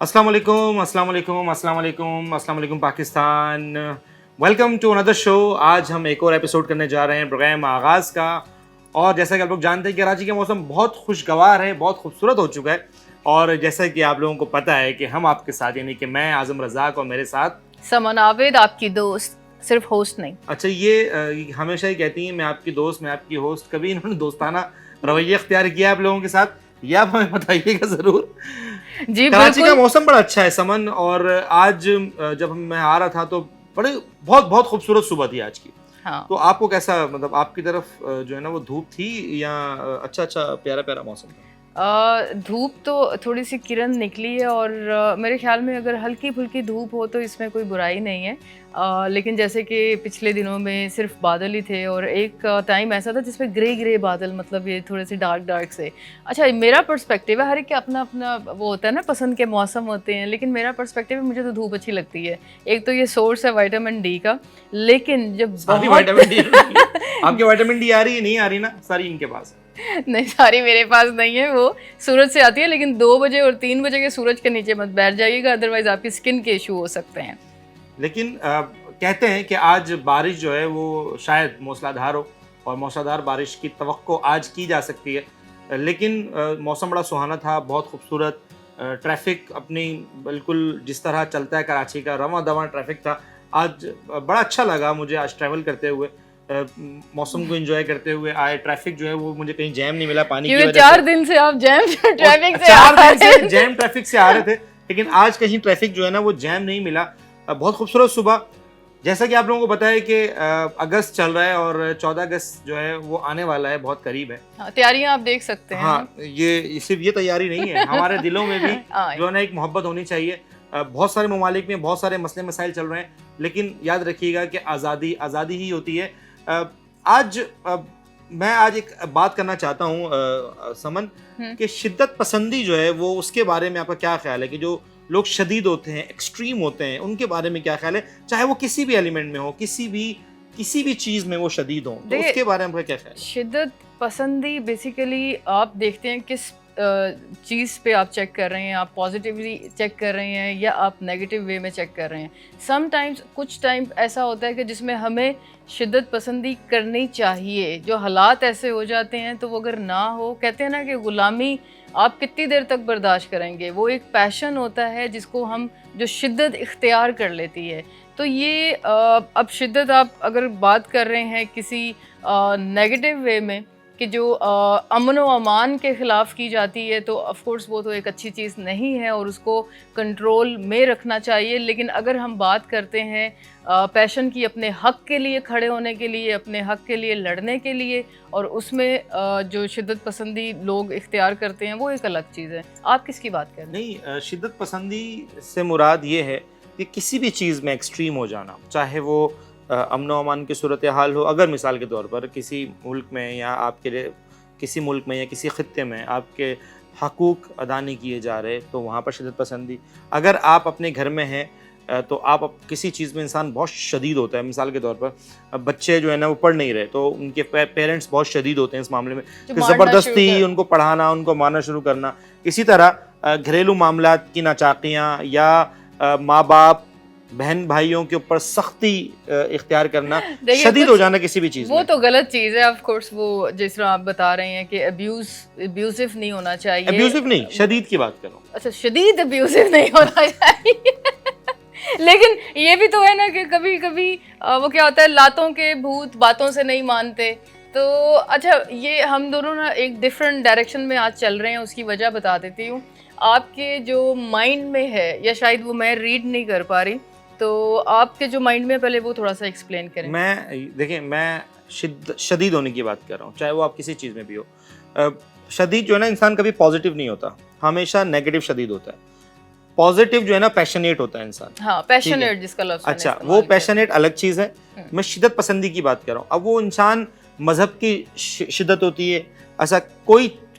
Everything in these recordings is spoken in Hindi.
अस्सलाम वालेकुम, अस्सलाम वालेकुम, अस्सलाम वालेकुम, अस्सलाम वालेकुम Pakistan. Welcome to another show. आज हम एक और एपिसोड करने जा रहे हैं प्रोग्राम आगाज़ का। और जैसा कि आप लोग जानते हैं कि कराची का मौसम बहुत खुशगवार है, बहुत खूबसूरत हो चुका है। और जैसा कि आप लोगों को पता है कि हम आपके साथ, यानी कि मैं आज़म रज़ाक और मेरे साथ समन आबिद, आपकी दोस्त, सिर्फ होस्ट नहीं। अच्छा ये हमेशा ही कहती हैं मैं आपकी दोस्त, मैं आपकी होस्ट। कभी इन्होंने दोस्ताना रवैया इख्तियार किया आप लोगों के साथ? ये आप हमें बताइएगा ज़रूर। जी कराची का बिल्कुल। मौसम बड़ा अच्छा है समन। और आज जब मैं आ रहा था तो बड़े बहुत बहुत खूबसूरत सुबह थी आज की। हाँ, तो आपको कैसा, मतलब आपकी तरफ जो है ना वो धूप थी या अच्छा अच्छा प्यारा प्यारा मौसम था? धूप तो थोड़ी सी किरण निकली है और मेरे ख्याल में अगर हल्की फुल्की धूप हो तो इसमें कोई बुराई नहीं है। लेकिन जैसे कि पिछले दिनों में सिर्फ बादल ही थे और एक टाइम ऐसा था जिसमें ग्रे ग्रे बादल, मतलब ये थोड़े से डार्क डार्क से। अच्छा, मेरा पर्सपेक्टिव है, हर एक का अपना अपना वो होता है ना, पसंद के मौसम होते हैं, लेकिन मेरा पर्सपेक्टिव है, मुझे तो धूप अच्छी लगती है। एक तो ये सोर्स है विटामिन डी का, लेकिन जब सारी बहुत विटामिन डी आपके विटामिन डी आ रही है, नहीं आ रही ना? सारी इनके पास है। नहीं, सारी मेरे पास नहीं है, वो सूरज से आती है। लेकिन 2 बजे और 3 बजे के सूरज के नीचे मत बैठ जाइएगा, अदरवाइज आपकी स्किन के इशू हो सकते हैं। लेकिन कहते हैं कि आज बारिश जो है वो शायद मूसलाधार हो, और मूसलाधार बारिश की तवक्को आज की जा सकती है। लेकिन मौसम बड़ा सुहाना था, बहुत खूबसूरत। ट्रैफिक अपनी बिल्कुल जिस तरह चलता है कराची का, रवां दवां ट्रैफिक था आज। बड़ा अच्छा लगा मुझे आज ट्रैवल करते हुए, मौसम को एंजॉय करते हुए आए। ट्रैफिक जो है वो मुझे कहीं जैम नहीं मिला पानी की क्योंकि वजह 4 से। दिन से आप जैम ट्रैफिक से चार आ दिन रहे से हैं। जैम ट्रैफिक से आ रहे थे, लेकिन आज कहीं ट्रैफिक जो है ना वो जैम नहीं मिला। बहुत खूबसूरत सुबह। जैसा कि आप लोगों को पता है कि अगस्त चल रहा है और 14 अगस्त जो है वो आने वाला है, बहुत करीब है। हाँ, तैयारियां आप देख सकते हैं। हाँ, ये सिर्फ ये तैयारी नहीं है, हमारे दिलों में भी हाँ, जो है ना एक मोहब्बत होनी चाहिए। बहुत सारे ममालिक में बहुत सारे मसले मसाइल चल रहे हैं, लेकिन याद रखिएगा कि आज़ादी आज़ादी ही होती है। आज मैं आज एक बात करना चाहता हूँ समन, कि शिद्दत पसंदी जो है वो, उसके बारे में आपका क्या ख्याल है? कि जो लोग शदीद होते हैं, एक्सट्रीम होते हैं, उनके बारे में क्या ख्याल है? चाहे वो किसी भी एलिमेंट में हो, किसी भी चीज़ में वो शदीद हो, तो देखिए, उसके बारे में आपका क्या ख्याल है? शिद्दत पसंदी बेसिकली आप देखते हैं किस चीज़ पे आप चेक कर रहे हैं। आप पॉजिटिवली चेक कर रहे हैं या आप नेगेटिव वे में चेक कर रहे हैं। समटाइम्स कुछ टाइम ऐसा होता है कि जिसमें हमें शिद्दत पसंदी करनी चाहिए, जो हालात ऐसे हो जाते हैं तो वो अगर ना हो, कहते हैं ना कि गुलामी आप कितनी देर तक बर्दाश्त करेंगे। वो एक पैशन होता है जिसको हम, जो शिद्दत इख्तियार कर लेती है। तो ये अब शिद्दत आप अगर बात कर रहे हैं किसी नेगेटिव वे में, कि जो अमन व अमान के ख़िलाफ़ की जाती है, तो ऑफ़ कोर्स वो तो एक अच्छी चीज़ नहीं है और उसको कंट्रोल में रखना चाहिए। लेकिन अगर हम बात करते हैं पैशन की, अपने हक़ के लिए खड़े होने के लिए, अपने हक़ के लिए लड़ने के लिए, और उसमें जो शिद्दत पसंदी लोग इख्तियार करते हैं, वो एक अलग चीज़ है। आप किसकी बात कर रहे हैं? नहीं, शिद्दत पसंदी से मुराद ये है कि किसी भी चीज़ में एक्सट्रीम हो जाना, चाहे वो अमन व अमान की सूरत हाल हो। अगर मिसाल के तौर पर किसी मुल्क में या आपके लिए किसी मुल्क में या किसी ख़ित्ते में आपके हकूक़ अदा नहीं किए जा रहे, तो वहाँ पर शिद्दत पसंदी। अगर आप अपने घर में हैं तो आप किसी चीज़ में इंसान बहुत शदीद होता है। मिसाल के तौर पर बच्चे जो है ना वो पढ़ नहीं रहे, तो उनके पेरेंट्स बहुत शदीद होते हैं इस मामले में, कि ज़बरदस्ती उनको पढ़ाना, उनको मारना शुरू करना। इसी तरह घरेलू मामलात की नाचाकियाँ या माँ बाप बहन भाइयों के ऊपर सख्ती इख्तियार करना, शदीद हो जाना किसी भी चीज़ में, वो तो गलत चीज़ है। ऑफ कोर्स वो जिस तरह आप बता रहे हैं कि अब्यूसिव नहीं होना चाहिए। अब्यूसिव नहीं, शदीद की बात करो। अच्छा, शदीद अब्यूसिव नहीं होना चाहिए। लेकिन ये भी तो है ना कि कभी कभी वो क्या होता है, लातों के भूत बातों से नहीं मानते। तो अच्छा, ये हम दोनों ना एक डिफरेंट डायरेक्शन में आज चल रहे हैं, उसकी वजह बता देती हूँ। आपके जो माइंड में है, या शायद वो मैं रीड नहीं कर पा रही, तो आपके जो माइंड में, पहले वो थोड़ा सा एक्सप्लेन करें। देखिए, मैं शदीद होने की बात कर रहा हूँ, चाहे वो आप किसी चीज़ में भी हो। शदीद जो है ना, इंसान कभी पॉजिटिव नहीं होता, हमेशा नेगेटिव शदीद होता है। पॉजिटिव जो है ना पैशनेट होता है इंसान। हाँ, पैशनेट जिसका लफ्ज़ मैंने अच्छा, इस्तेमाल वो किया। पैशनेट अलग चीज़ है। मैं शिद्दत पसंदी की बात कर रहा हूँ। अब वो इंसान मज़हब की शिद्दत होती है, ऐसा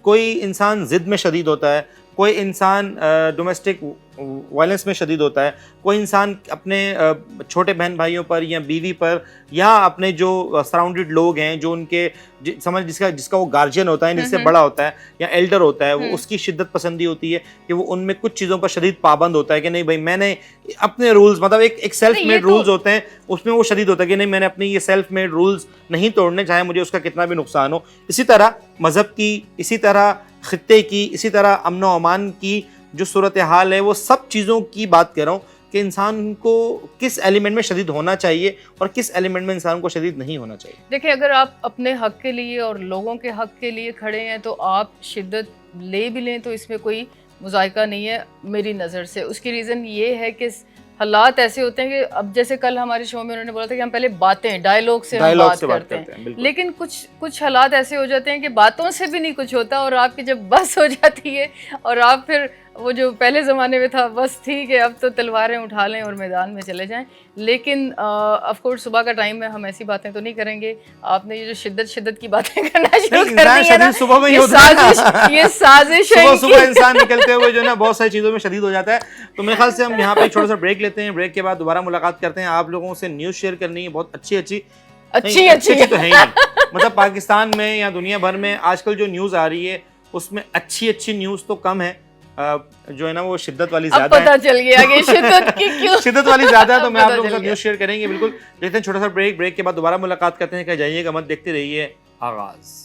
कोई इंसान ज़िद में शदीद होता है, कोई इंसान डोमेस्टिक वायलेंस में शदीद होता है, कोई इंसान अपने छोटे बहन भाइयों पर या बीवी पर या अपने जो सराउंडेड लोग हैं जो उनके समझ जिसका वो गार्जियन होता है, जिससे बड़ा होता है या एल्डर होता है, वो उसकी शिद्दत पसंदी होती है कि वो उनमें कुछ चीज़ों पर शदीद पाबंद होता है कि नहीं भाई मैंने अपने रूल्स, मतलब एक सेल्फ मेड रूल्स होते हैं, उसमें वो शदीद होता है कि नहीं मैंने अपनी ये सेल्फ मेड रूल्स नहीं तोड़ने, चाहे मुझे उसका कितना भी नुकसान हो। इसी तरह मज़हब की, इसी तरह खित्ते की, इसी तरह अमन व अमान की जो सूरत हाल है, वो सब चीज़ों की बात कर रहा हूँ कि इंसान को किस एलिमेंट में शदीद होना चाहिए और किस एलिमेंट में इंसान को शदीद नहीं होना चाहिए। देखिए, अगर आप अपने हक के लिए और लोगों के हक के लिए खड़े हैं तो आप शिद्दत ले भी लें तो इसमें कोई मुज़ायका नहीं है मेरी नज़र से। उसकी रीज़न ये है कि हालात ऐसे होते हैं कि अब जैसे कल हमारे शो में उन्होंने बोला था कि हम पहले बातें डायलॉग से हम बात करते हैं, लेकिन कुछ हालात ऐसे हो जाते हैं कि बातों से भी नहीं कुछ होता और आपकी जब बस हो जाती है और आप फिर वो जो पहले ज़माने में था बस ठीक है अब तो तलवारें उठा लें और मैदान में चले जाएं। लेकिन ऑफ कोर्स सुबह का टाइम है, हम ऐसी बातें तो नहीं करेंगे। आपने ये जो शिद्दत की बातें करना शुरू कर दी है ना, सुबह में ये साजिश है। सुबह इंसान निकलते हुए जो है ना बहुत सारी चीज़ों में शदीद हो जाता है। तो मेरे ख्याल से हम यहाँ पे छोटा सा ब्रेक लेते हैं, ब्रेक के बाद दोबारा मुलाकात करते हैं। आप लोगों से न्यूज़ शेयर करनी है बहुत अच्छी तो है ही नहीं, मतलब पाकिस्तान में या दुनिया भर में आजकल जो न्यूज़ आ रही है उसमें अच्छी न्यूज़ तो कम है, जो है ना वो शिद्दत वाली ज्यादा है। पता चल गया कि शिद्दत की क्यों शिद्दत वाली ज्यादा है। तो मैं आप लोगों के साथ न्यूज़ शेयर करेंगे बिल्कुल। देखते हैं छोटा सा ब्रेक के बाद दोबारा मुलाकात करते हैं। कहीं जाइएगा मत, देखते रहिए आगाज़।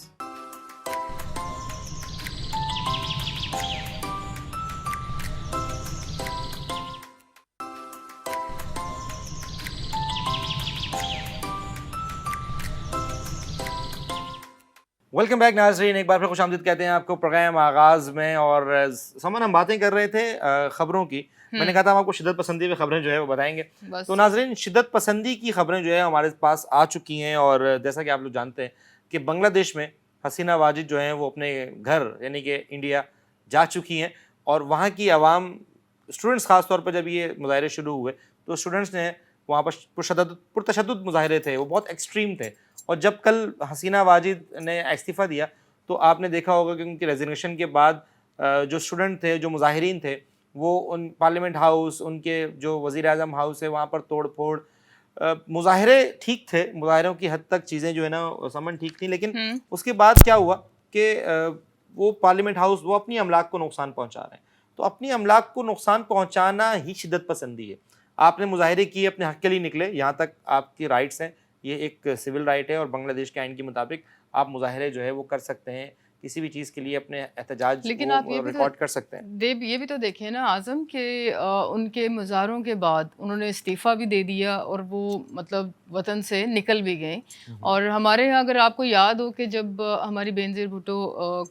वेलकम बैक नाज़रीन, एक बार फिर खुशामदीद कहते हैं आपको प्रोग्राम आगाज़ में। और समन हम बातें कर रहे थे ख़बरों की। मैंने कहा था हम आपको शिद्दत पसंदी की खबरें जो है वो बताएंगे। तो नाज़रीन, शिद्दत पसंदी की खबरें जो है हमारे पास आ चुकी हैं और जैसा कि आप लोग जानते हैं कि बांग्लादेश में हसीना वाजिद जो हैं वो अपने घर यानी कि इंडिया जा चुकी हैं और वहाँ की आवाम, स्टूडेंट्स ख़ास तौर पर जब ये मुजाहरे शुरू हुए तो स्टूडेंट्स ने वहाँ पर पुरतशद्दुद मुजाहरे थे, वो बहुत एक्सट्रीम थे। और जब कल हसीना वाजिद ने इस्तीफ़ा दिया तो आपने देखा होगा कि उनकी रेजिग्नेशन के बाद जो स्टूडेंट थे, जो मुजाहिरीन थे, वो उन पार्लियामेंट हाउस, उनके जो वज़ीर आज़म हाउस है वहाँ पर तोड़ फोड़, मुजाहरे ठीक थे, मुजाहरों की हद तक चीज़ें जो है ना समन ठीक थी। लेकिन उसके बाद क्या हुआ कि वो पार्लियामेंट हाउस वो अपनी अमलाक को नुकसान पहुँचा रहे हैं। तो अपनी अमलाक को नुकसान पहुँचाना ही शिद्दत पसंदी है। आपने मुजाहरे किए, अपने हक़ के लिए निकले, यहाँ तक आपकी राइट्स हैं, ये एक सिविल राइट है और बांग्लादेश के आइन के मुताबिक आप मुजाहरे जो है वो कर सकते हैं, किसी भी चीज़ के लिए अपने एहतजाज लेकिन आप ये रिकॉर्ड कर सकते हैं। ये भी तो देखें ना आज़म के उनके मुज़ाहरों के बाद उन्होंने इस्तीफ़ा भी दे दिया और वो मतलब वतन से निकल भी गए। और हमारे यहाँ अगर आपको याद हो कि जब हमारी बेनज़ीर भुट्टो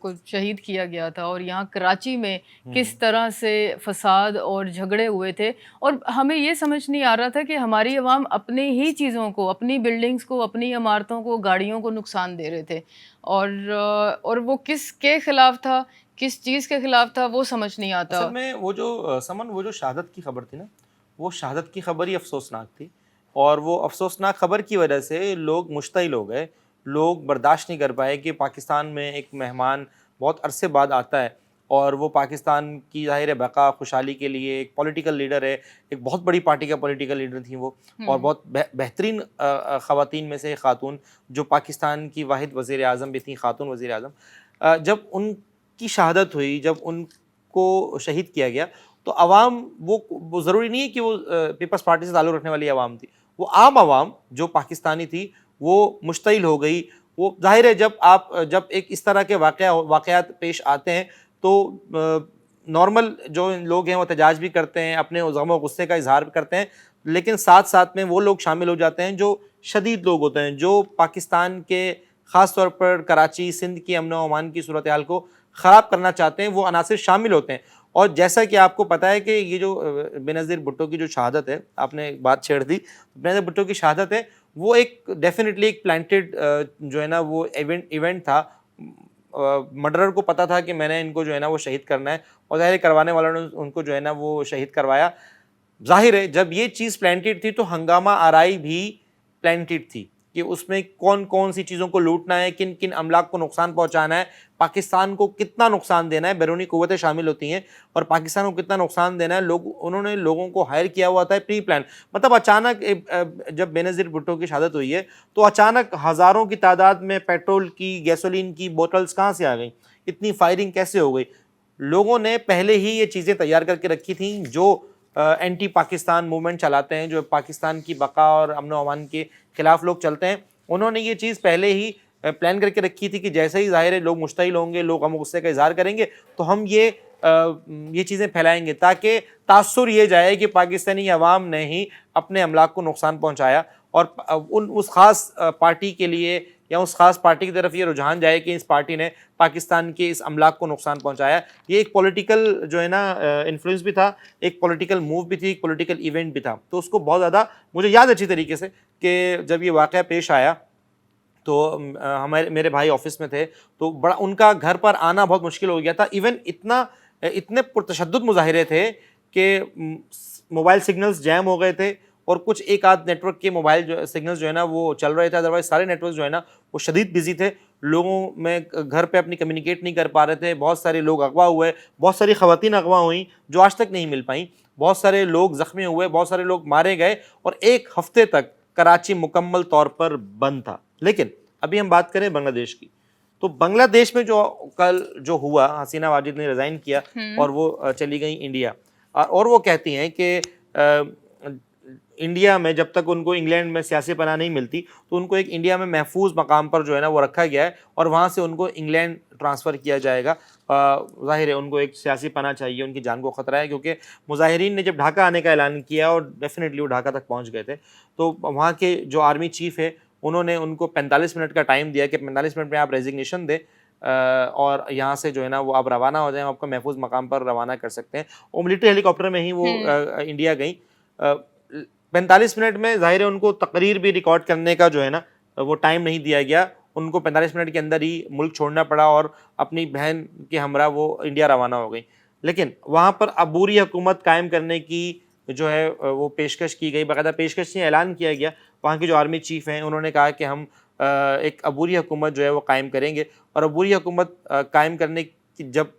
को शहीद किया गया था और यहाँ कराची में किस तरह से फसाद और झगड़े हुए थे और हमें ये समझ नहीं आ रहा था कि हमारी अवाम अपनी ही चीज़ों को, अपनी बिल्डिंग्स को, अपनी इमारतों को, गाड़ियों को नुकसान दे रहे थे और वो किसके खिलाफ था, किस चीज़ के खिलाफ था, वो समझ नहीं आता। असल में वो जो समन वो जो शहादत की खबर थी ना, वो शहादत की खबर ही अफसोसनाक थी और वो अफसोसनाक खबर की वजह से लोग मुश्तइल हो गए, लोग बर्दाश्त नहीं कर पाए कि पाकिस्तान में एक मेहमान बहुत अरसे बाद आता है और वो पाकिस्तान की ज़ाहिर बका खुशहाली के लिए एक पॉलिटिकल लीडर है, एक बहुत बड़ी पार्टी का पॉलिटिकल लीडर थी वो और बहुत बेहतरीन ख़वातीन में से खातून, जो पाकिस्तान की वाहिद वज़ीर आज़म भी थी, खातून वज़ीर आज़म। जब उनकी शहादत हुई, जब उनको शहीद किया गया तो आवाम वो ज़रूरी नहीं है कि वो पीपल्स पार्टी से ताल्लुक़ रखने वाली आवाम थी, वो आम आवाम जो पाकिस्तानी थी वो मुश्तइल हो गई। वो ज़ाहिर है जब एक इस तरह के वाक़यात पेश आते हैं तो नॉर्मल जो लोग हैं वो एहतजाज भी करते हैं, अपने ग़म और गुस्से का इजहार भी करते हैं, लेकिन साथ साथ में वो लोग शामिल हो जाते हैं जो शदीद लोग होते हैं, जो पाकिस्तान के ख़ास तौर पर कराची, सिंध की अमन व अमान की सूरत हाल को ख़राब करना चाहते हैं, वो अनासिर शामिल होते हैं। और जैसा कि आपको पता है कि ये जो बेनज़ीर भुट्टो की जो शहादत है, आपने बात छेड़ दी, बेनज़ीर भुट्टो की शहादत है वो एक डेफिनेटली एक प्लांटेड जो है ना वो इवेंट था। मर्डरर को पता था कि मैंने इनको जो है ना वो शहीद करना है और ज़ाहिर करवाने वालों ने उनको जो है ना वो शहीद करवाया। ज़ाहिर है जब ये चीज़ प्लांटेड थी तो हंगामा आराई भी प्लांटेड थी कि उसमें कौन कौन सी चीज़ों को लूटना है, किन किन अमलाक को नुकसान पहुंचाना है, पाकिस्तान को कितना नुकसान देना है, बैरूनी कुव्वतें शामिल होती हैं और पाकिस्तान को कितना नुकसान देना है। उन्होंने लोगों को हायर किया हुआ था प्री प्लान। मतलब अचानक जब बेनज़ीर भुट्टो की शहादत हुई है तो अचानक हज़ारों की तादाद में पेट्रोल की, गैसोलीन की बोतल्स कहाँ से आ गई, इतनी फायरिंग कैसे हो गई। लोगों ने पहले ही ये चीज़ें तैयार करके रखी थी। जो एंटी पाकिस्तान मूवमेंट चलाते हैं, जो पाकिस्तान की बका और अमन व अमान के खिलाफ लोग चलते हैं, उन्होंने ये चीज़ पहले ही प्लान करके रखी थी कि जैसे ही ज़ाहिर है लोग मुश्तइल होंगे, लोग गम गुस्से का इजहार करेंगे तो हम ये चीज़ें फैलाएंगे ताकि तासुर ये जाए कि पाकिस्तानी अवाम ने ही अपने अमलाक को नुकसान पहुँचाया और उस ख़ास पार्टी के लिए या उस खास पार्टी की तरफ ये रुझान जाए कि इस पार्टी ने पाकिस्तान के इस अमलाक को नुकसान पहुंचाया। ये एक पॉलिटिकल जो है ना इन्फ्लुएंस भी था, एक पॉलिटिकल मूव भी थी, एक पॉलिटिकल इवेंट भी था। तो उसको बहुत ज़्यादा मुझे याद अच्छी तरीके से कि जब ये वाक़या पेश आया तो मेरे भाई ऑफिस में थे तो बड़ा उनका घर पर आना बहुत मुश्किल हो गया था। इवन इतने पुरतशद्दुद मुजाहिरे थे कि मोबाइल सिग्नल्स जैम हो गए थे और कुछ एक आध नेटवर्क के मोबाइल सिग्नल्स जो है ना वो चल रहे थे, अदरवाइज सारे नेटवर्क जो है ना वो शदीद बिजी थे। लोगों में घर पे अपनी कम्युनिकेट नहीं कर पा रहे थे। बहुत सारे लोग अगवा हुए, बहुत सारी ख़वातीन अगवा हुई जो आज तक नहीं मिल पाई, बहुत सारे लोग ज़ख्मी हुए, बहुत सारे लोग मारे गए और एक हफ्ते तक कराची मुकम्मल तौर पर बंद था। लेकिन अभी हम बात करें बांग्लादेश की, तो बांग्लादेश में जो कल जो हुआ, हसीना वाजिद ने रिज़ाइन किया और वो चली गई इंडिया और वो कहती हैं कि इंडिया में जब तक उनको इंग्लैंड में सियासी पनाह नहीं मिलती तो उनको एक इंडिया में महफूज मकाम पर जो है ना वो रखा गया है और वहाँ से उनको इंग्लैंड ट्रांसफ़र किया जाएगा। ज़ाहिर है उनको एक सियासी पनाह चाहिए, उनकी जान को ख़तरा है क्योंकि मुजाहिरीन ने जब ढाका आने का ऐलान किया और डेफिनेटली वो ढाका तक पहुँच गए थे तो वहाँ के जो आर्मी चीफ़ है उन्होंने उनको 45 मिनट का टाइम दिया कि 45 मिनट में आप रेजिग्नेशन दें और यहाँ से जो है ना वो आप रवाना हो जाएं, आपको महफूज मकाम पर रवाना कर सकते हैं। और मिलिट्री हेलीकॉप्टर में ही वो इंडिया गई। 45 मिनट में ज़ाहिर है उनको तकरीर भी रिकॉर्ड करने का जो है ना वो टाइम नहीं दिया गया। उनको 45 मिनट के अंदर ही मुल्क छोड़ना पड़ा और अपनी बहन के हमरा वो इंडिया रवाना हो गई। लेकिन वहाँ पर अबूरी हुकूमत कायम करने की जो है वो पेशकश की गई, बाकायदा पेशकश से ऐलान किया गया। वहाँ के जो आर्मी चीफ़ हैं उन्होंने कहा कि हम एक अबूरी हुकूमत जो है वो कायम करेंगे और अबूरी हुकूमत कायम करने की जब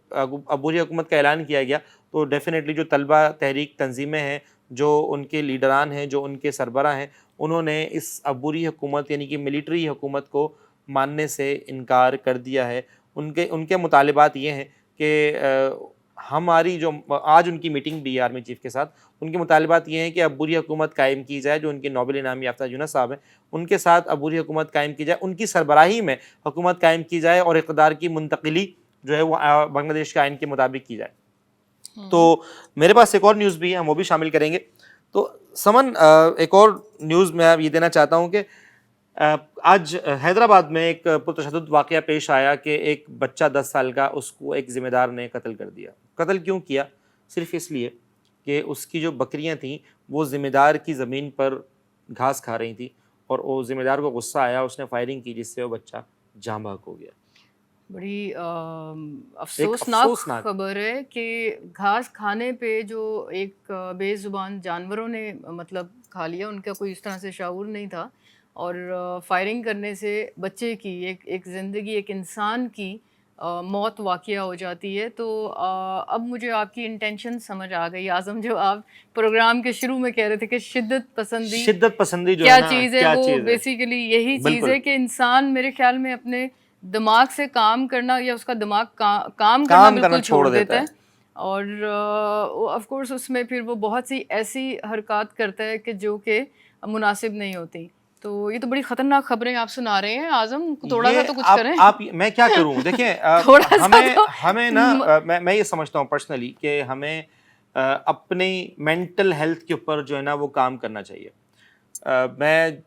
अबूरी हुकूमत का ऐलान किया गया तो डेफिनेटली जो तलबा तहरीक तंजीमें हैं, जो उनके लीडरान हैं, जो उनके सरबरा हैं, उन्होंने इस अबूरी हुकूमत यानी कि मिलिट्री हुकूमत को मानने से इनकार कर दिया है। उनके मुतालिबात ये हैं कि हमारी जो आज उनकी मीटिंग भी है आर्मी चीफ़ के साथ, उनके मुतालिबात ये हैं कि अबूरी हुकूमत कायम की जाए। जो उनके नोबेल इनाम याफ्ता यूनुस साहब हैं उनके साथ अबूरी हुकूमत कायम की जाए, उनकी सरबराही में हुकूमत कायम की जाए और इक़्तिदार की मुंतकिली जो है वो बांग्लादेश के आइन के मुताबिक की जाए। तो मेरे पास एक और न्यूज़ भी है, हम वो भी शामिल करेंगे। तो समन एक और न्यूज़ मैं ये देना चाहता हूँ कि आज हैदराबाद में एक पुरतशद्दुद वाक़या पेश आया कि एक बच्चा 10 साल का, उसको एक ज़िम्मेदार ने कत्ल कर दिया। कत्ल क्यों किया? सिर्फ़ इसलिए कि उसकी जो बकरियां थीं वो ज़िम्मेदार की ज़मीन पर घास खा रही थी और वो ज़िम्मेदार को गुस्सा आया, उसने फायरिंग की जिससे वो बच्चा जाँ बहक हो गया। बड़ी अफसोसनाक खबर है कि घास खाने पे जो एक बेजुबान जानवरों ने मतलब खा लिया, उनका कोई इस तरह से शऊर नहीं था और फायरिंग करने से बच्चे की एक ज़िंदगी, एक इंसान की मौत वाक़या हो जाती है। तो अब मुझे आपकी इंटेंशन समझ आ गई आज़म, जो आप प्रोग्राम के शुरू में कह रहे थे कि शिद्दत पसंदी जो क्या है ना, चीज़ है, वो बेसिकली यही चीज़ है कि इंसान मेरे ख्याल में अपने दिमाग से काम करना या उसका दिमाग काम करना बिल्कुल छोड़ देता है और ऑफ कोर्स उसमें फिर वो बहुत सी ऐसी हरकत करता है कि जो कि मुनासिब नहीं होती। तो ये तो बड़ी खतरनाक खबरें आप सुना रहे हैं आज़म, थोड़ा सा तो कुछ करें। मैं क्या करूं? देखिए हमें ना मैं ये समझता हूं पर्सनली कि हमें अपनी मेंटल हेल्थ के ऊपर जो है ना वो काम करना चाहिए। मैं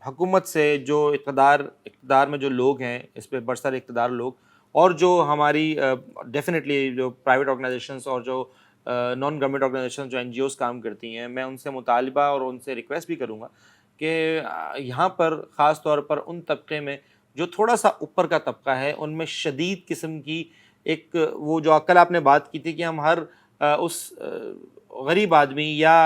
हुकूमत से जो इक़्तिदार में जो लोग हैं, इस पे बरसर इक़्तिदार लोग और जो हमारी डेफिनेटली जो प्राइवेट ऑर्गेनाइजेशंस और जो नॉन गवर्नमेंट ऑर्गेनाइजेशंस जो NGOs काम करती हैं, मैं उनसे मुतालिबा और उनसे रिक्वेस्ट भी करूँगा कि यहाँ पर ख़ास तौर पर उन तबके में जो थोड़ा सा ऊपर का तबका है, उनमें शदीद किस्म की एक वो जो कल आपने बात की थी कि हम हर उस गरीब आदमी या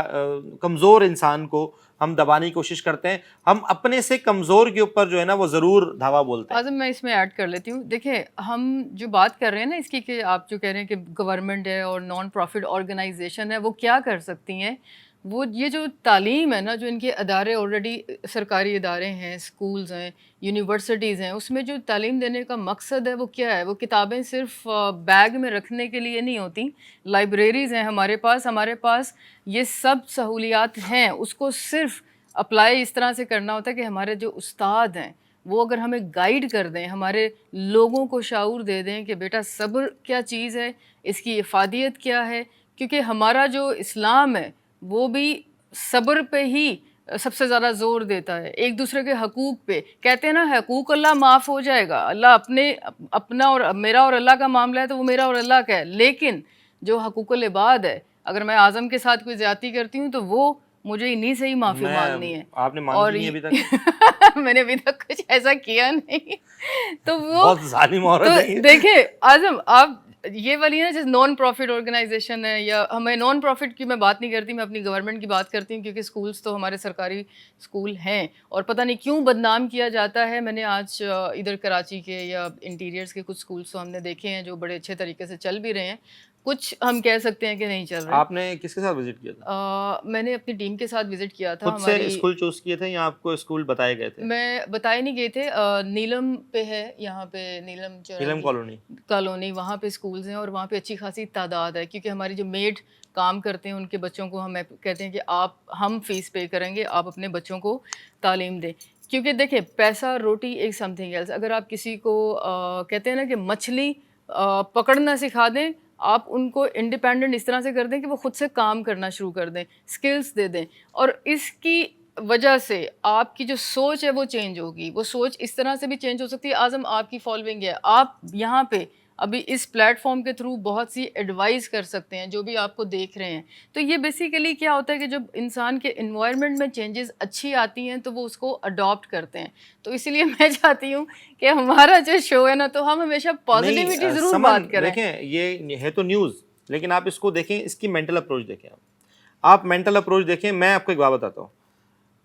कमज़ोर इंसान को हम दबाने की कोशिश करते हैं, हम अपने से कमज़ोर के ऊपर जो है ना वो ज़रूर धावा बोलते हैं। आज़म, मैं इसमें ऐड कर लेती हूँ। देखिए, हम जो बात कर रहे हैं ना इसकी, कि आप जो कह रहे हैं कि गवर्नमेंट है और नॉन प्रॉफिट ऑर्गेनाइजेशन है वो क्या कर सकती हैं, वो ये जो तालीम है ना, जो इनके अदारे ऑलरेडी सरकारी इदारे हैं, स्कूल्स हैं, यूनिवर्सिटीज़ हैं, उसमें जो तालीम देने का मकसद है वो क्या है? वो किताबें सिर्फ बैग में रखने के लिए नहीं होती। लाइब्रेरीज़ हैं हमारे पास ये सब सहूलियात हैं। उसको सिर्फ अप्लाई इस तरह से करना होता है कि हमारे जो उस्ताद हैं वो अगर हमें गाइड कर दें, हमारे लोगों को शाऊर दे दें कि बेटा सब्र क्या चीज़ है, इसकी इफ़ादियत क्या है। क्योंकि हमारा जो इस्लाम है वो भी सब्र पे ही सबसे ज़्यादा ज़ोर देता है, एक दूसरे के हकूक़ पे। कहते हैं ना, हकूक़ अल्लाह माफ़ हो जाएगा, अल्लाह अपना और मेरा और अल्लाह का मामला है तो वो मेरा और अल्लाह का है। लेकिन जो हकूक़ुल इबाद है, अगर मैं आज़म के साथ कोई ज़्यादती करती हूँ तो वो मुझे इन्हीं से ही माफ़ी मांगनी है। आपने मांगी नहीं अभी तक? मैंने अभी तक कुछ ऐसा किया नहीं। तो वो बहुत जालिम औरत तो है ये। देखिए आज़म, आप ये वाली है ना, जैसे नॉन प्रॉफिट ऑर्गेनाइजेशन है, या हमें नॉन प्रॉफिट की मैं बात नहीं करती, मैं अपनी गवर्नमेंट की बात करती हूँ, क्योंकि स्कूल्स तो हमारे सरकारी स्कूल हैं और पता नहीं क्यों बदनाम किया जाता है। मैंने आज इधर कराची के या इंटीरियर्स के कुछ स्कूल्स तो हमने देखे हैं जो बड़े अच्छे तरीके से चल भी रहे हैं, कुछ हम कह सकते हैं कि नहीं चल रहे। आपने किसके साथ विजिट किया था? मैंने अपनी टीम के साथ विजिट किया था। खुद से स्कूल चूज किए थे या आपको स्कूल बताए गए थे? मैं बताए नहीं गए थे। नीलम पे है, यहाँ पे नीलम कॉलोनी, वहाँ पे स्कूल्स हैं और वहाँ पे अच्छी खासी तादाद है, क्योंकि हमारी जो मेड काम करते हैं उनके बच्चों को हम कहते हैं कि हम फीस पे करेंगे, आप अपने बच्चों को तालीम दें। क्योंकि देखिए, पैसा रोटी एक समथिंग एल्स। अगर आप किसी को कहते हैं ना कि मछली पकड़ना सिखा दें, आप उनको इंडिपेंडेंट इस तरह से कर दें कि वो खुद से काम करना शुरू कर दें, स्किल्स दे दें, और इसकी वजह से आपकी जो सोच है वो चेंज होगी। वो सोच इस तरह से भी चेंज हो सकती है। आज़म, आपकी फॉलोइंग है, आप यहाँ पे अभी इस प्लेटफॉर्म के थ्रू बहुत सी एडवाइस कर सकते हैं जो भी आपको देख रहे हैं। तो ये बेसिकली क्या होता है कि जब इंसान के इन्वायरमेंट में चेंजेस अच्छी आती हैं तो वो उसको अडॉप्ट करते हैं। तो इसलिए मैं चाहती हूँ कि हमारा जो शो है ना, तो हम हमेशा पॉजिटिविटी ज़रूर बात करें। देखें, ये है तो न्यूज़, लेकिन आप इसको देखें, इसकी मेंटल अप्रोच देखें। आप मेंटल अप्रोच देखें। मैं आपको एक बात बताता हूँ,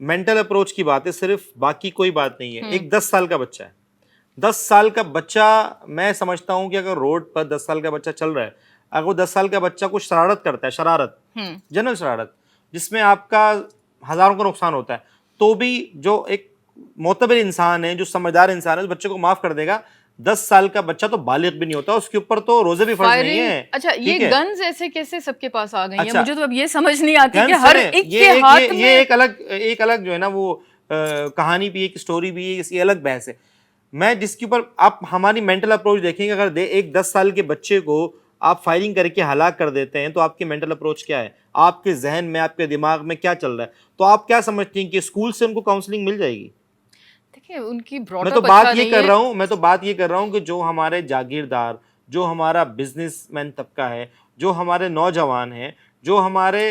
मेंटल अप्रोच की बात है सिर्फ, बाकी कोई बात नहीं है। एक 10 साल का बच्चा है, 10 साल का बच्चा, मैं समझता हूं कि अगर रोड पर 10 साल का बच्चा चल रहा है, अगर वो 10 साल का बच्चा कुछ शरारत करता है, जनरल शरारत, जिसमें आपका हज़ारों का नुकसान होता है, तो भी जो एक मोतबर इंसान है, जो समझदार इंसान है, उस बच्चे को माफ़ कर देगा। 10 साल का बच्चा तो बालिग भी नहीं होता, उसके ऊपर तो रोजे भी फर्ज नहीं है। अच्छा, ये गन्स ऐसे कैसे सबके पास आ गई हैं? अच्छा, मुझे तो अब ये समझ नहीं आती कि हर एक के हाथ में। ये एक अलग जो है ना वो कहानी भी, एक स्टोरी भी है, इसकी अलग बहस है। मैं जिसके ऊपर आप हमारी मेंटल अप्रोच देखेंगे, अगर एक 10 साल के बच्चे को आप फायरिंग करके हलाक कर देते हैं तो आपकी मेंटल अप्रोच क्या है, आपके जहन में, आपके दिमाग में क्या चल रहा है? तो आप क्या समझती हैं कि स्कूल से उनको काउंसलिंग मिल जाएगी? देखिए, उनकी मैं तो बात ये कर रहा हूँ कि जो हमारे जागीरदार, जो हमारा बिजनेसमैन तबका है, जो हमारे नौजवान हैं, जो हमारे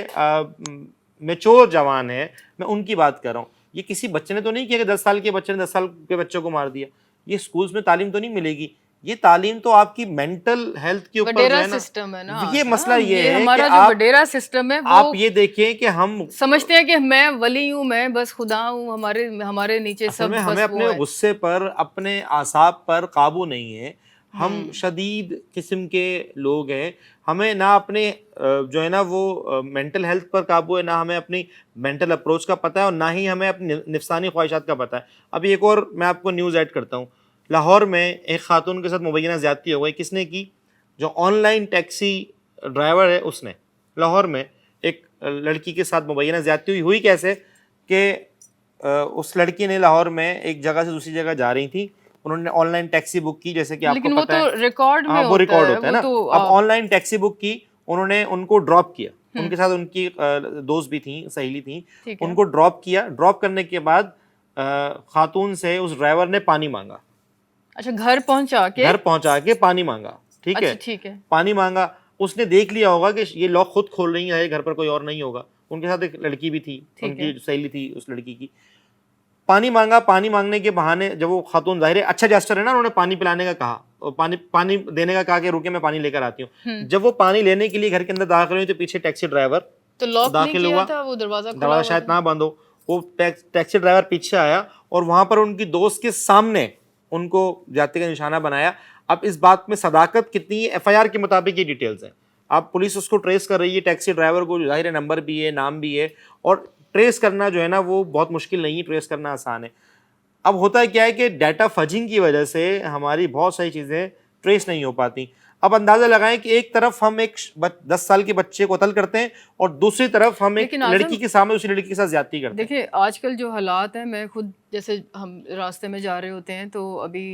मैच्योर जवान हैं, मैं उनकी बात कर रहा हूँ। ये किसी बच्चे ने तो नहीं किया कि 10 साल के बच्चे ने 10 साल के बच्चे को मार दिया। ये स्कूल्स में तालीम तो नहीं मिलेगी, ये तालीम तो आपकी मेंटल हेल्थ के ऊपर जो है सिस्टम है ना। ये मसला ये है हमारा कि जो वडेरा सिस्टम है, वो आप ये देखिए कि हम समझते हैं कि मैं वली हूँ, मैं बस खुदा हूँ, हमारे नीचे सब में हमें अपने गुस्से पर, अपने आसाब पर काबू नहीं है। हम शदीद किस्म के लोग हैं। हमें ना अपने जो है ना वो मेंटल हेल्थ पर काबू है, ना हमें अपनी मेंटल अप्रोच का पता है, और ना ही हमें अपनी नफसानी ख्वाहिशात का पता है। अभी एक और मैं आपको न्यूज़ ऐड करता हूँ। लाहौर में एक खातून के साथ मुबैना ज़्यादती हो गई। किसने की? जो ऑनलाइन टैक्सी ड्राइवर है उसने। लाहौर में एक लड़की के साथ मुबैना ज़्यादती हुई कैसे कि उस लड़की ने लाहौर में एक जगह से दूसरी जगह जा रही थी, उन्होंने ऑनलाइन टैक्सी बुक की, जैसे कि आपको पता है, लेकिन वो तो रिकॉर्ड में वो रिकॉर्ड होता है ना। तो अब ऑनलाइन टैक्सी बुक की, उन्होंने उनको ड्रॉप किया, उनके साथ उनकी दोस्त भी थी, सहेली थी, उनको ड्रॉप किया। ड्रॉप करने के बाद खातून से उस ड्राइवर ने पानी मांगा। अच्छा, घर पहुंचा के पानी मांगा, ठीक है, ठीक है, पानी मांगा। उसने देख लिया होगा कि ये लॉक खुद खोल रही है, घर पर कोई और नहीं होगा। उनके साथ एक लड़की भी थी, उनकी सहेली थी उस लड़की की। पानी मांगा, पानी मांगने के बहाने जब वो खातून, जाहिर है अच्छा जेस्चर है ना, उन्होंने पानी पिलाने का कहा और पानी देने का कहा कि रुके मैं पानी लेकर आती हूँ। जब वो पानी लेने के लिए घर के अंदर दाखिल हुई तो पीछे टैक्सी ड्राइवर तो लॉक नहीं दाखिल किया हुआ, था, वो दरवाजा खुला दरवाजा हुआ शायद था। ना बंद हो, वो टैक्सी ड्राइवर पीछे आया और वहां पर उनकी दोस्त के सामने उनको जाति का निशाना बनाया। अब इस बात में सदाकत कितनी है, एफआईआर के मुताबिक ये डिटेल्स हैं। अब पुलिस उसको ट्रेस कर रही है, टैक्सी ड्राइवर को, जाहिर है नंबर भी है, नाम भी है, और ट्रेस करना जो है ना वो बहुत मुश्किल नहीं है, ट्रेस करना आसान है। अब होता है क्या है कि डाटा फजिंग की वजह से हमारी बहुत सारी चीज़ें ट्रेस नहीं हो पाती। अब अंदाज़ा लगाएं कि एक तरफ हम एक 10 साल के बच्चे को कत्ल करते हैं और दूसरी तरफ हम एक लेकिन आज़म, लड़की के सामने उसी लड़की के साथ ज्यादती करते हैं। देखिए आजकल जो हालात हैं, मैं खुद जैसे हम रास्ते में जा रहे होते हैं तो अभी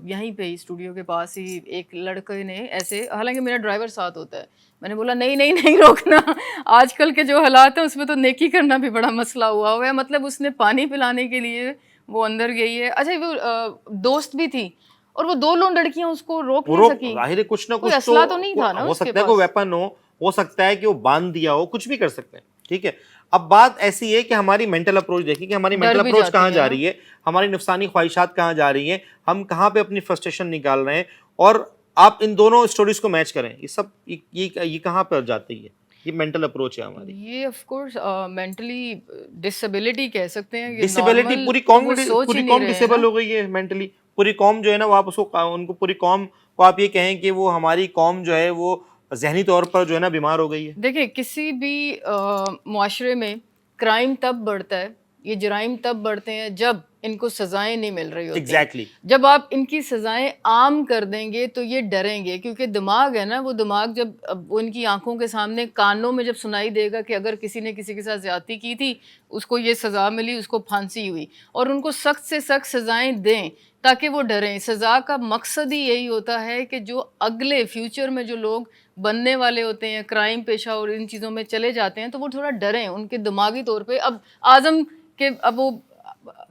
यहीं पे ही स्टूडियो के पास ही एक लड़के ने ऐसे, हालांकि मेरा ड्राइवर साथ होता है, मैंने बोला नहीं नहीं नहीं रोकना, आजकल के जो हालात हैं उसमें तो नेकी करना भी बड़ा मसला हुआ है। मतलब उसने पानी पिलाने के लिए वो अंदर गई है, अच्छा वो दोस्त भी थी, और वो 2 लड़कियां उसको रोक नहीं सकी। जाहिर है कुछ ना कोई कुछ असला तो नहीं था ना हो उसके सकता है, कोई पास। वेपन हो सकता है कि वो बांध दिया हो, कुछ भी कर सकते हैं, ठीक है। अब बात ऐसी है कि हमारी मेंटल अप्रोच देखिए कि हमारी डर मेंटल भी अप्रोच जाती कहाँ है जा ना। रही है, हमारी नुकसानी ख्वाहिशात कहाँ जा रही हैं, हम कहाँ पे अपनी फ्रस्ट्रेशन निकाल रहे हैं। और आप इन दोनों स्टोरीज को मैच करें, ये सब ये कहाँ पर जाती है, ये मेंटल अप्रोच है हमारी। ये ऑफ कोर्स मेंटली डिसेबिलिटी कह सकते हैं कि डिसेबिलिटी, नॉर्मल पूरी तो कौम वो सोच ही पूरी नहीं कौम रहे हैं डिसेबल ना। हो गई है मेंटली। पूरी कौम जो है ना वो आप उसको उनको पूरी कौम को आप ये कहें कि वो हमारी कौम जो है वो जहनी तौर पर जो है ना बीमार हो गई है। देखिए किसी भी मुआशरे में क्राइम तब बढ़ता है, ये जराइम तब बढ़ते हैं जब इनको सजाएं नहीं मिल रही होती। एग्जैक्टली। जब आप इनकी सजाएं आम कर देंगे तो ये डरेंगे, क्योंकि दिमाग है ना, वो दिमाग जब अब वो इनकी आंखों के सामने, कानों में जब सुनाई देगा कि अगर किसी ने किसी के साथ ज्यादती की थी, उसको ये सज़ा मिली, उसको फांसी हुई, और उनको सख्त से सख्त सजाएं दें ताकि वो डरें। सज़ा का मकसद ही यही होता है कि जो अगले फ्यूचर में जो लोग बनने वाले होते हैं, क्राइम पेशा और इन चीज़ों में चले जाते हैं, तो वो थोड़ा डरें उनके दिमागी तौर पे। अब आज़म के, अब वो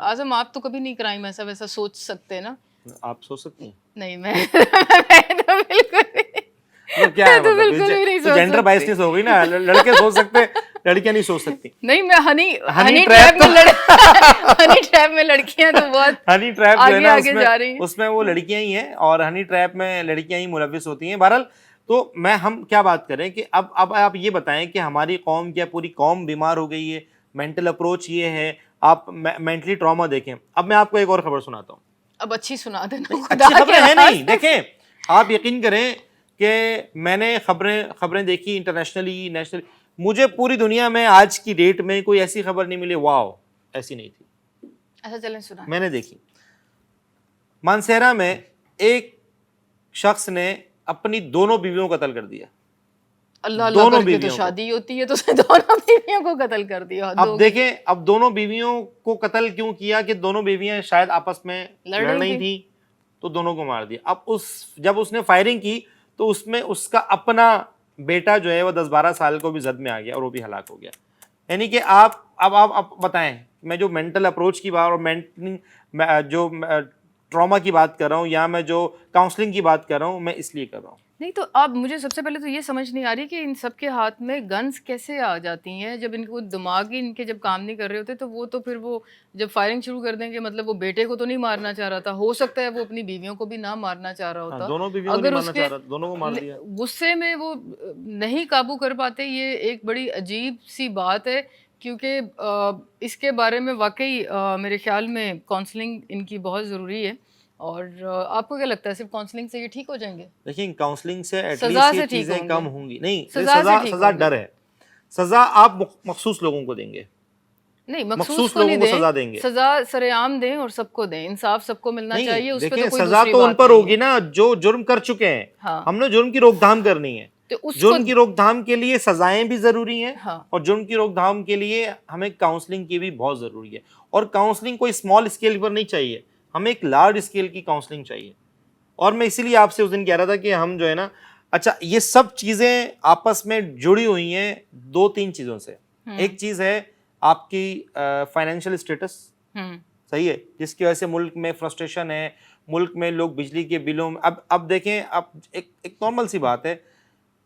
आज़म आप तो कभी नहीं क्राइम ऐसा वैसा सोच सकते ना। आप सोच सकती हैं? नहीं मैं तो बिल्कुल नहीं। तो क्या है, मैं तो मतलब बिल्कुल भी नहीं तो सोच जेंडर सकती। बायसनेस हो गई ना, लड़के सोच सकते हैं, लड़कियां नहीं सोच सकती। नहीं मैं हनी हनी ट्रैप ट्रैप में हनी ट्रैप में लड़कियां तो बहुत हनी ट्रैप जो है आगे ना आगे जा रही हैं। उसमें वो लड़कियां ही हैं और हनी ट्रैप में लड़कियां ही मुलविस होती हैं। बहरहाल तो हम क्या बात करें कि अब आप ये बताएं कि हमारी कौम, क्या पूरी कौम बीमार हो गई है? मेंटल अप्रोच ये है, आप मेंटली ट्रॉमा देखें। अब मैं आपको एक और खबर सुनाता हूँ। अब अच्छी सुना देना, अच्छी खुदा खबरें के हैं नहीं, वास्ते। देखें आप यकीन करें कि मैंने खबरें देखी इंटरनेशनली, नेशनली, मुझे पूरी दुनिया में आज की डेट में कोई ऐसी खबर नहीं मिली वाओ ऐसी नहीं थी। अच्छा चलें सुना। मैंने देखी, मानसेरा में एक शख्स ने अपनी दोनों बीवियों को कत्ल कर दिया। अल्लाह अल्लाह दोनों करके तो बीवियों को। शादी होती है तो उसने दोनों बीवियों को कत्ल कर दिया। अब देखें, अब दोनों बीवियों को कत्ल क्यों किया कि दोनों बीवियां शायद आपस में लड़ लड़ रही रही थी। थी, तो दोनों को मार दिया। अब जब उसने फायरिंग की तो उसमें उसका अपना बेटा जो है वो 10-12 साल को भी जद में आ गया और वो भी हलाक हो गया। यानी कि आप बताएं, मैं जो मेंटल अप्रोच की बात और जो ट्रॉमा की बात कर रहा हूँ या मैं जो काउंसलिंग की बात कर रहा हूँ, मैं इसलिए कर रहा हूँ। नहीं तो अब मुझे सबसे पहले तो ये समझ नहीं आ रही कि इन सब के हाथ में गन्स कैसे आ जाती हैं जब इनको दिमाग ही इनके जब काम नहीं कर रहे होते। तो वो तो फिर वो जब फायरिंग शुरू कर देंगे, मतलब वो बेटे को तो नहीं मारना चाह रहा था, हो सकता है वो अपनी बीवियों को भी ना मारना चाह रहा होता। दोनों बीवियों को नहीं मारना चाह रहा, दोनों को मार दिया। गुस्से में वो नहीं काबू कर पाते, ये एक बड़ी अजीब सी बात है। क्योंकि इसके बारे में वाकई मेरे ख्याल में काउंसलिंग इनकी बहुत ज़रूरी है। और आपको क्या लगता है सिर्फ काउंसलिंग से ये ठीक हो जाएंगे? देखिए काउंसलिंग से सजा एटलीस्ट से ये ठीक चीजें होंगे। कम होंगी। नहीं, सजा सजा डर है। सजा आप मखसूस लोगों को देंगे, नहीं, मखसूस मखसूस को नहीं लोगों को सजा दें, देंगे। सजा सरेआम दें और सबको दें, इंसाफ सबको मिलना चाहिए। उस पे देखिए तो कोई सजा दूसरी तो उन बात पर नहीं होगी है। ना जो जुर्म कर चुके हैं। हाँ। हमने जुर्म की रोकथाम करनी है, तो उसको जुर्म की रोकथाम के लिए सजाएं भी जरूरी हैं। हाँ। और जुर्म की रोकथाम के लिए हमें काउंसलिंग की भी बहुत जरूरी है। और काउंसलिंग कोई स्मॉल स्केल पर नहीं चाहिए, हमें एक लार्ज स्केल की काउंसलिंग चाहिए। और मैं इसीलिए आपसे उस दिन कह रहा था कि हम जो है ना, अच्छा ये सब चीजें आपस में जुड़ी हुई हैं 2-3 चीजों से। एक चीज है आपकी फाइनेंशियल स्टेटस, सही है, जिसकी वजह से मुल्क में फ्रस्ट्रेशन है, मुल्क में लोग बिजली के बिलों में अब देखें, अब एक नॉर्मल सी बात है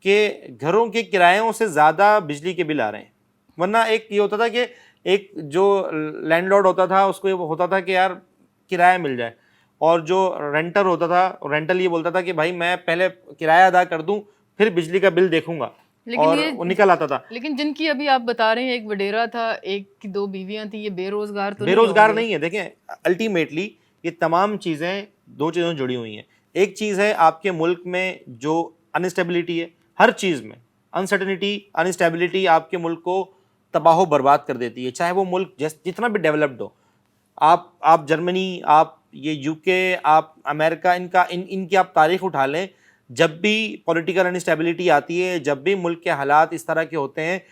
कि घरों के किरायों से ज़्यादा बिजली के बिल आ रहे हैं। वरना एक ये होता था कि एक जो लैंडलॉर्ड होता था उसको ये होता था कि यार किराया मिल जाए, और जो रेंटर होता था, रेंटल ये बोलता था कि भाई मैं पहले किराया अदा कर दूं फिर बिजली का बिल देखूंगा। और वो निकल आता था। लेकिन जिनकी अभी आप बता रहे हैं, एक वडेरा था, एक की 2 बीवियां थी, ये बेरोजगार तो बेरोजगार नहीं है। देखें, अल्टीमेटली ये तमाम चीज़ें दो चीज़ों से जुड़ी हुई हैं। एक चीज़ है आपके मुल्क में जो अनस्टेबिलिटी है, हर चीज़ में अनसर्टेनिटी, अनस्टेबिलिटी आपके मुल्क को तबाह बर्बाद कर देती है, चाहे वो मुल्क जितना भी डेवलप्ड हो। आप जर्मनी, आप ये यूके, आप अमेरिका, इनकी आप तारीख उठा लें, जब भी पॉलिटिकल अनस्टेबिलिटी आती है, जब भी मुल्क के हालात इस तरह के होते हैं,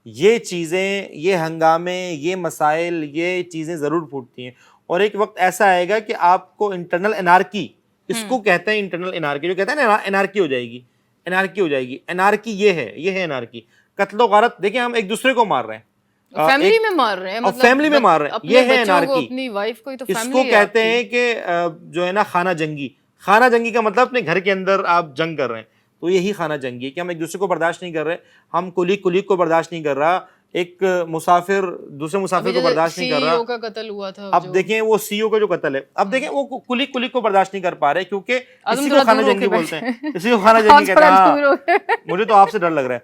ये चीज़ें, ये हंगामे, ये मसाइल, ये चीज़ें ज़रूर फूटती हैं। और एक वक्त ऐसा आएगा कि आपको इंटरनल एनार्की, इसको कहते हैं इंटरनल एनार्की, जो कहते हैं ना एनार्की हो जाएगी, एनार्की हो जाएगी। एनार्की ये है एनार्की। कत्लो गारत, देखिए हम एक दूसरे को मार रहे हैं, फैमिली में मार रहे हैं, मतलब फैमिली में मार रहे हैं, ये है एनार्की। अपनी वाइफ को ही तो इसको कहते हैं कि जो है ना खाना जंगी। खाना जंगी का मतलब अपने घर के अंदर आप जंग कर रहे हैं, तो यही खाना जंगी है कि हम एक दूसरे को बर्दाश्त नहीं कर रहे। हम कुलीग को बर्दाश्त नहीं कर रहा, एक मुसाफिर दूसरे मुसाफिर को बर्दाश्त नहीं कर रहा। का कत्ल हुआ था, अब देखें वो सीईओ का जो कत्ल है, अब देखें वो कुलीग को बर्दाश्त नहीं कर पा रहे, क्योंकि इसी को खाना जंगी बोलते हैं, इसी को खाना जंगी कहते हैं। मुझे तो आपसे डर लग रहा है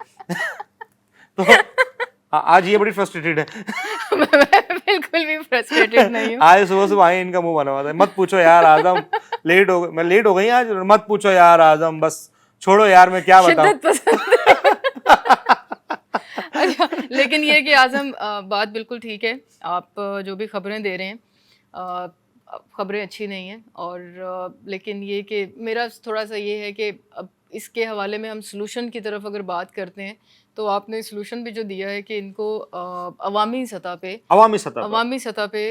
तो आज ये बड़ी फ्रस्ट्रेटेड है। बिल्कुल भी फ्रस्ट्रेटेड नहीं हूँ। आज सुबह आए इनका मुंह बना हुआ था, मत पूछो यार आजम, लेट हो गई, मैं लेट हो गई आज, मत पूछो यार आजम, बस छोड़ो यार, मैं क्या बताऊं। अच्छा, लेकिन ये कि आजम बात बिल्कुल ठीक है, आप जो भी खबरें दे रहे हैं खबरें अच्छी नहीं हैं, और लेकिन ये कि मेरा थोड़ा सा ये है कि अब इसके हवाले में हम सलूशन की तरफ अगर बात करते हैं, तो आपने सलूशन भी जो दिया है कि इनको अवामी सतह पे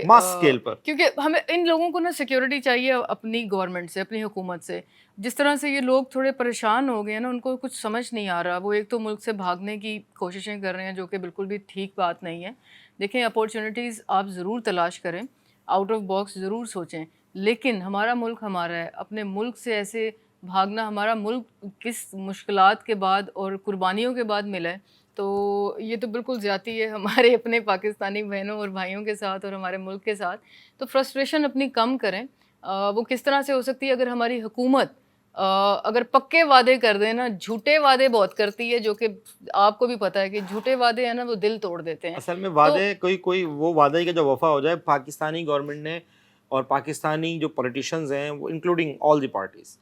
मास स्केल पर, क्योंकि हमें इन लोगों को ना सिक्योरिटी चाहिए अपनी गवर्नमेंट से, अपनी हुकूमत से। जिस तरह से ये लोग थोड़े परेशान हो गए हैं ना, उनको कुछ समझ नहीं आ रहा। वो एक तो मुल्क से भागने की कोशिशें कर रहे हैं, जो कि बिल्कुल भी ठीक बात नहीं है। देखें, अपॉर्चुनिटीज़ आप ज़रूर तलाश करें, आउट ऑफ बॉक्स ज़रूर सोचें, लेकिन हमारा मुल्क हमारा है। अपने मुल्क से ऐसे भागना, हमारा मुल्क किस मुश्किलात के बाद और कुर्बानियों के बाद मिला है, तो ये तो बिल्कुल ज़्यादती है हमारे अपने पाकिस्तानी बहनों और भाइयों के साथ और हमारे मुल्क के साथ। तो फ्रस्ट्रेशन अपनी कम करें। वो किस तरह से हो सकती है? अगर हमारी हुकूमत अगर पक्के वादे कर दें ना, झूठे वादे बहुत करती है, जो कि आपको भी पता है कि झूठे वादे हैं ना, वो दिल तोड़ देते हैं। असल में वादे कोई वो वादा ही का जो वफा हो जाए। पाकिस्तानी गवर्नमेंट ने और पाकिस्तानी जो पॉलिटिशियंस हैं, वो इंक्लूडिंग ऑल द पार्टीज,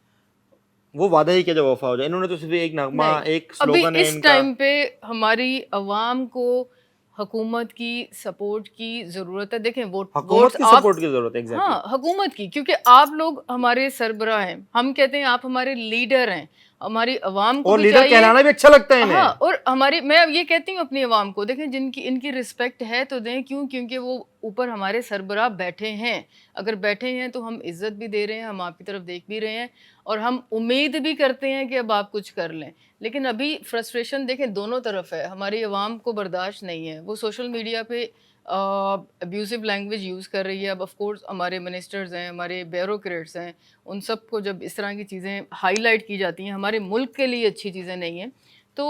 वो वादा ही क्या जब वफा हो जाए। इन्होंने तो सिर्फ एक नगमा, एक स्लोगन है इस इनका। टाइम पे हमारी अवाम को हुकूमत की सपोर्ट की जरूरत है। देखें, हुकूमत की सपोर्ट की जरूरत है। एग्जैक्टली, हाँ, हुकूमत की, क्योंकि आप लोग हमारे सरबराह हैं। हम कहते हैं आप हमारे लीडर हैं। हमारी अवाम को और भी लीडर चाहिए, कहलाना भी अच्छा लगता है इन्हें। हाँ, और हमारी, मैं अब ये कहती हूँ अपनी अवाम को, देखें जिनकी इनकी रिस्पेक्ट है तो दें। क्यों? क्योंकि वो ऊपर हमारे सरबराह बैठे हैं। अगर बैठे हैं तो हम इज्जत भी दे रहे हैं, हम आपकी तरफ देख भी रहे हैं, और हम उम्मीद भी करते हैं कि अब आप कुछ कर लें। लेकिन अभी फ्रस्ट्रेशन देखें दोनों तरफ है। हमारी अवाम को बर्दाश्त नहीं है, वो सोशल मीडिया पे अब्यूज़िव लैंग्वेज यूज़ कर रही है। अब ऑफ कोर्स हमारे मिनिस्टर्स हैं, हमारे ब्यूरोक्रेट्स हैं, उन सब को जब इस तरह की चीज़ें हाईलाइट की जाती हैं, हमारे मुल्क के लिए अच्छी चीज़ें नहीं हैं। तो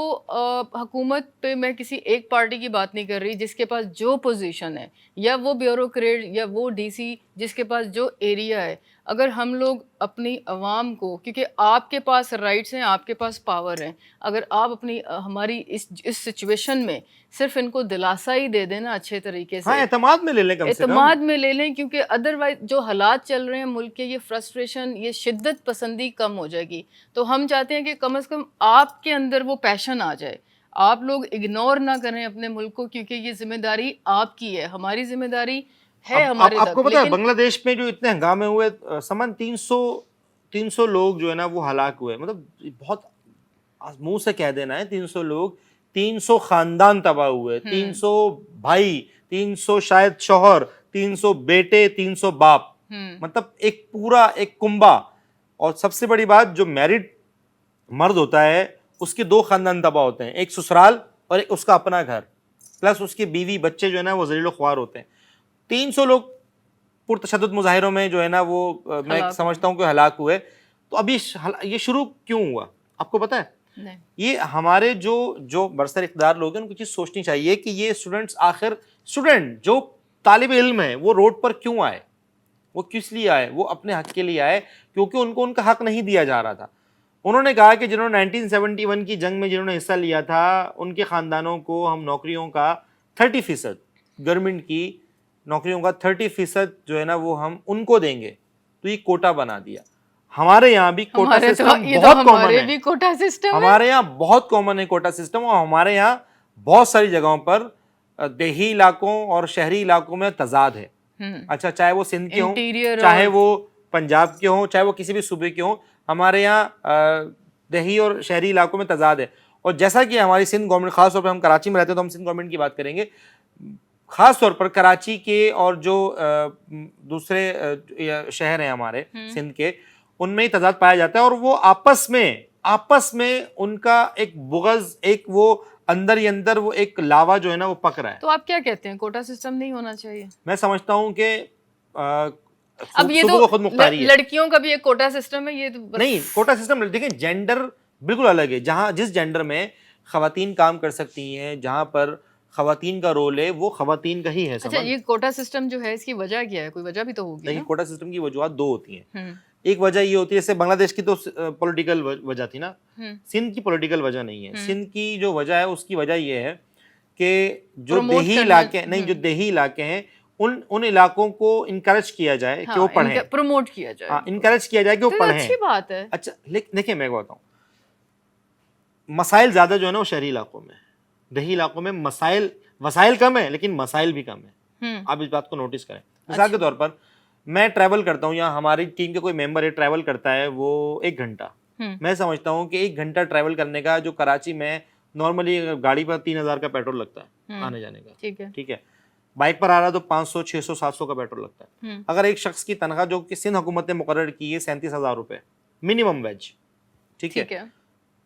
हुकूमत पे मैं किसी एक पार्टी की बात नहीं कर रही, जिसके पास जो पोजीशन है, या वो ब्यूरोक्रेट या वो डीसी जिसके पास जो एरिया है, अगर हम लोग अपनी अवाम को, क्योंकि आपके पास राइट्स हैं, आपके पास पावर है, अगर आप अपनी हमारी इस सिचुएशन में सिर्फ इनको दिलासा ही दे देना अच्छे तरीके से, हाँ, एतमाद में ले लें, कम से कम एतमाद में ले लें, क्योंकि अदरवाइज जो हालात चल रहे हैं मुल्क के, ये फ्रस्ट्रेशन, ये शिद्दत पसंदी कम हो जाएगी। तो हम चाहते हैं कि कम से कम आपके अंदर वो पैशन आ जाए, आप लोग इग्नोर ना करें अपने मुल्क को, क्योंकि ये जिम्मेदारी आपकी है, हमारी जिम्मेदारी है हमारे तक। आपको पता है बांग्लादेश में जो इतने हंगामे हुए, समन 300 लोग जो है ना वो हलाक हुए। मतलब बहुत मुंह से कह देना है 300 लोग, 300 खानदान तबाह हुए, 300 भाई, 300 शायद शौहर, 300 बेटे, 300 बाप, मतलब एक पूरा एक कुंबा। और सबसे बड़ी बात, जो मैरिड मर्द होता है उसके 2 खानदान तबाह होते हैं, एक ससुराल और एक उसका अपना घर, प्लस उसके बीवी बच्चे जो है ना वो जलीलो ख्वार होते हैं। 300 लोग पुरतशद्दुद मुजाहिरों में जो है ना वो मैं समझता हूँ कि हलाक हुए। तो अभी ये शुरू क्यों हुआ आपको पता है? नहीं। ये हमारे जो बरसर इख्तियार लोग हैं उनको चीज़ सोचनी चाहिए कि ये स्टूडेंट्स, आखिर स्टूडेंट जो तालिब इल्म है वो रोड पर क्यों आए, वो किस लिए आए? वो अपने हक के लिए आए, क्योंकि उनको उनका हक नहीं दिया जा रहा था। उन्होंने कहा कि जिन्होंने 1971 की जंग में जिन्होंने हिस्सा लिया था उनके ख़ानदानों को हम नौकरियों का 30%, गवर्नमेंट की नौकरियों का 30% जो है ना वो हम उनको देंगे। तो ये कोटा बना दिया। हमारे यहाँ भी कोटा सिस्टम बहुत कॉमन है, भी कोटा सिस्टम हमारे यहाँ बहुत कॉमन है कोटा सिस्टम। और हमारे यहाँ बहुत सारी जगहों पर देही इलाकों और शहरी इलाकों में तजाद है। अच्छा, चाहे वो सिंध के हों, चाहे वो पंजाब के हों, चाहे वो किसी भी सूबे के हों, हमारे यहाँ देही और शहरी इलाकों में तजाद है। और जैसा कि हमारी सिंध गवर्नमेंट, खास तौर पर हम कराची में रहते हैं तो हम सिंध गवर्नमेंट की बात करेंगे, खास तौर पर कराची के और जो दूसरे शहर हैं हमारे सिंध के, उनमें ही तजाद पाया जाता है। और वो आपस में उनका एक बुग़्ज़, एक वो अंदर ही अंदर वो एक लावा जो है ना वो पक रहा है। तो आप क्या कहते हैं, कोटा सिस्टम नहीं होना चाहिए? मैं समझता हूँ कि अब ये तो खुद मुख्तारी है, लड़कियों का भी एक कोटा सिस्टम है, ये तो नहीं कोटा सिस्टम। देखिए जेंडर बिल्कुल अलग है। जहाँ जिस जेंडर में खवातीन काम कर सकती हैं, जहाँ पर खवातीन का रोल है, वो खवातीन का ही है। अच्छा, ये कोटा सिस्टम जो है इसकी वजह क्या है? कोई वजह भी तो होगी। देखिए कोटा सिस्टम की वजूहत दो होती हैं। एक वजह ये होती है, जैसे बांग्लादेश की तो पॉलिटिकल वजह थी ना, सिंध की पॉलिटिकल वजह नहीं है। सिंध की जो वजह है उसकी वजह ये है कि जो देही इलाके नहीं, जो देही इलाके हैं उन इलाकों को इनकरेज किया जाए कि वो पढ़ें, प्रमोट किया जाए। हाँ, इनकरेज किया जाए कि वो पढ़ें। अच्छी बात है। अच्छा, देखिए मैं बताऊँ, मसाइल ज्यादा जो है ना वो शहरी इलाकों में, देही इलाकों में वसाइल कम है लेकिन मसाइल भी कम है। आप इस बात को नोटिस करें। मिसाल के तौर पर मैं ट्रैवल करता हूँ, या हमारी टीम के कोई मेंबर है ट्रैवल करता है वो 1 घंटा, मैं समझता हूँ कि 1 घंटा ट्रैवल करने का जो कराची में नॉर्मली गाड़ी पर 3000 का पेट्रोल लगता है आने जाने का, ठीक है, बाइक पर आ रहा तो 500, 600, 700 का पेट्रोल लगता है। अगर एक शख्स की तनख्वाह जो कि सिंध हुकूमत ने मुकर्रर की है 37,000 रुपये मिनिमम वेज, ठीक है,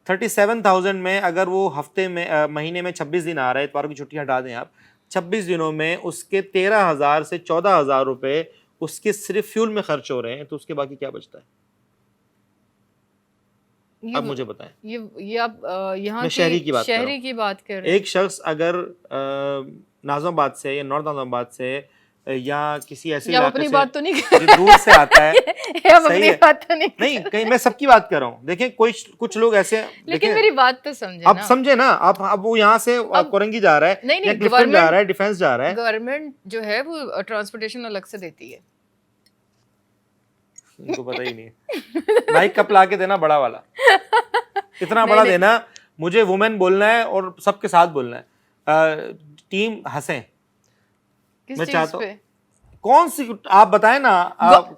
37,000 में अगर वो हफ्ते में महीने में 26 दिन आ रहा है, इतवार की छुट्टी हटा दें आप, 26 दिनों में उसके 13,000 से 14,000 रुपये उसके सिर्फ फ्यूल में खर्च हो रहे हैं, तो उसके बाकी क्या बचता है? अब मुझे बताएं। ये आप यहाँ शहरी की बात कर रहे हैं। एक शख्स अगर नाज़िमाबाद से या नॉर्थ नाज़िमाबाद से या किसी ऐसे इलाके से बात तो नहीं दूर से आता है सही है, बात तो नहीं कहीं मैं सबकी बात कर रहा हूँ। देखिए कुछ लोग ऐसे, लेकिन मेरी बात तो समझे आप समझे ना, आप अब वो यहाँ से कोरंगी जा रहा है, नहीं क्लिफ्टन जा रहा है, डिफेंस जा रहा है, गवर्नमेंट जो है वो ट्रांसपोर्टेशन अलग से देती है। इनको पता ही नहीं है। बाइक कप ला के देना बड़ा वाला, इतना बड़ा देना, मुझे वुमेन बोलना है और सबके साथ बोलना है, टीम हंसे। मैं चाहता हूँ कौन सी, आप बताएं ना,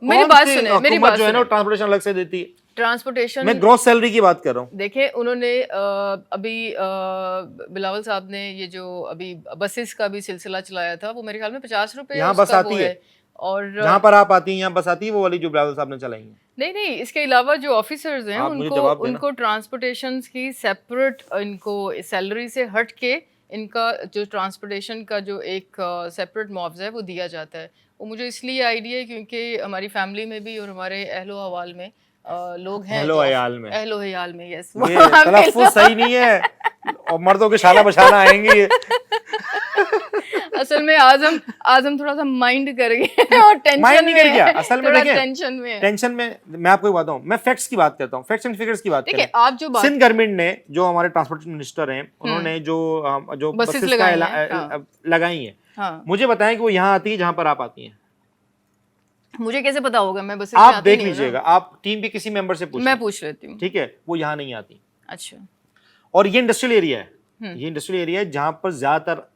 मेरी बात सुने, मेरी बात जो है ना ट्रांसपोर्टेशन अलग से देती है। ट्रांसपोर्टेशन, मैं ग्रॉस सैलरी की बात कर रहा हूँ। देखिए उन्होंने अभी बिलावल साहब ने ये जो अभी बसेस का भी सिलसिला चलाया था, वो मेरे ख्याल में 50 रुपए यहाँ बस आती है, और जहाँ पर आप आती हैं यहाँ बस आती है, वो वाली जो बिलावल साहब ने चलाई है। नहीं, इसके अलावा जो ऑफिसर्स हैं उनको ट्रांसपोर्टेशन की सेपरेट, इनको सैलरी से हट के इनका जो ट्रांसपोर्टेशन का जो एक सेपरेट मुआवजा है वो दिया जाता है। वो मुझे इसलिए आइडिया है क्योंकि हमारी फैमिली में भी और हमारे अहलो हवाल में लोग हैं, अहलो हयाल में यस, तलफ्फुज़ सही नहीं है और मर्दों के शाला बशाला आएंगी। असल में आज हम थोड़ा सा माइंड कर गए और टेंशन में है। असल में देखिए टेंशन में मैं आपको बताता हूँ, मैं फैक्ट्स की बात करता हूँ, फैक्ट्स एंड फिगर्स की बात करता हूँ। आप जो बात, सिंध गवर्नमेंट ने, जो हमारे ट्रांसपोर्ट मिनिस्टर हैं, उन्होंने जो बसेस लगाई हैं, मुझे बताएं कि वो यहाँ आती है जहाँ पर आप आती हैं। मुझे कैसे पता होगा? मैं बसेस आप देख लीजिएगा, आप टीम के किसी मेंबर से मैं पूछ लेती हूँ, ठीक है, वो यहाँ नहीं आती। अच्छा, और ये इंडस्ट्रियल एरिया है, ये इंडस्ट्रियल एरिया है जहाँ पर ज्यादातर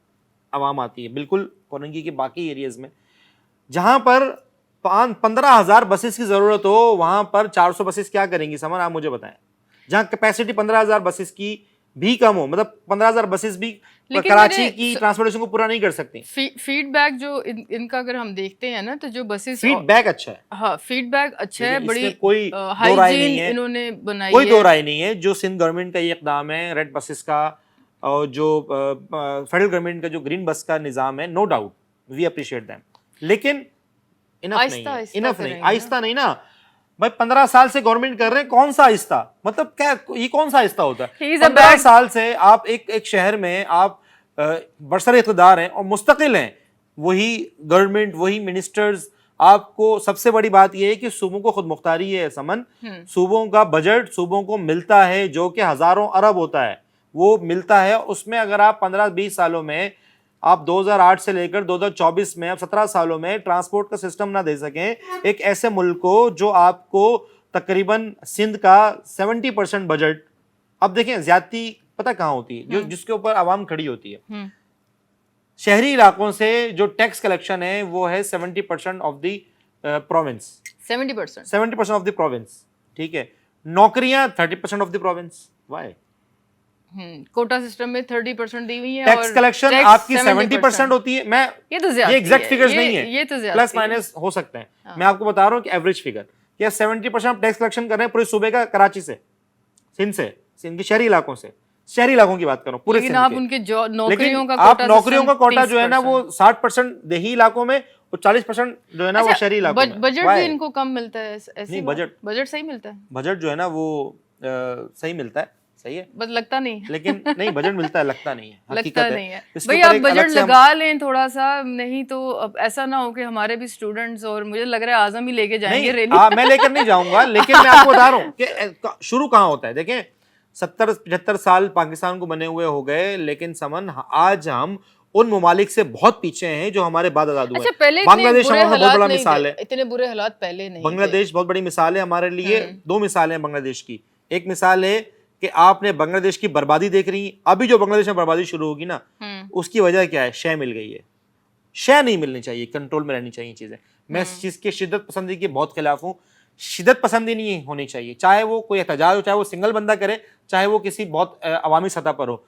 आवाम आती है, बिल्कुल कोरंगी के बाकी एरियाज में जहां पर 15,000 बसेस की जरूरत हो, वहां पर 400 बसेस क्या करेंगी समर, आप मुझे बताएं। जहां कैपेसिटी 15,000 बसेस की भी कम हो, मतलब 15,000 बसेस भी कराची की ट्रांसपोर्टेशन को पूरा नहीं कर सकती। फीडबैक जो इनका अगर हम देखते हैं ना, तो जो बसेस, फीडबैक अच्छा है, हाँ फीडबैक अच्छा है, बड़ी कोई दो राय नहीं है, इन्होंने बनाई, कोई दो राय नहीं है। जो सिंध गवर्नमेंट का ये इक़दाम है रेड बसेस का, और जो फेडरल गवर्नमेंट का जो ग्रीन बस का निज़ाम है, no doubt we appreciate them, लेकिन इनफ नहीं, आहिस्ता नहीं ना भाई। 15 साल से गवर्नमेंट कर रहे हैं, कौन सा आहिस्ता, मतलब क्या, ये कौन सा आहिस्ता होता है? 15 साल से आप एक शहर में आप बरसर इक़्तिदार हैं और मुस्तकिल हैं, वही गवर्नमेंट, वही मिनिस्टर्स, आपको सबसे बड़ी बात यह है कि सूबों को खुद मुख्तारी है समन, सूबों का बजट सूबों को मिलता है जो कि हजारों अरब होता है, वो मिलता है। उसमें अगर आप 15-20 सालों में, आप 2008 से लेकर 2024 में, आप 17 सालों में ट्रांसपोर्ट का सिस्टम ना दे सकें एक ऐसे मुल्क को जो आपको तकरीबन सिंध का 70% बजट, अब देखें ज्यादती पता कहाँ होती है, जो जिसके ऊपर आवाम खड़ी होती है। शहरी इलाकों से जो टैक्स कलेक्शन है वो है 70% of the province, 70% of the province, ठीक है। नौकरियां 30% of the province. Why? Quota system में 30% दी हुई है, टैक्स कलेक्शन आपकी 70% होती है। मैं ये एग्जैक्ट फिगर्स नहीं है, ये तो प्लस माइनस हो सकते हैं। मैं आपको बता रहा हूँ कि एवरेज फिगर, क्या 70% टैक्स कलेक्शन कर रहे हैं पूरे सूबे का, कराची से, सिंध से, सिंध के शहरी इलाकों से, शहरी इलाकों की बात कर रहा हूँ पूरे सिंध आप के। उनके नौकरियों का आप नौकरियों का कोटा जो है ना वो 60% देही इलाकों में और 40% जो है ना वो शहरी इलाकों में। बजट भी इनको कम मिलता है ऐसी? बजट सही मिलता है, बजट जो है ना वो सही मिलता है, सही है, बस लगता नहीं लेकिन नहीं बजट मिलता है, लगता नहीं है, लगता नहीं है। भाई आप बजट लगा लें थोड़ा सा, नहीं तो अब ऐसा ना हो कि हमारे भी स्टूडेंट्स, और मुझे लग रहा है आजम ही लेके जाएंगे रैली। मैं लेकर नहीं जाऊंगा, लेकिन मैं आपको बता रहा हूँ कि शुरू कहाँ होता है। देखें 70-75 साल पाकिस्तान को बने हुए हो गए, लेकिन समन आज हम उन ममालिक से बहुत पीछे हैं जो हमारे बाद आजाद हुए। पहले बांग्लादेश हमारा बहुत बड़ा मिसाल है, इतने बुरे हालात पहले नहीं। बांग्लादेश बहुत बड़ी मिसाल है हमारे लिए। दो मिसालें हैं बांग्लादेश की। एक मिसाल है कि आपने बांग्लादेश की बर्बादी देख रही है, अभी जो बांग्लादेश में बर्बादी शुरू होगी ना उसकी वजह क्या है? शय मिल गई है। शय नहीं मिलनी चाहिए, कंट्रोल में रहनी चाहिए चीजें। मैं इस चीज के शिद्दत पसंदी के बहुत खिलाफ हूँ। शिद्दत पसंदी नहीं होनी चाहिए, चाहे वो कोई एहतजाज हो, चाहे वो सिंगल बंदा करे, चाहे वो किसी बहुत अवामी सतह पर हो।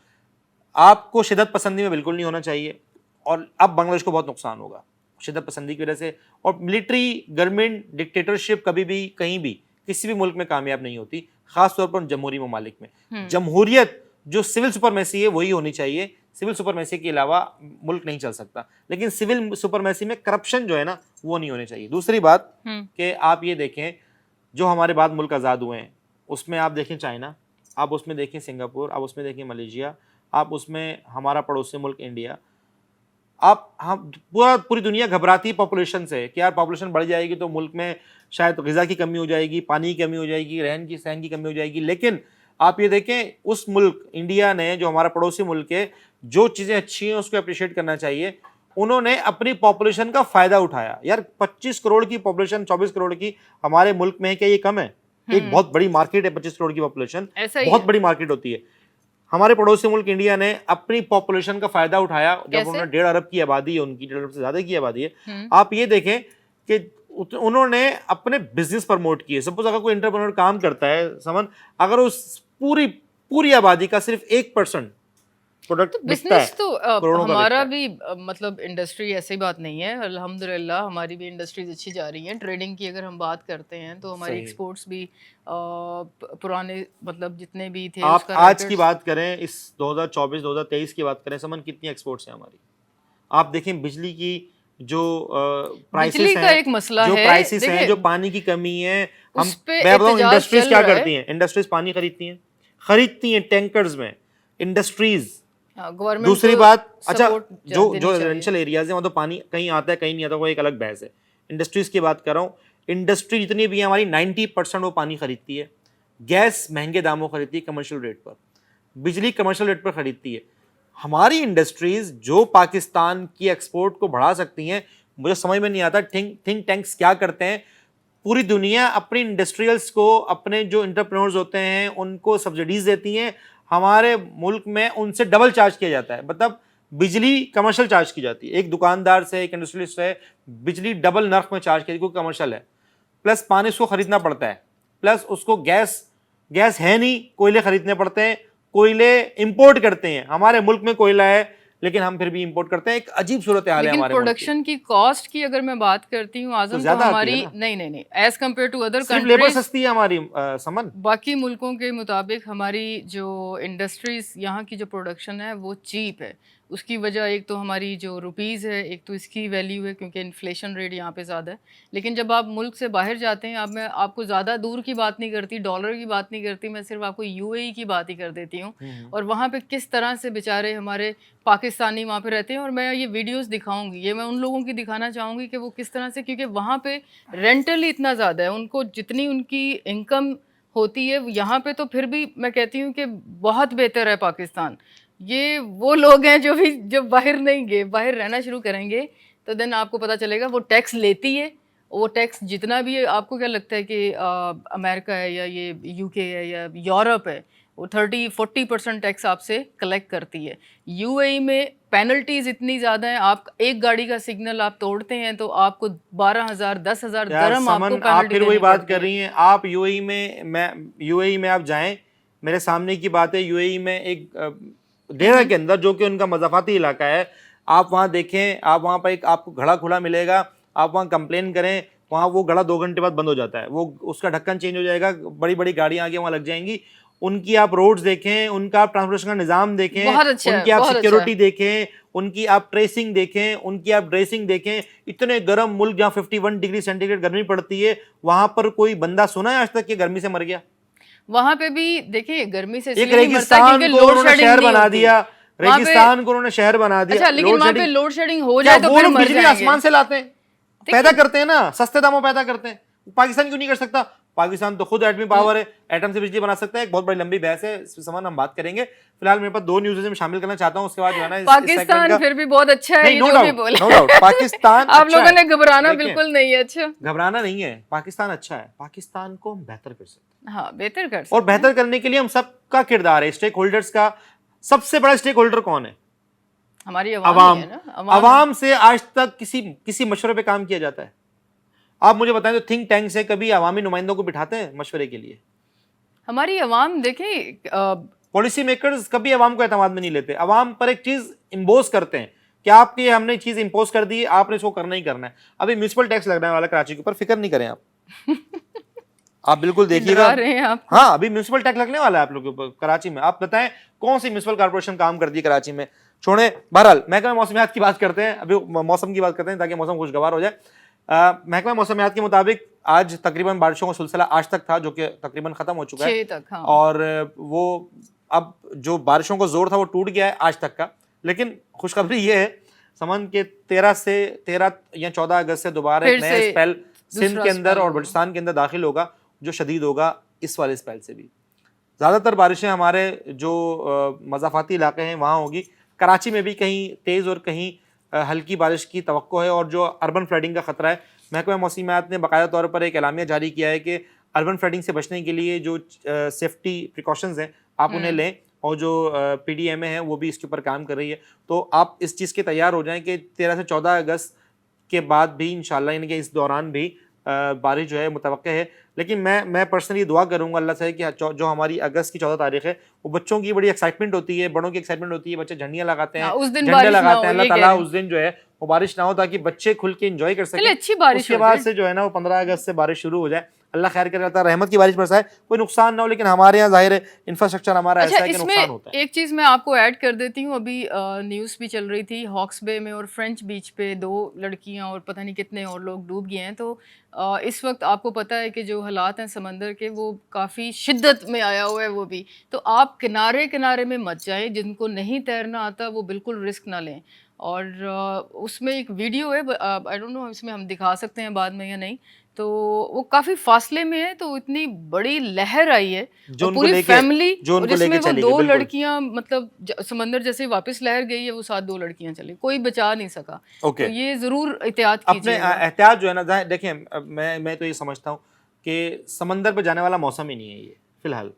आपको शिद्दत पसंदी में बिल्कुल नहीं होना चाहिए, और अब बांग्लादेश को बहुत नुकसान होगा शिद्दत पसंदी की वजह से। और मिलिट्री गवर्नमेंट डिक्टेटरशिप कभी भी कहीं भी किसी भी मुल्क में कामयाब नहीं होती, खासतौर पर जमहूरी ममालिक में। जमहूरियत जो सिविल सुपरमेसी है वही होनी चाहिए, सिविल सुपरमेसी के अलावा मुल्क नहीं चल सकता। लेकिन सिविल सुपरमेसी में करप्शन जो है ना वो नहीं होनी चाहिए। दूसरी बात कि आप ये देखें जो हमारे बाद मुल्क आज़ाद हुए हैं उसमें आप देखें चाइना, आप उसमें देखें सिंगापुर, आप उसमें देखें मलेशिया, आप उसमें हमारा पड़ोसी मुल्क इंडिया। आप हम पूरी दुनिया घबराती है पॉपुलेशन से कि यार पॉपुलेशन बढ़ जाएगी तो मुल्क में शायद ग़िज़ा की कमी हो जाएगी, पानी की कमी हो जाएगी, रहन सहन की कमी हो जाएगी। लेकिन आप ये देखें उस मुल्क इंडिया ने, जो हमारा पड़ोसी मुल्क है, जो चीज़ें अच्छी हैं उसको अप्रिशिएट करना चाहिए। उन्होंने अपनी पॉपुलेशन का फ़ायदा उठाया। यार 25 करोड़ की पॉपुलेशन 24 करोड़ की हमारे मुल्क में है, क्या ये कम है? एक बहुत बड़ी मार्केट है 25 करोड़ की पॉपुलेशन, बहुत बड़ी मार्केट होती है। हमारे पड़ोसी मुल्क इंडिया ने अपनी पॉपुलेशन का फायदा उठाया। जब उन्होंने 1.5 अरब की आबादी है, उनकी 1.5 अरब से ज्यादा की आबादी है, आप ये देखें कि उन्होंने अपने बिजनेस प्रमोट किए। सपोज अगर कोई एंटरप्रेन्योर काम करता है समन, अगर उस पूरी आबादी का सिर्फ 1% प्रोडक्ट बिजनेस तो हमारा भी मतलब इंडस्ट्री ऐसी बात नहीं है, अल्हम्दुलिल्लाह हमारी भी इंडस्ट्रीज अच्छी जा रही हैं। ट्रेडिंग की अगर हम बात करते हैं तो हमारी एक्सपोर्ट्स भी पुराने मतलब जितने भी थे, आप आज की बात करें, इस 2024-2023 की बात करें समन, कितनी एक्सपोर्ट्स हैं हमारी? आप देखें बिजली की जो प्राइसेस हैं, एक मसला जो है, प्राइसेस हैं, जो पानी की कमी है, हम इंडस्ट्रीज क्या करती हैं? इंडस्ट्रीज पानी खरीदती हैं टैंकर्स में, इंडस्ट्रीज। दूसरी बात, अच्छा जो रेजिडेंशियल एरियाज हैं वहाँ तो पानी कहीं आता है कहीं नहीं आता, वो एक अलग बहस है। इंडस्ट्रीज की बात कर रहा हूँ, इंडस्ट्री जितनी भी है हमारी 90% वो पानी खरीदती है। गैस महंगे दामों खरीदती है कमर्शियल रेट पर, बिजली कमर्शियल रेट पर खरीदती है। हमारी इंडस्ट्रीज जो पाकिस्तान की एक्सपोर्ट को बढ़ा सकती हैं, मुझे समझ में नहीं आता थिंक टैंक्स क्या करते हैं। पूरी दुनिया अपनी इंडस्ट्रियल्स को, अपने जो एंटरप्रेन्योर्स होते हैं उनको सब्सिडीज देती हैं। हमारे मुल्क में उनसे डबल चार्ज किया जाता है, मतलब बिजली कमर्शियल चार्ज की जाती है। एक दुकानदार से, एक इंडस्ट्रियलिस्ट से बिजली डबल नर्क में चार्ज की, क्योंकि कमर्शियल है। प्लस पानी उसको खरीदना पड़ता है, प्लस उसको गैस है नहीं, कोयले खरीदने पड़ते हैं, कोयले इंपोर्ट करते हैं। हमारे मुल्क में कोयला है लेकिन हम फिर भी इंपोर्ट करते हैं। एक अजीब सूरत हाल है हमारे प्रोडक्शन की कॉस्ट की अगर मैं बात करती हूँ आजम, तो हमारी नहीं as compare to other countries labour सस्ती है हमारी समन। बाकी मुल्कों के मुताबिक हमारी जो इंडस्ट्रीज यहाँ की जो प्रोडक्शन है वो चीप है। उसकी वजह एक तो हमारी जो रुपीज़ है, एक तो इसकी वैल्यू है क्योंकि इन्फ्लेशन रेट यहाँ पे ज़्यादा है। लेकिन जब आप मुल्क से बाहर जाते हैं, अब मैं आपको ज़्यादा दूर की बात नहीं करती, डॉलर की बात नहीं करती, मैं सिर्फ आपको यूएई की बात ही कर देती हूँ। और वहाँ पे किस तरह से बेचारे हमारे पाकिस्तानी वहाँ पे रहते हैं, और मैं ये वीडियोस दिखाऊंगी, ये मैं उन लोगों की दिखाना चाहूँगी कि वो किस तरह से, क्योंकि वहाँ पे रेंटल इतना ज़्यादा है, उनको जितनी उनकी इनकम होती है यहाँ पे, तो फिर भी मैं कहती हूँ कि बहुत बेहतर है पाकिस्तान। ये वो लोग हैं जो भी जब बाहर नहीं गए, बाहर रहना शुरू करेंगे, तो देन आपको पता चलेगा वो टैक्स लेती है। वो टैक्स जितना भी है, आपको क्या लगता है कि अमेरिका है या ये यूके है या यूरोप है, वो 30-40% टैक्स आपसे कलेक्ट करती है। यूएई में पेनल्टीज इतनी ज़्यादा हैं, आप एक गाड़ी का सिग्नल आप तोड़ते हैं तो आपको 12,000 10,000 दरम आपको आप पेनल्टी फिर वही देनी बात पड़ती कर है। रही हैं। आप यूएई में आप जाएं, मेरे सामने की बात है, यूएई में एक देरा के अंदर, जो कि उनका मज़ाफ़ाती इलाका है, आप वहाँ देखें, आप वहाँ पर एक आपको घड़ा खुला मिलेगा, आप वहाँ कंप्लेन करें, वहाँ वो घड़ा 2 घंटे बाद बंद हो जाता है, वो उसका ढक्कन चेंज हो जाएगा, बड़ी बड़ी गाड़ियाँ आगे वहाँ लग जाएंगी। उनकी आप रोड्स देखें, उनका आप ट्रांसपोर्टेशन का निज़ाम देखें, बहुत अच्छा है, उनकी आप बहुत अच्छा सिक्योरिटी है। देखें, उनकी आप ट्रेसिंग देखें, उनकी आप ड्रेसिंग देखें। इतने गर्म मुल्क जहाँ 51 डिग्री सेंटीग्रेड गर्मी पड़ती है, वहाँ पर कोई बंदा सुना है आज तक कि गर्मी से मर गया? वहां पे भी देखिए गर्मी से एक इसलिए नहीं मरता रेगिस्तान क्योंकि को लोड उन्होंने शेडिंग शहर नहीं बना होती दिया, वहाँ पे। रेगिस्तान को उन्होंने शहर बना दिया। अच्छा, लेकिन वहां पे शेडिंग, लोड शेडिंग हो क्या जाए तो वो फिर लोग मर बिजली जाएंगे। आसमान से लाते हैं, पैदा करते हैं ना, सस्ते दामों पैदा करते हैं। पाकिस्तान क्यों नहीं कर सकता? पाकिस्तान तो खुद एटमी पावर है, एटम से बिजली बना सकता है। एक बहुत बड़ी लंबी बहस है, इस समय हम बात करेंगे। फिलहाल मेरे पास 2 न्यूज़ में शामिल करना चाहता हूं, उसके बाद जो है ना पाकिस्तान फिर भी बहुत अच्छा है, नहीं, ये नो जो भी डाउट, बोले। नो डाउट, पाकिस्तान आप अच्छा लोगों है। ने घबराना देखिए, बिल्कुल नहीं है। अच्छा, घबराना नहीं है, पाकिस्तान अच्छा है, पाकिस्तान को हम बेहतर कर सकते हैं। हाँ, बेहतर कर और सकते हैं। बेहतर करने के लिए हम सबका किरदार है, स्टेक होल्डर्स का। सबसे बड़ा स्टेक होल्डर कौन है? हमारी आवाम अवाम। ही है ना, अवाम से आज तक किसी मशवरे पे काम किया जाता है? आप मुझे बताएं, तो थिंक टैंक से कभी अवामी नुमाइंदों को बिठाते हैं मशवरे के लिए? हमारी आवाम देखें, पॉलिसी मेकर्स कभी अवाम को एतमाद में नहीं लेते, अवाम पर एक चीज इम्पोज करते हैं कि आपके हमने चीज इम्पोज कर दी, आपने इसको करना ही करना है। अभी म्यूनिसिपल टैक्स लगने वाला कराची के ऊपर, फिक्र नहीं करें आप। आप बिल्कुल देखिएगा। डरा रहे हैं आप। हाँ, अभी म्यूनिसिपल टैक्स लगने वाला है आप लोग के ऊपर कराची में। आप बताएं कौन सी म्यूनिसिपल कॉर्पोरेशन काम करती है कराची में? छोड़े, बहरहाल महकमा मौसमियात की बात करते हैं, अभी मौसम की बात करते हैं ताकि मौसम खुशगवार हो जाए। महकमा मौसमियात के मुताबिक आज तकरीबन बारिशों का सिलसिला आज तक था, जो कि तकरीबन खत्म हो चुका है 6 तक, हाँ। और वो अब जो बारिशों का जोर था वो टूट गया है आज तक का। लेकिन खुशखबरी ये है, समन के 13 या 14 अगस्त से दोबारा एक नया स्पेल सिंध के अंदर और बलूचिस्तान के अंदर दाखिल होगा, जो शदीद होगा इस वाले स्पेल से भी। ज़्यादातर बारिशें हमारे जो मज़ाफ़ाती इलाके हैं वहाँ होगी। कराची में भी कहीं तेज़ और कहीं हल्की बारिश की तवक्को है, और जो अर्बन फ्लडिंग का ख़तरा है, महकमा मौसमियात ने बाकायदा तौर पर एक एलामिया जारी किया है कि अर्बन फ्लडिंग से बचने के लिए जो सेफ्टी प्रिकॉशंस हैं आप उन्हें लें, और जो PDMA है वो भी इसके ऊपर काम कर रही है। तो आप इस चीज़ के तैयार हो जाएं कि 13 से 14 अगस्त के बाद भी इंशाल्लाह, यानी कि इस दौरान भी बारिश जो है मुतवक्के है। लेकिन मैं पर्सनली दुआ करूंगा अल्लाह से कि जो हमारी अगस्त की 14 तारीख है, वो बच्चों की बड़ी एक्साइटमेंट होती है, बड़ों की एक्साइटमेंट होती है, बच्चे झंडियाँ लगाते हैं, झंडे लगाते हैं। अल्लाह ताला उस दिन जो है वो बारिश ना हो, ताकि बच्चे खुल के एंजॉय कर सकें। अच्छी बारिश उसके बाद से जो है ना वो 15 अगस्त से बारिश शुरू हो जाए। अल्लाह खैर करे, अल्लाह रहमत की बारिश बरसाए, कोई नुकसान ना हो। लेकिन हमारे यहाँ जाहिर है इंफ्रास्ट्रक्चर हमारा ऐसा है कि नुकसान होता है। एक चीज़ मैं आपको ऐड कर देती हूँ, अभी न्यूज़ भी चल रही थी, हॉक्स बे में और फ्रेंच बीच पे 2 लड़कियाँ और पता नहीं कितने और लोग डूब गए हैं। तो इस वक्त आपको पता है कि जो हालात हैं समंदर के, वो काफ़ी शिद्दत में आया हुआ है वो भी। तो आप किनारे किनारे में मत जाएं, जिनको नहीं तैरना आता वो बिल्कुल रिस्क ना लें। और उसमें एक वीडियो है, आई डोंट नो इसमें हम दिखा सकते हैं बाद में या नहीं, तो वो काफी फासले में है, तो इतनी बड़ी लहर आई है और पूरी फैमिली, जिसमें वो 2 लड़कियां, मतलब समंदर जैसे वापस लहर गई है, वो साथ 2 लड़कियां चली, कोई बचा नहीं सका। तो ये जरूर एहतियात कीजिए। अपने एहतियात जो है ना, देखिए मैं तो ये समझता हूँ कि समंदर पर जाने वाला मौसम ही नहीं है ये फिलहाल।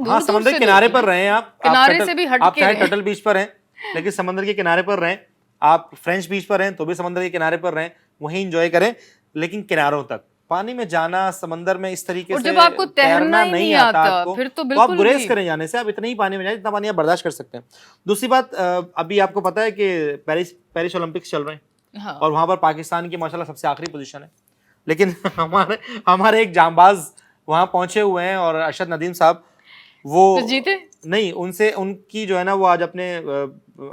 हाँ, समंदर के किनारे पर रहें, आप किनारे से भी हट के, चाहे टटल बीच पर हैं लेकिन समंदर के किनारे पर रहें, आप फ्रेंच बीच पर हैं तो भी समंदर के किनारे पर रहें, वहीं एंजॉय करें। लेकिन किनारों तक पानी में जाना, समंदर में इस तरीके से जब आपको तैरना ही नहीं आता आपको, फिर तो बिल्कुल आप गुरेज करें जाने से। आप इतने ही पानी में जाए जितना पानी आप बर्दाश्त कर सकते हैं। दूसरी बात, अभी आपको पता है कि पेरिस ओलंपिक्स चल रहे हैं। हाँ। और वहां पर पाकिस्तान की माशाल्लाह सबसे आखिरी पोजीशन है, लेकिन हमारे एक जांबाज वहां पहुंचे हुए हैं, और अरशद नदीम साहब वो जीते नहीं, उनसे उनकी जो है ना वो आज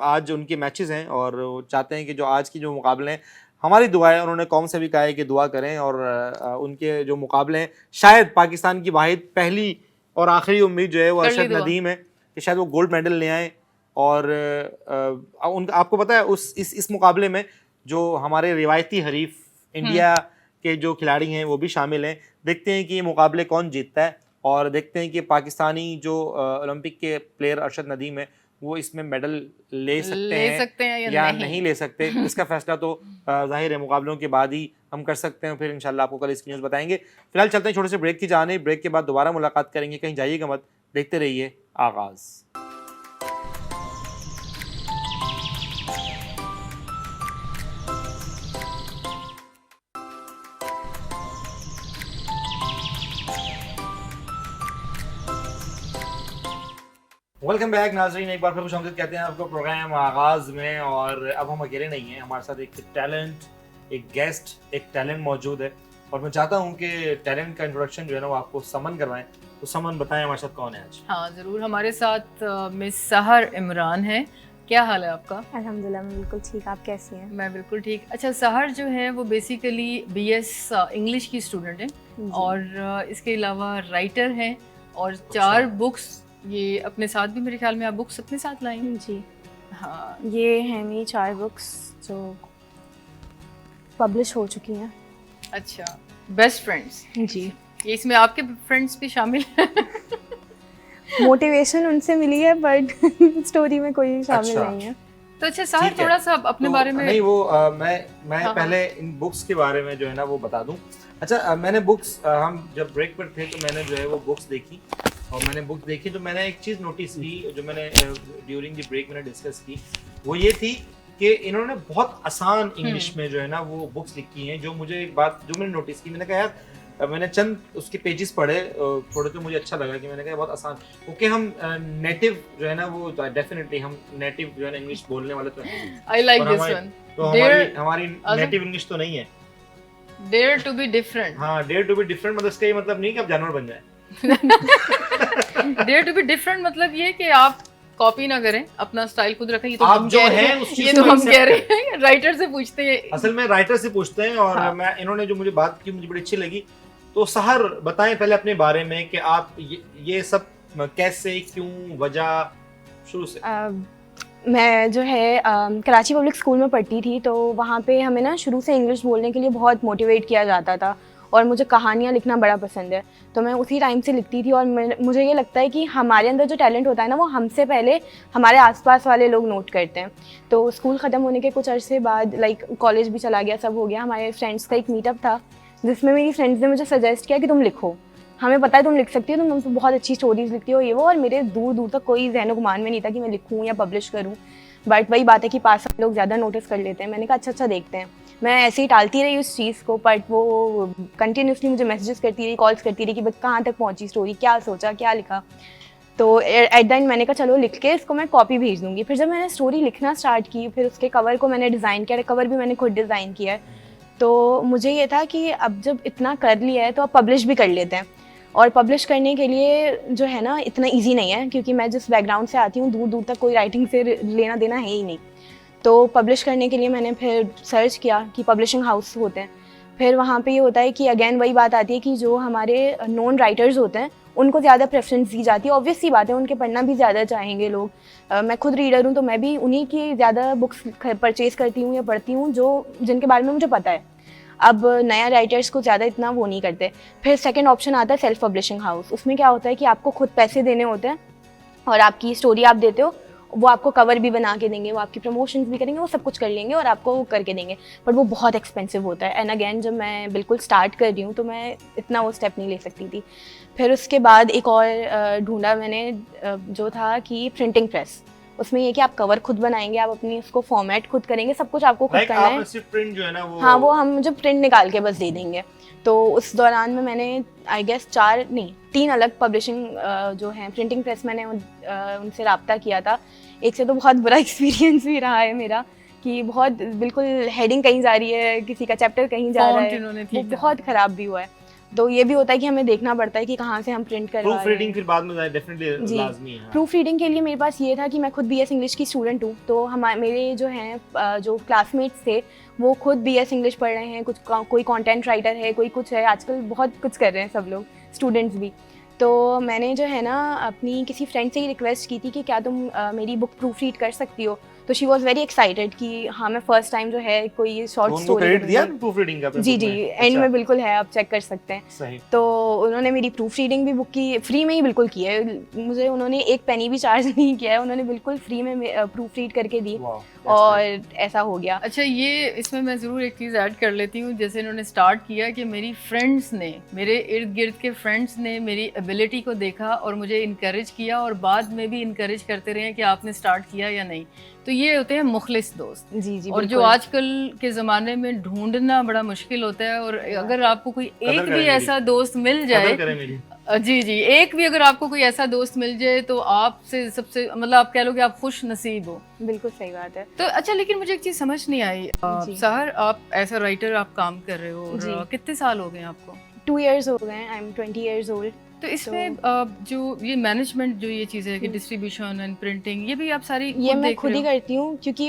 आज उनके मैचेस हैं और वो चाहते हैं कि जो आज की जो मुकाबले हैं, हमारी दुआ है, उन्होंने कौम से भी कहा है कि दुआ करें और उनके जो मुकाबले हैं शायद पाकिस्तान की वाहिद पहली और आखिरी उम्मीद जो है वो अरशद नदीम है कि शायद वो गोल्ड मेडल ले आएँ। और आपको पता है इस मुकाबले में जो हमारे रिवायती हरीफ इंडिया के जो खिलाड़ी हैं वो भी शामिल हैं। देखते हैं कि ये मुकाबले कौन जीतता है और देखते हैं कि पाकिस्तानी जो ओलंपिक के प्लेयर अरशद नदीम है वो इसमें मेडल ले सकते हैं या नहीं ले सकते। इसका फैसला तो जाहिर है मुकाबलों के बाद ही हम कर सकते हैं, फिर इंशाल्लाह आपको कल इसकी न्यूज़ बताएंगे। फिलहाल चलते हैं छोटे से ब्रेक की जानिब, ब्रेक के बाद दोबारा मुलाकात करेंगे, कहीं जाइएगा मत, देखते रहिए आगाज़। वेलकम बैक नाजरीन, एक बार फिर खुशामदीद कहते हैं आपको प्रोग्राम आगाज़ में। और अब हम अकेले नहीं हैं, हमारे साथ एक टैलेंट, एक गेस्ट, एक टैलेंट मौजूद है और मैं चाहता हूं कि टैलेंट का इंट्रोडक्शन जो है ना वो आपको समन करवाएं। तो समन बताएं हमारे साथ कौन है आज? हाँ ज़रूर, हमारे साथ मिस सहर इमरान है। क्या हाल है आपका? अल्हम्दुलिल्लाह मैं बिल्कुल ठीक, आप कैसी हैं? मैं बिल्कुल ठीक। अच्छा, सहर जो है वो बेसिकली BS इंग्लिश की स्टूडेंट है और इसके अलावा राइटर हैं और 4 बुक्स ये अपने साथ भी, मेरे ख्याल में आप बुक्स अपने साथ लाई हैं? जी हाँ, ये हैं मेरी 4 बुक्स जो पब्लिश हो चुकी हैं। अच्छा, बेस्ट फ्रेंड्स। जी, ये इसमें आपके फ्रेंड्स भी शामिल हैं? मोटिवेशन उनसे मिली है बट स्टोरी में कोई शामिल नहीं है। तो अच्छा सहर, थोड़ा सा अपने बारे में। नहीं वो मैं हाँ, पहले इन बुक्स के बारे में जो है ना वो बता दूं। अच्छा, मैंने बुक्स, हम जब ब्रेक पर थे तो मैंने जो है वो बुक्स देखी और मैंने बुक्स देखी तो मैंने एक चीज़ नोटिस की जो मैंने ड्यूरिंग द ब्रेक मैंने डिस्कस की, वो ये थी कि इन्होंने बहुत आसान इंग्लिश में जो है ना वो बुक्स लिखी हैं। जो मुझे एक बात जो मैंने नोटिस की, मैंने कहा यार, मैंने चंद उसके पेजेस पढ़े थोड़े, तो मुझे अच्छा लगा कि मैंने कहा बहुत आसान। ओके, हम नेटिव जो है ना वो डेफिनेटली हम नेटिव जो है ना इंग्लिश बोलने वाले तो हैं। I like this one. तो हमारी नेटिव इंग्लिश तो नहीं है। Dare to be different. हाँ, डेयर टू बी डिफरेंट मतलब इसका ये मतलब नहीं कि आप जानवर बन जाए। डेयर टू बी डिफरेंट मतलब ये कि आप कॉपी ना करें, अपना स्टाइल खुद रखें। ये तो आप हम जो कह रहे हैं हैं, उस चीज ये को तो हम accept कह रहे हैं, राइटर से पूछते हैं। असल में राइटर से पूछते हैं और हाँ। मैं इन्होंने जो मुझे बात की मुझे बड़ी अच्छी लगी। तो सहर बताएं पहले अपने बारे में कि आप ये सब कैसे, क्यों, वजह, शुरू से। मैं जो है कराची पब्लिक स्कूल में पढ़ती थी, तो वहाँ पे हमें ना शुरू से इंग्लिश बोलने के लिए बहुत मोटिवेट किया जाता था और मुझे कहानियाँ लिखना बड़ा पसंद है, तो मैं उसी टाइम से लिखती थी। और मुझे ये लगता है कि हमारे अंदर जो टैलेंट होता है ना वो हमसे पहले हमारे आसपास वाले लोग नोट करते हैं। तो स्कूल ख़त्म होने के कुछ अरसे बाद लाइक कॉलेज भी चला गया, सब हो गया, हमारे फ्रेंड्स का एक मीटअप था जिसमें मेरी फ्रेंड्स ने मुझे सजेस्ट किया कि तुम लिखो, हमें पता है तुम लिख सकती हो, तुम बहुत अच्छी स्टोरीज़ लिखती हो ये वो। और मेरे दूर दूर तक कोई ज़हन गुमान में नहीं था कि मैं लिखूँ या पब्लिश करूँ, बट वही बात है कि पास हम लोग ज़्यादा नोटिस कर लेते हैं। मैंने कहा अच्छा देखते हैं। मैं ऐसे ही टालती रही उस चीज़ को, बट वो कंटिन्यूसली मुझे मैसेजेस करती रही, कॉल्स करती रही कि भाई कहाँ तक पहुँची स्टोरी, क्या सोचा, क्या लिखा। तो एट द एंड मैंने कहा चलो लिख के इसको मैं कॉपी भेज दूँगी। फिर जब मैंने स्टोरी लिखना स्टार्ट की, फिर उसके कवर को मैंने डिज़ाइन किया, कवर भी मैंने खुद डिज़ाइन किया है। तो मुझे ये था कि अब जब इतना कर लिया है तो अब पब्लिश भी कर लेते हैं। और पब्लिश करने के लिए जो है ना इतना इजी नहीं है, क्योंकि मैं जिस बैकग्राउंड से आती हूँ दूर दूर तक कोई राइटिंग से लेना देना है ही नहीं। तो पब्लिश करने के लिए मैंने फिर सर्च किया कि पब्लिशिंग हाउस होते हैं। फिर वहाँ पे ये होता है कि अगेन वही बात आती है कि जो हमारे नॉन राइटर्स होते हैं उनको ज़्यादा प्रेफरेंस दी जाती है। ऑब्वियस सी बात है, उनके पढ़ना भी ज़्यादा चाहेंगे लोग। मैं खुद रीडर हूँ तो मैं भी उन्हीं की ज़्यादा बुक्स परचेज़ करती हूँ या पढ़ती हूँ जिनके बारे में मुझे पता है। अब नया राइटर्स को ज़्यादा इतना वो नहीं करते। फिर सेकंड ऑप्शन आता है सेल्फ पब्लिशिंग हाउस। उसमें क्या होता है कि आपको खुद पैसे देने होते हैं और आपकी स्टोरी आप देते हो, वो आपको कवर भी बना के देंगे, वो आपकी प्रमोशंस भी करेंगे, वो सब कुछ कर लेंगे और आपको वो करके देंगे, बट वो बहुत एक्सपेंसिव होता है। एंड अगेन जब मैं बिल्कुल स्टार्ट कर रही हूँ तो मैं इतना वो स्टेप नहीं ले सकती थी। फिर उसके बाद एक और ढूंढा मैंने जो था कि प्रिंटिंग प्रेस। उसमें ये कि आप कवर खुद बनाएंगे, आप अपनी उसको फॉर्मेट खुद करेंगे, सब कुछ आपको खुद करना है। सिर्फ प्रिंट जो है ना वो, हाँ, वो हम मुझे प्रिंट निकाल के बस दे देंगे। तो उस दौरान में मैंने आई गेस 3 अलग पब्लिशिंग जो हैं प्रिंटिंग प्रेस, मैंने उनसे रब्ता किया था। एक से तो बहुत बुरा एक्सपीरियंस भी रहा है मेरा कि बहुत बिल्कुल हेडिंग कहीं जा रही है, किसी का चैप्टर कहीं जा रहा है, वो बहुत ख़राब भी हुआ है। तो ये भी होता है कि हमें देखना पड़ता है कि कहाँ से हम प्रिंट करवा प्रूफ रहे रीडिंग हैं। फिर बाद में डेफिनेटली जी। लाजमी है। प्रूफ रीडिंग के लिए मेरे पास ये था कि मैं खुद बीएस इंग्लिश की स्टूडेंट हूँ, तो मेरे जो हैं जो क्लासमेट्स थे वो खुद बीएस इंग्लिश पढ़ रहे हैं, कोई कंटेंट राइटर है, कोई कुछ है, आजकल बहुत कुछ कर रहे हैं सब लोग, स्टूडेंट्स भी। तो मैंने जो है ना अपनी किसी फ्रेंड से ही रिक्वेस्ट की थी कि क्या तुम मेरी बुक प्रूफ रीड कर सकती हो, तो शी वॉज वेरी एक्साइटेड कि हाँ मैं फर्स्ट टाइम जो है कोई शॉर्ट उनको स्टोरी क्रेडिट दिया प्रूफ रीडिंग का? जी जी, एंड में बिल्कुल है, आप चेक कर सकते हैं। सही। तो उन्होंने मेरी प्रूफ रीडिंग भी बुक की, फ्री में ही बिल्कुल की है, मुझे उन्होंने एक पेनी भी चार्ज नहीं किया है, उन्होंने बिल्कुल फ्री में प्रूफ रीड करके दी और ऐसा हो गया। अच्छा, ये इसमें मैं ज़रूर एक चीज़ ऐड कर लेती हूँ। जैसे इन्होंने स्टार्ट किया कि मेरी फ्रेंड्स ने, मेरे इर्द गिर्द के फ्रेंड्स ने मेरी एबिलिटी को देखा और मुझे इनकरेज किया, और बाद में भी इनकरेज करते रहे कि आपने स्टार्ट किया या नहीं। तो ये होते हैं मुखलिस दोस्त। जी जी, और जो आजकल के ज़माने में ढूंढना बड़ा मुश्किल होता है, और अगर आपको कोई एक भी ऐसा दोस्त मिल जाए, जी जी, एक भी अगर आपको कोई ऐसा दोस्त मिल जाए तो आपसे सबसे मतलब आप कह लो कि आप खुश नसीब हो। बिल्कुल सही बात है। तो अच्छा, लेकिन मुझे एक चीज़ समझ नहीं आई, सहर आप एज अ राइटर आप काम कर रहे हो, और कितने साल हो गए आपको? 2 years हो गए, आई एम 20 years old। तो इसमें जो ये मैनेजमेंट जो ये चीज़ है कि डिस्ट्रीब्यूशन एंड प्रिंटिंग, ये भी आप सारी ये मैं खुद ही करती हूँ, क्योंकि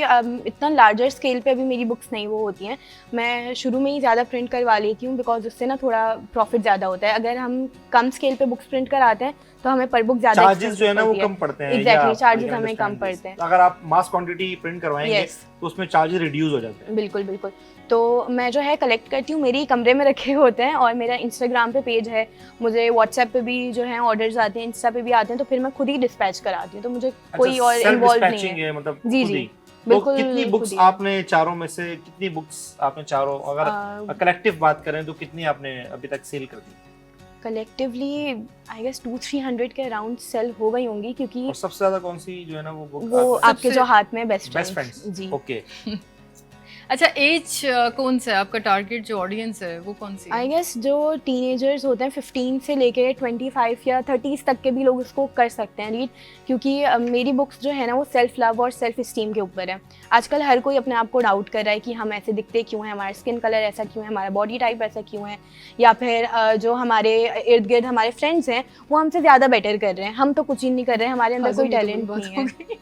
इतना लार्जर स्केल पे अभी मेरी बुक्स नहीं वो होती हैं। मैं शुरू में ही ज़्यादा प्रिंट करवा लेती हूँ, बिकॉज उससे ना थोड़ा प्रॉफिट ज़्यादा होता है। अगर हम कम स्केल पे बुक्स प्रिंट कराते हैं तो हमें पर बुक ज़्यादा चार्जेस जो है ना वो कम पड़ते हैं। एग्जैक्टली, चार्जेस हमें कम पड़ते हैं। अगर आप मास क्वांटिटी प्रिंट करवाएंगे तो उसमें चार्जेस रिड्यूस हो जाते हैं। बिल्कुल बिल्कुल। तो मैं जो है कलेक्ट करती हूँ, मेरे कमरे में रखे होते हैं, और मेरा इंस्टाग्राम पे पेज है, मुझे व्हाट्सएप पे भी जो है ऑर्डर्स आते हैं, इंस्टा पे भी आते हैं, तो फिर मैं खुद ही डिस्पैच कराती हूँ, तो मुझे कोई और इन्वॉल्व नहीं है। मतलब जी जी, बिल्कुल। कितनी बुक्स आपने चारों में से, कितनी बुक्स आपने चारों, अगर कलेक्टिव बात करें तो कितनी आपने अभी तक सेल कर दी? कलेक्टिवली आई गेस 200-300 के अराउंड सेल हो गई होंगी, क्योंकि और सबसे ज्यादा कौन सी जो है ना वो बुक? वो आपके जो हाथ में बेस्ट फ्रेंड्स। जी, ओके। अच्छा, एज कौन सा है आपका? टारगेट जो ऑडियंस है वो कौन सी है? आई गेस जो टीनेजर्स होते हैं 15 से लेके 25 या 30s तक के भी लोग इसको कर सकते हैं रीड, क्योंकि मेरी बुक्स जो है ना वो सेल्फ लव और सेल्फ इस्टीम के ऊपर है। आजकल हर कोई अपने आप को डाउट कर रहा है कि हम ऐसे दिखते क्यों हैं, हमारा स्किन कलर ऐसा क्यों है, हमारा बॉडी टाइप ऐसा क्यों है, या फिर जो हमारे इर्द गिर्द हमारे फ्रेंड्स हैं वो हमसे ज़्यादा बेटर कर रहे हैं, हम तो कुछ ही नहीं कर रहे हैं, हमारे अंदर कोई टैलेंट नहीं है।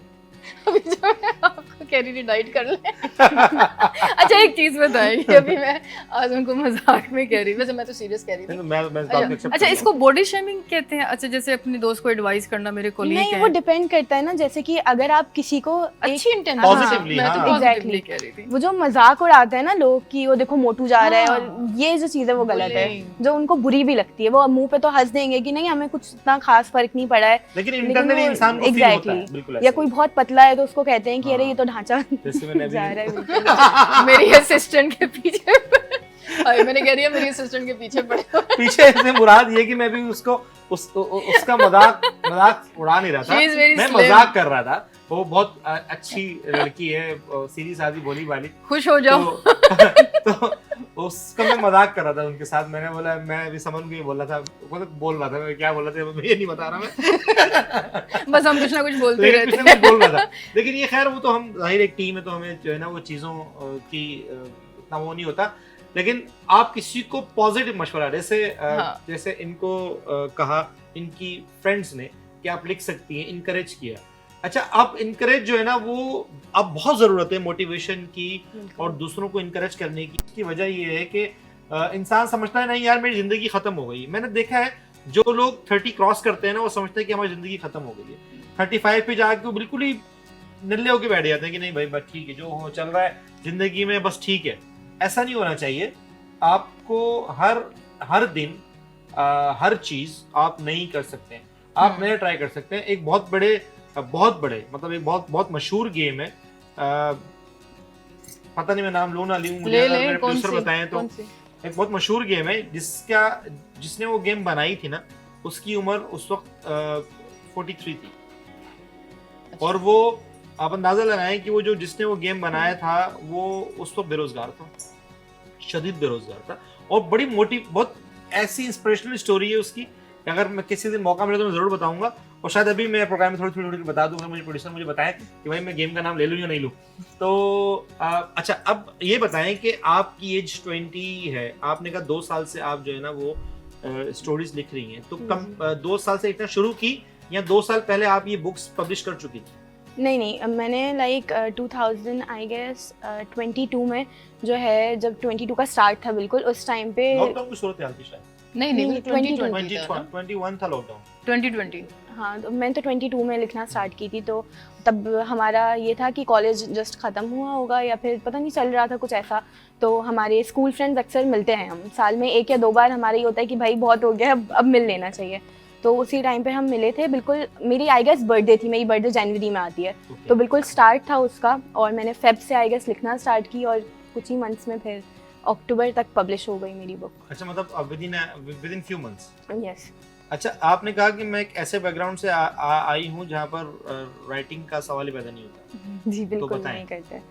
अभी जो है आपको कैरी डाइट कर ले। अच्छा, एक चीज बताएं, अभी मैं आज उनको मजाक में कह रही, वैसे मैं तो सीरियस कह रही थी। अच्छा, इसको बॉडी शेमिंग कहते हैं? अच्छा, जैसे अपने दोस्त को एडवाइस करना, मेरे कोलीग है। नहीं, वो डिपेंड करता है ना, जैसे कि अगर आप किसी को अच्छी इंटेंशन, मैं तो पॉजिटिवली कह रही थी, वो जो मजाक उड़ाते हैं ना लोग कि वो देखो मोटू जा रहा है, और ये जो चीज़ है वो गलत है, जो उनको बुरी भी लगती है। वो मुंह पे तो हंस देंगे कि नहीं हमें कुछ इतना खास फर्क नहीं पड़ा है, लेकिन इंटरनली इंसान को फील होता है बिल्कुल ऐसे। या कोई बहुत पतला है तो उसको कहते हैं कि अरे ये तो ढांचा जा रहा है। मेरी असिस्टेंट के पीछे मैंने कह दिया, मेरी असिस्टेंट के पीछे पड़े। पीछे से मुराद ये कि मैं भी उसका मजाक उड़ा नहीं रहा था, मैं मजाक कर रहा था। वो बहुत अच्छी लड़की है, सीधी सादी भोली वाली, खुश हो जाओ। तो उसका मैं मजाक कर रहा था उनके साथ। मैंने बोला, मैं भी समझ के बोल रहा था, बोल रहा था मैं क्या बोल रहा था मैं ये नहीं बता रहा मैं। बस हम कुछ ना कुछ बोलते रहते हैं। कुछ बोल रहा था, लेकिन ये खैर वो तो हम जाहिर एक टीम है तो हमें जो है ना वो चीज़ों की इतना वो नहीं होता। लेकिन आप किसी को पॉजिटिव मशवरा, जैसे इनको कहा इनकी फ्रेंड्स ने कि आप लिख सकती हैं, इनकरेज किया। अच्छा, अब इनकरेज जो है ना वो अब बहुत ज़रूरत है मोटिवेशन की और दूसरों को इनकरेज करने की। इसकी वजह ये है कि इंसान समझता है नहीं यार मेरी ज़िंदगी ख़त्म हो गई। मैंने देखा है जो लोग 30 क्रॉस करते हैं ना वो समझते हैं कि हमारी ज़िंदगी ख़त्म हो गई है। 35 पे जाके वो बिल्कुल ही नल्ले होके बैठ जाते हैं कि नहीं भाई बस ठीक है, जो हो चल रहा है ज़िंदगी में बस ठीक है। ऐसा नहीं होना चाहिए। आपको हर दिन हर चीज़ आप नहीं कर सकते हैं, आप नया ट्राई कर सकते हैं। एक बहुत बड़े मतलब एक बहुत मशहूर गेम है, पता नहीं मैं नाम लूँ ना लूँ, मुझे मेरे प्रोड्यूसर बताएं तो एक बहुत मशहूर गेम है जिसने वो गेम बनाई थी ना उसकी उम्र उस वक्त 43 थी। और वो आप अंदाजा लगाएं कि वो जिसने वो गेम बनाया था वो उस वक्त बेरोजगार था, शदीद बेरोजगार था। और बड़ी बहुत ऐसी इंस्पिरेशनल स्टोरी है उसकी, अगर मैं किसी दिन मौका मिले तो मैं जरूर बताऊंगा। और शायद अभी मैं प्रोग्राम में थोड़ी बता दूंगा, मुझे प्रोड्यूसर मुझे बताएं कि भाई मैं गेम का नाम ले लूं या नहीं लूं। तो अच्छा, अब ये बताएं कि आपकी एज 20 है, आपने कहा 2 साल से आप जो है ना वो स्टोरीज लिख रही हैं, तो कम 2 साल से लिखना शुरू की या 2 साल पहले आप ये बुक्स पब्लिश कर चुकी थी? नहीं, मैंने लाइक 2000 आई गेस 22 में जो है, जब 22 का स्टार्ट था बिल्कुल उस टाइम पे। लॉकडाउन की सूरत हाल थी शायद। नहीं, 21 था लॉकडाउन। 2020। हाँ, तो मैंने तो 22 में लिखना स्टार्ट की थी, तो तब हमारा ये था कि कॉलेज जस्ट ख़त्म हुआ होगा या फिर पता नहीं चल रहा था कुछ ऐसा। तो हमारे स्कूल फ्रेंड्स अक्सर मिलते हैं, हम साल में 1 या 2 बार हमारा ये होता है कि भाई बहुत हो गया, अब मिल लेना चाहिए। तो उसी टाइम पे हम मिले थे, बिल्कुल मेरी आई गेस बर्थडे थी, मेरी बर्थडे जनवरी में आती है, तो बिल्कुल स्टार्ट था उसका। और मैंने फेब से आई गेस लिखना स्टार्ट की और कुछ ही मंथ्स में फिर अक्टूबर तक पब्लिश हो गई मेरी बुक। अच्छा, मतलब with in few months. Yes. अच्छा, आपने कहा कि मैं एक ऐसे बैकग्राउंड से आई हूँ जहाँ पर राइटिंग का सवाल ही पैदा नहीं होता। जी बिल्कुल बताएं। नहीं करते।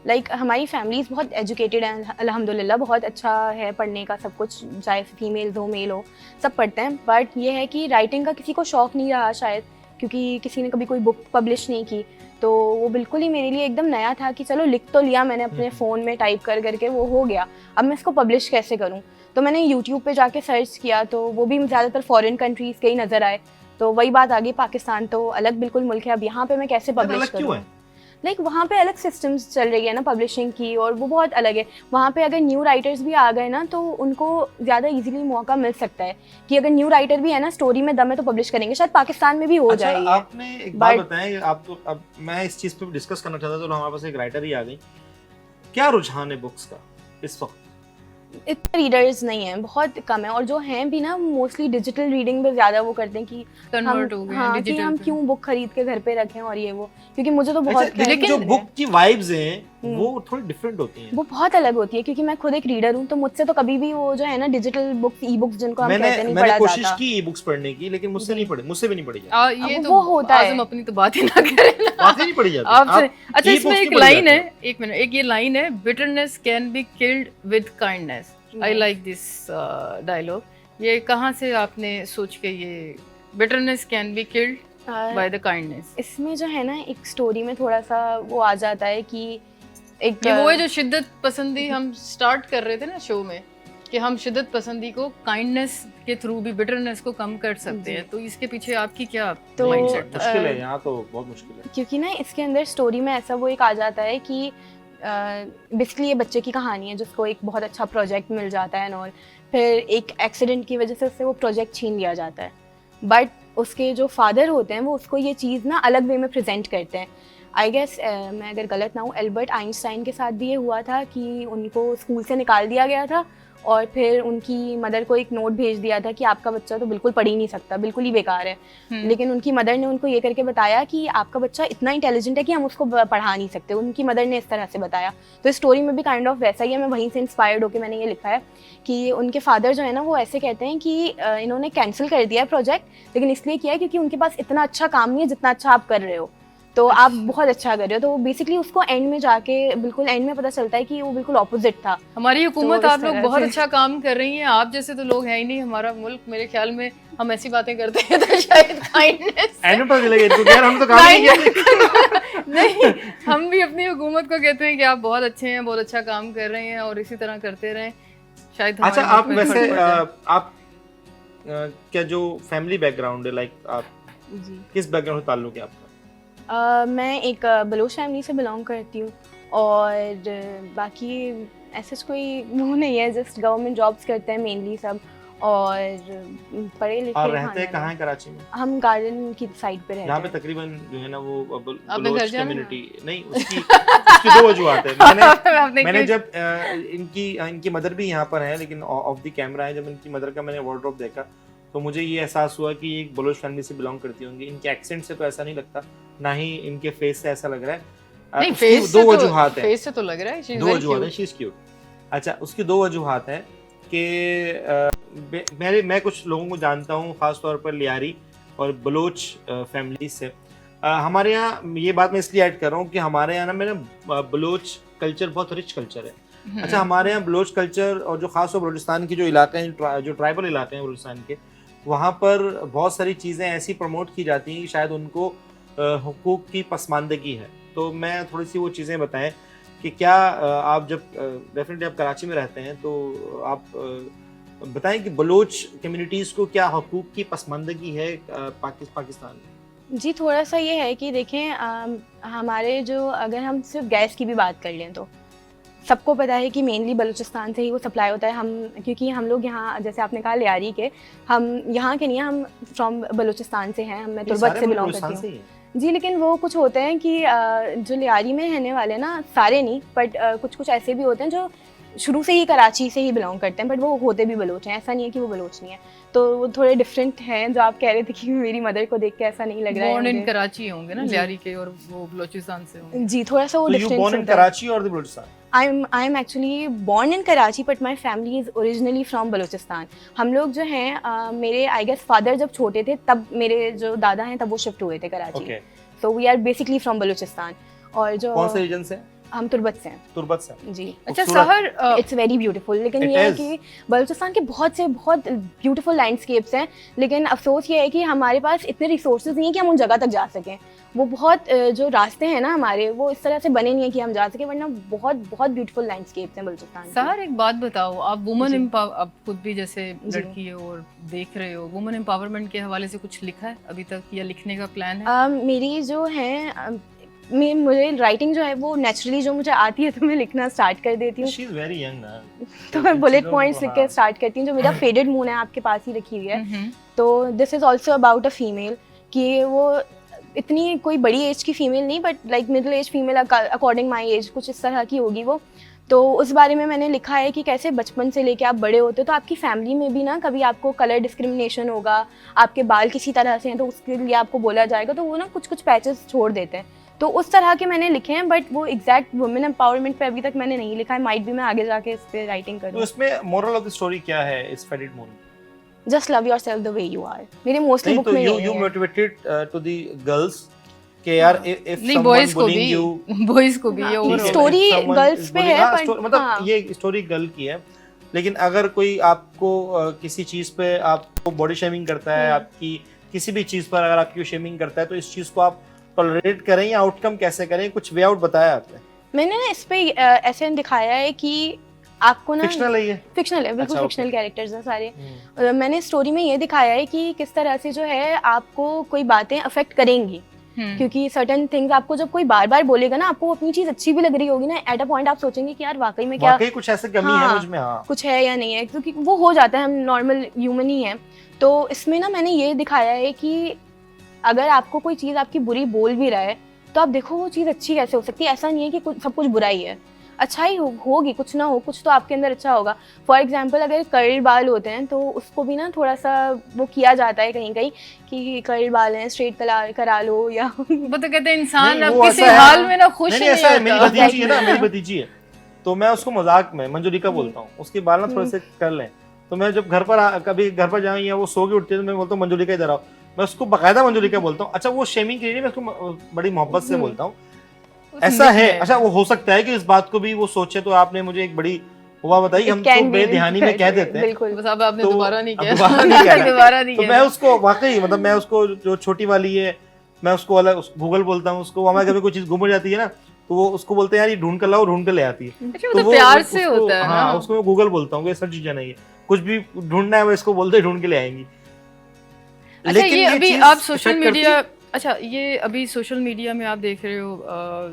लाइक हमारी फैमिलीज बहुत एजुकेटेड हैं अल्हम्दुलिल्लाह, बहुत अच्छा है पढ़ने का सब कुछ, चाहे फीमेल हो मेल हो सब पढ़ते हैं। बट ये है कि राइटिंग का किसी को शौक़ नहीं रहा शायद, क्योंकि किसी ने कभी कोई बुक पब्लिश नहीं की, तो वो बिल्कुल ही मेरे लिए एकदम नया था कि चलो लिख तो लिया मैंने अपने फ़ोन में टाइप कर करके, वो हो गया, अब मैं इसको पब्लिश कैसे करूँ। तो मैंने यूट्यूब पे जाके सर्च किया, तो वो भी ज़्यादातर फॉरेन कंट्रीज़ के ही नज़र आए। तो वही बात आ गई, पाकिस्तान तो अलग बिल्कुल मुल्क है, अब यहाँ पे मैं कैसे पब्लिश करूँ। लाइक वहाँ पे अलग सिस्टम्स चल रही है ना पब्लिशिंग की, और वो बहुत अलग है। वहाँ पे अगर न्यू राइटर्स भी आ गए ना, तो उनको ज़्यादा इजीली मौका मिल सकता है कि अगर न्यू राइटर भी है ना, स्टोरी में दम है तो पब्लिश करेंगे। शायद पाकिस्तान में भी हो जाएगी। आपने एक बात बताएं, आप तो अब मैं इस चीज़ पे डिस्कस करना चाहता था, तो हमारे पास एक राइटर ही आ गई। क्या रुझान है बुक्स का इस वक्त? इतने रीडर्स नहीं हैं, बहुत कम है, और जो हैं भी ना मोस्टली डिजिटल रीडिंग पे ज़्यादा वो करते हैं कि कन्वर्ट हो गए हैं कि हम क्यों बुक खरीद के घर पे रखें और ये वो, क्योंकि मुझे तो बहुत लेकिन जो बुक की वाइब्स हैं वो थोड़ी डिफरेंट होती हैं, वो बहुत अलग होती है। क्योंकि मैं खुद एक रीडर हूँ, तो मुझसे तो कभी भी वो जो है ना डिजिटल बुक्स, ई बुक्स जिनको हम कहते हैं, नहीं पढ़ा जाता। मैंने कोशिश की ई बुक्स पढ़ने की, लेकिन मुझसे भी नहीं पढ़ी जाती। ये वो होता है, हम अपनी तो बात ही ना करें, बात ही नहीं पढ़ी जाती आपसे। अच्छा, इसमें एक लाइन है, एक मिनट, एक ये लाइन है, bitterness can be killed with kindness. I like this dialogue. ये कहाँ से आपने सोच के ये bitterness can be killed by the kindness? इसमें जो है ना एक स्टोरी में थोड़ा सा वो आ जाता है कि एक वो है जो शिद्दत पसंदी हम स्टार्ट कर रहे थे ना शो में, कि हम शिद्दत पसंदी को काइंडनेस के थ्रू भी बिटरनेस को कम कर सकते हैं। तो इसके पीछे आपकी क्या माइंडसेट? मुश्किल है यहाँ, तो बहुत मुश्किल है, क्योंकि ना इसके अंदर स्टोरी में ऐसा वो एक आ जाता है कि बेसिकली ये बच्चे की कहानी है जिसको एक बहुत अच्छा प्रोजेक्ट मिल जाता है और फिर एक एक्सीडेंट की वजह से उससे वो प्रोजेक्ट छीन लिया जाता है। बट उसके जो फादर होते हैं वो उसको ये चीज़ ना अलग वे में प्रेजेंट करते हैं। आई गेस मैं अगर गलत ना हूँ, एल्बर्ट आइंस्टाइन के साथ भी ये हुआ था कि उनको स्कूल से निकाल दिया गया था और फिर उनकी मदर को एक नोट भेज दिया था कि आपका बच्चा तो बिल्कुल पढ़ ही नहीं सकता, बिल्कुल ही बेकार है। लेकिन उनकी मदर ने उनको ये करके बताया कि आपका बच्चा इतना इंटेलिजेंट है कि हम उसको पढ़ा नहीं सकते। उनकी मदर ने इस तरह से बताया। तो इस स्टोरी में भी काइंड ऑफ वैसा ही है। मैं वहीं से इंस्पायर्ड होकर मैंने ये लिखा है कि उनके फादर जो है ना वो ऐसे कहते हैं कि इन्होंने कैंसिल कर दिया प्रोजेक्ट, लेकिन इसलिए किया है क्योंकि उनके पास इतना अच्छा काम नहीं है जितना अच्छा आप कर रहे हो, तो आप बहुत अच्छा कर रहे हो। तो बेसिकली उसको एंड में जाके बिल्कुल एंड में पता चलता है कि वो बिल्कुल ऑपोजिट था। हमारी हुकूमत, तो आप लोग बहुत अच्छा काम कर रही हैं, आप जैसे तो लोग हैं ही नहीं हमारा मुल्क। मेरे ख्याल में हम ऐसी बातें करते हैं तो शायद काइंडनेस एंड में पता लगे तो यार हम तो काम नहीं किया। नहीं, हम भी अपनी हुकूमत को कहते हैं कि आप बहुत अच्छे हैं, बहुत अच्छा काम कर रहे हैं और इसी तरह करते रहें शायद। अच्छा, आप वैसे आप क्या जो फैमिली बैकग्राउंड है, लाइक आप किस बैकग्राउंड से ताल्लुक है आपका? मैं एक बलोच फैमिली से बिलोंग करती हूँ और बाकी ऐसा कोई वो नहीं है, जस्ट गवर्नमेंट जॉब्स करते हैं मेनली सब और पढ़े लिखे। और रहते हैं कहाँ है कराची में? यहाँ हम गार्डन की साइड पे रहते हैं, जहाँ पे तकरीबन जो है ना वो बलोच कम्युनिटी नहीं, उसकी दो वजूहत है। मैंने जब इनकी मदर भी यहाँ पर है लेकिन ऑफ द कैमरा है, जब इनकी मदर का मैंने वार्डरोब देखा तो मुझे ये एहसास हुआ कि एक बलोच फैमिली से बिलोंग करती होंगी। इनके एक्सेंट से तो ऐसा नहीं लगता, ना ही इनके फेस से ऐसा लग रहा है। नहीं, फेस दो वजूहात है, फेस से तो लग रहा है, दो वजूहात है, शी इज क्यूट। अच्छा, उसकी दो वजूहात है कि मैं कुछ लोगों को जानता हूँ, खास तौर पर लियारी और बलोच फैमिली से। हमारे यहाँ ये बात मैं इसलिए ऐड कर रहा हूँ कि हमारे यहाँ ना मेरा बलोच कल्चर बहुत रिच कल्चर है। अच्छा, हमारे यहाँ बलोच कल्चर और जो खास तौर बलूचिस्तान की जो इलाके हैं, जो ट्राइबल इलाके हैं बलूचिस्तान के, वहाँ पर बहुत सारी चीज़ें ऐसी प्रमोट की जाती हैं कि शायद उनको हुकूक की पसमानदगी है। तो मैं थोड़ी सी वो चीज़ें बताएं कि क्या आप जब डेफिनेटली आप कराची में रहते हैं तो आप बताएं कि बलोच कम्युनिटीज़ को क्या हकूक़ की पसमानदगी है पाकिस्तान में? जी, थोड़ा सा ये है कि देखें हमारे जो, अगर हम सिर्फ गैस की भी बात कर लें तो सबको पता है कि मेनली बलूचिस्तान से ही वो सप्लाई होता है। हम क्योंकि हम लोग यहाँ, जैसे आपने कहा लियारी के, हम यहाँ के नहीं हैं, हम फ्रॉम बलूचिस्तान से हैं, मैं तुर्बत से बिलोंग करती हूँ। जी, लेकिन वो कुछ होते हैं कि जो लियारी में रहने वाले ना, सारे नहीं बट कुछ कुछ ऐसे भी होते हैं जो शुरू से ही कराची से ही बिलोंग करते हैं, बट वो होते भी बलोच हैं, ऐसा नहीं है कि वो बलोच नहीं है। तो वो थोड़े डिफरेंट हैं। जो आप कह रहे थे कि मेरी मदर को देख के ऐसा नहीं लग रहा है। बोर्न इन कराची होंगे ना लियारी के, और वो बलूचिस्तान से होंगे। जी, थोड़ा सा वो So you difference born in होता है। Karachi or the Balochistan? I am actually born in Karachi, but my family is originally from Balochistan. हम लोग जो हैं मेरे आई गेस फादर जब छोटे थे तब मेरे जो दादा हैं तब वो शिफ्ट हुए थे Karachi. Okay. So we are basically from Balochistan. और जो कौन से रीजन से? हम तुर्बत से हैं। तुर्बत से। जी। अच्छा खूबसूरत। सहर, इट्स वेरी ब्यूटीफुल, लेकिन It ये है is. कि बलूचिस्तान के बहुत ब्यूटीफुल लैंडस्केप्स हैं, लेकिन अफसोस ये है कि हमारे पास इतने रिसोर्सेज नहीं है कि हम उन जगह तक जा सकें। वो बहुत जो रास्ते हैं ना हमारे, वो इस तरह से बने नहीं है कि हम जा सकें, वरना बहुत ब्यूटीफुल लैंडस्केप्स हैं बलूचिस्तान के। सहर एक बात बताओ, आप वुमन आप खुद भी जैसे जी। लड़की हो और देख रहे हो, वुमन एम्पावरमेंट के हवाले से कुछ लिखा है अभी तक या लिखने का प्लान है? मेरी जो है मुझे राइटिंग जो है वो नेचुरली जो मुझे आती है तो मैं लिखना स्टार्ट कर देती हूँ। She is very young ना। तो मैं बुलेट चीज़ों पॉइंट्स को, लिख के हाँ। स्टार्ट करती हूँ। जो मेरा फेडेड मून है आपके पास ही रखी हुई है, हम्म। तो this is also about a female, कि वो इतनी कोई बड़ी एज की फीमेल नहीं, but like middle age female according my age, कुछ इस तरह की होगी वो। तो उस बारे में मैंने लिखा है कि कैसे बचपन से लेके आप बड़े होते हो तो आपकी फैमिली में भी ना कभी आपको कलर डिस्क्रिमिनेशन होगा, आपके बाल किसी तरह से हैं तो उसके लिए आपको बोला जाएगा, तो वो ना कुछ पैचेस छोड़ देते हैं। तो उस तरह के मैंने लिखे हैं, बट वो एग्जैक्ट वुमेन एम्पावरमेंट पे अभी तक मैंने नहीं लिखा है। माइट भी मैं आगे जाके इस पे राइटिंग तो करूँ। इसमें मोरल ऑफ द स्टोरी क्या है इस faded moon? Just love yourself the way you are. मेरे मोस्टली नहीं बुक तो में यू यही है। मोटिवेटेड टू द गर्ल्स के यार इफ नहीं, समवन बॉयज को बुलिंग भी, यू, बॉयज को भी हाँ, ये ठीक overall है, story if someone girls is पे bullying- है, हाँ, but- मतलब हाँ। ये स्टोरी गर्ल की है, लेकिन अगर कोई आपको किसी चीज पे आपको बॉडी शेमिंग करता है, आपकी किसी भी चीज पर अगर आपकी शेमिंग करता है, तो इस चीज को आप टॉलरेट करें या आउटकम कैसे करें? कुछ वे आउट बताया आपने? मैंने ना इस पे ऐसे दिखाया है कि आपको ना, फिक्शनल है ये? फिक्शनल है बिल्कुल, अच्छा, फिक्शनल कैरेक्टर्स हैं सारे। हम्म। मैंने स्टोरी में ये दिखाया है कि किस तरह से जो है आपको कोई बातें अफेक्ट करेंगी, क्योंकि सर्टेन थिंग्स आपको जब कोई बार बार बोलेगा ना, आपको अपनी चीज अच्छी भी लग रही होगी ना, एट अ पॉइंट आप सोचेंगे कि यार वाकई में क्या वाकई कुछ ऐसे कमी है हाँ, मुझ में, हाँ कुछ है या नहीं है, क्योंकि वो हो जाता है, हम नॉर्मल ह्यूमन ही हैं। तो इसमें ना मैंने ये दिखाया है कि अगर आपको कोई चीज़ आपकी बुरी बोल भी रहा है तो आप देखो वो चीज़ अच्छी कैसे हो सकती है। ऐसा नहीं है कि सब कुछ बुरा ही है, अच्छाई होगी, कुछ ना हो कुछ तो आपके अंदर अच्छा होगा। फॉर एग्जाम्पल अगर कर्ल बाल होते हैं तो उसको भी ना थोड़ा सा वो किया जाता है कहीं कहीं कि कर्ल बाल हैं, स्ट्रेट करा लो, या वो तो कहते हैं इंसान नहीं, अब वो किसी ऐसा है। हाल में ना खुश नहीं, नहीं ऐसा है, मेरी होता। भतीजी है ना, मेरी भतीजी है, तो मैं उसको मजाक में मंजूलिका बोलता हूँ, उसके बाल ना थोड़े से कर लें, तो मैं जब कभी घर पर जाऊँ या वो सो के उठती है तो मैं बोलता हूँ मंजूलिका इधर आओ, मैं उसको बकायदा मंजूलिका बोलता हूँ। अच्छा, वो शेमिंग के लिए नहीं, मैं उसको बड़ी मोहब्बत से बोलता हूँ, ऐसा है। अच्छा, वो हो सकता है कि इस बात को भी वो सोचे, तो आपने मुझे एक बड़ी हुआ बताई, हम तो बेध्यानी में कह देते हैं, बिल्कुल। बस अब आपने तो दोबारा नहीं किया, दोबारा नहीं किया। दोबारा नहीं तो किया। मैं उसको वाकई मतलब मैं उसको जो छोटी वाली है, मैं उसको अलग गूगल बोलता हूँ उसको, हमारे कभी कोई चीज गुम हो जाती है ना, तो वो उसको बोलते हैं यार ये ढूंढ कर लाओ, ढूंढ कर ले आती है। अच्छा, वो तो प्यार से उसको- होता है ना। हाँ, उसको मैं गूगल बोलता हूँ, ये सब चीजें नहीं है, कुछ भी ढूंढना है वो इसको बोलते ढूंढ के ले आएंगी। अच्छा, ये अभी चीज़ आप सोशल affect करती मीडिया, है। अच्छा ये अभी सोशल मीडिया में आप देख रहे हो,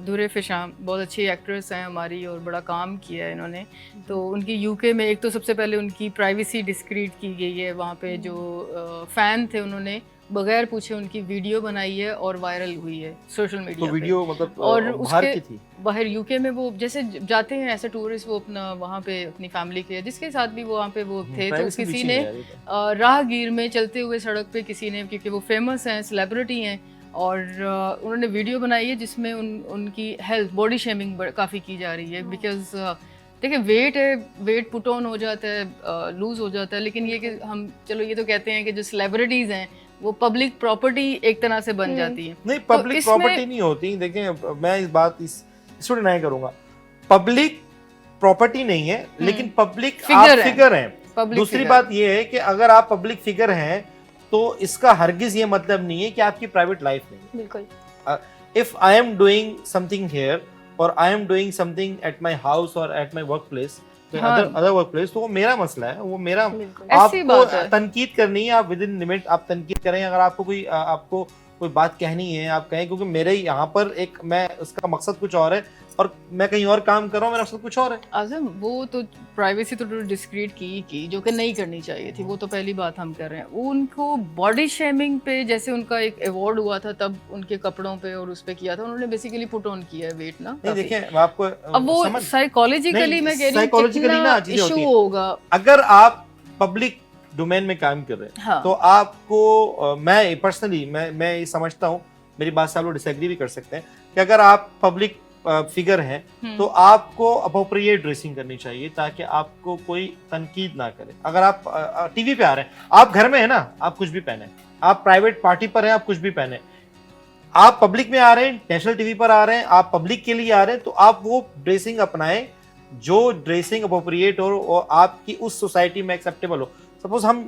दुरे फिशाम बहुत अच्छी एक्ट्रेस हैं हमारी और बड़ा काम किया है इन्होंने। तो उनकी यूके में एक तो सबसे पहले उनकी प्राइवेसी डिस्क्रीट की गई है, वहाँ पे जो फैन थे उन्होंने बगैर पूछे उनकी वीडियो बनाई है और वायरल हुई है सोशल तो मीडिया पे। वीडियो मतलब और बाहर उसके की थी? बाहर यूके में वो जैसे जाते हैं ऐसे टूरिस्ट, वो अपना वहाँ पे अपनी फैमिली के जिसके साथ भी वो वहाँ पे वो थे, तो प्राइवेसी किसी बीच ने ही है यार ये तो। राहगीर में चलते हुए सड़क पे किसी ने, क्योंकि वो फेमस हैं, सेलिब्रिटी हैं, और उन्होंने वीडियो बनाई है जिसमें उनकी हेल्थ बॉडी शेमिंग काफ़ी की जा रही है। बिकॉज देखिए वेट है, वेट पुट ऑन हो जाता है, लूज हो जाता है, लेकिन ये कि हम चलो ये तो कहते हैं कि जो सेलिब्रिटीज़ हैं वो पब्लिक प्रॉपर्टी एक तरह से बन जाती है। नहीं, तो पब्लिक इसमें- प्रॉपर्टी नहीं होती। देखें, मैं इसको डिनाई करूंगा, पब्लिक प्रॉपर्टी नहीं है, लेकिन पब्लिक फिगर है। दूसरी figure। बात ये है कि अगर आप पब्लिक फिगर हैं तो इसका हरगिज ये मतलब नहीं है कि आपकी प्राइवेट लाइफ नहीं है। बिल्कुल। If I am doing something here और I am doing something at my house और एट माय वर्क प्लेस, हाँ। अदर वर्क प्लेस, तो वो मेरा मसला है, वो मेरा, बिल्कुल। ऐसी बात आपको है। तनकीद करनी है, आप विद इन लिमिट आप तनकीद करें। अगर आपको कोई बात कहनी है आप कहें, क्योंकि मेरे यहाँ पर मैं उसका मकसद कुछ और है और मैं कहीं और काम कर रहा हूँ, मेरा मकसद कुछ और है। आजम वो तो प्राइवेसी तो डिस्क्रीट की जो कि नहीं करनी चाहिए थी, वो तो पहली बात हम कर रहे हैं। उनको बॉडी शेमिंग पे, जैसे उनका एक अवार्ड हुआ था तब उनके कपड़ों पे और उस पे किया था, उन्होंने बेसिकली पुट ऑन किया है वेट ना। नहीं देखिए, मैं आपको अब वो साइकोलॉजिकली मैं कह रही हूँ साइकोलॉजिकली ना चीजें होती इशू हैं। होगा। अगर आप पब्लिक डोमेन में काम कर रहे हैं, हाँ। तो आपको मैं पर्सनली मैं ये समझता हूँ, मेरी बात से आप लोग डिसएग्री भी कर सकते हैं, कि अगर आप पब्लिक फिगर हैं तो आपको अप्रोप्रिएट ड्रेसिंग करनी चाहिए ताकि आपको कोई तनकीद ना करे। अगर आप टीवी पे आ रहे हैं, आप घर में है ना, आप कुछ भी पहने, आप प्राइवेट पार्टी पर हैं, आप कुछ भी पहने, आप पब्लिक में आ रहे हैं, नेशनल टीवी पर आ रहे हैं, आप पब्लिक के लिए आ रहे हैं, तो आप वो ड्रेसिंग अपनाएं जो ड्रेसिंग अप्रोप्रिएट हो और आपकी उस सोसाइटी में एक्सेप्टेबल हो। सपोज हम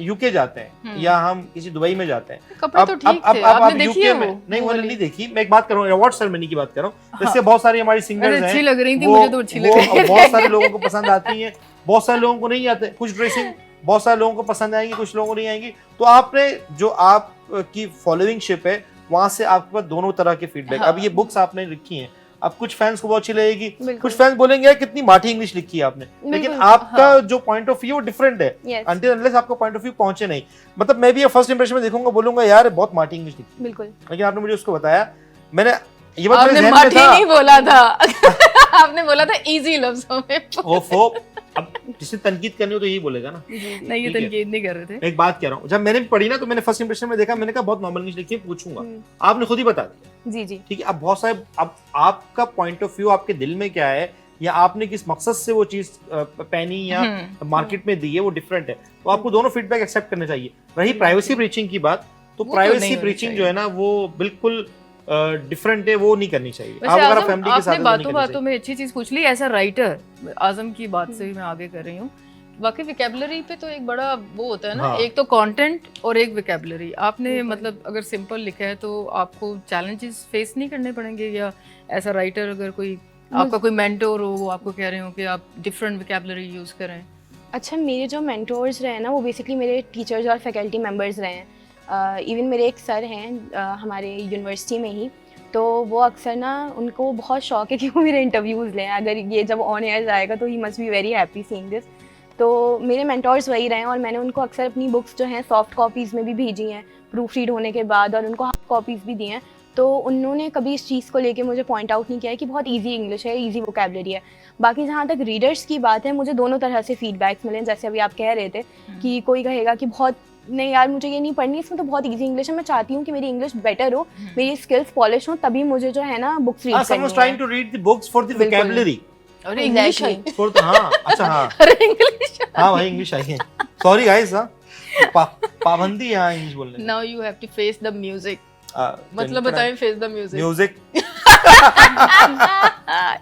यूके जाते हैं या हम किसी दुबई में जाते हैं, कपड़े तो ठीक थे, आपने देखी है वो? नहीं वो नहीं देखी, मैं एक बात कर रहा हूँ अवार्ड सेरेमनी की बात कर रहा हूँ, जैसे बहुत सारी हमारी सिंगर्स हैं, अच्छी लग रही थी, मुझे तो अच्छी लग रही थी। बहुत सारे लोगों को पसंद आती है, बहुत सारे लोगों को नहीं आते, कुछ ड्रेसिंग बहुत सारे लोगों को पसंद आएंगी, कुछ लोगों को नहीं आएंगी। तो आपने जो आपकी फॉलोइंग शिप है, वहां से आपके पास दोनों तरह के फीडबैक। हाँ। अब ये बुक्स आपने लिखी हैं, अब कुछ फैंस को बहुत अच्छी लगेगी, कुछ फैंस बोलेंगे यार कितनी माठी इंग्लिश लिखी है आपने, लेकिन आपका जो पॉइंट ऑफ व्यू डिफरेंट है, अनटिल अनलेस आपका पॉइंट ऑफ व्यू पहुंचे नहीं। मतलब मैं भी फर्स्ट इंप्रेशन में देखूंगा, बोलूंगा यार बहुत माठी इंग्लिश लिखी, बिल्कुल। लेकिन आपने मुझे उसको बताया, मैंने ये बात आपने माठी नहीं बोला था आपने बोला था इजी लफ्जों में। ओफो, अब जिसे तनकीद करनी हो तो यही बोलेगा ना। नहीं, ये तनकीद नहीं कर रहे थे। मैं एक बात कह रहा हूँ, जब मैंने भी पढ़ी ना तो मैंने फर्स्ट इंप्रेशन में देखा, मैंने कहा बहुत नॉर्मल इंग्लिश लिखी है, पूछूंगा, आपने खुद ही बता दिया। जी जी ठीक है, अब बहुत सारे, अब आपका पॉइंट ऑफ व्यू, आपके दिल में क्या है, या आपने किस मकसद से वो चीज पहनी या मार्केट में दी है, वो डिफरेंट है। तो आपको दोनों फीडबैक एक्सेप्ट करने चाहिए। रही प्राइवेसी ब्रीचिंग की बात, तो प्राइवेसी ब्रीचिंग जो है ना वो बिल्कुल डिफरेंट है, वो नहीं करनी चाहिए। आप अगर फैमिली के साथ, बातों में अच्छी चीज पूछ ली। ऐसा राइटर, आजम की बात से भी मैं आगे कर रही हूँ, बाकी विकेबलरी पे तो एक बड़ा वो होता है ना, हाँ। एक तो कंटेंट और एक विकेबलरी। आपने मतलब अगर सिंपल लिखा है तो आपको चैलेंजेस फेस नहीं करने पड़ेंगे, या ऐसा राइटर अगर कोई आपका कोई मेंटोर हो, वो आपको कह रहे हो कि आप डिफरेंट विकेबलरी यूज करें? अच्छा, मेरे जो मेंटोर्स रहे हैं ना, वो बेसिकली मेरे टीचर्स और फैकल्टी मेंबर्स रहे हैं। इवन मेरे एक सर हैं हमारे यूनिवर्सिटी में ही, तो वो अक्सर ना, उनको बहुत शौक है कि वो मेरे इंटरव्यूज़ लें। अगर ये जब ऑन एयर जाएगा तो he must be very happy seeing this. तो मेरे मेंटोर्स वही रहे हैं, और मैंने उनको अक्सर अपनी बुक्स जो हैं सॉफ्ट कॉपीज़ में भी भेजी हैं प्रूफ रीड होने के बाद, और उनको हार्ड कॉपीज़ भी दी हैं। तो उन्होंने कभी इस चीज़ को लेके मुझे पॉइंट आउट नहीं किया है कि बहुत इजी इंग्लिश है, इजी वोकेबलरी है। बाकी जहाँ तक रीडर्स की बात है, मुझे दोनों तरह से फीडबैक्स मिले। जैसे अभी आप कह रहे थे कि कोई कहेगा कि बहुत नहीं यार, मुझे ये नहीं पढ़नी, इसमें तो बहुत इजी इंग्लिश है, मैं चाहती हूँ कि मेरी इंग्लिश बेटर हो, मेरी स्किल्स पॉलिश हो, तभी मुझे जो है ना बुक्स रीड करनी है। Trying to read the books for the vocabulary. अरे इंग्लिश है, हाँ अच्छा, हाँ अरे इंग्लिश, हाँ भाई इंग्लिश आई है, सॉरी गाइस। हाँ, पाबंदी है यहाँ इंग्लिश बोलने। Now you have to face the music. मतलब बताएं, फेस द म्यूजिक। म्यूजिक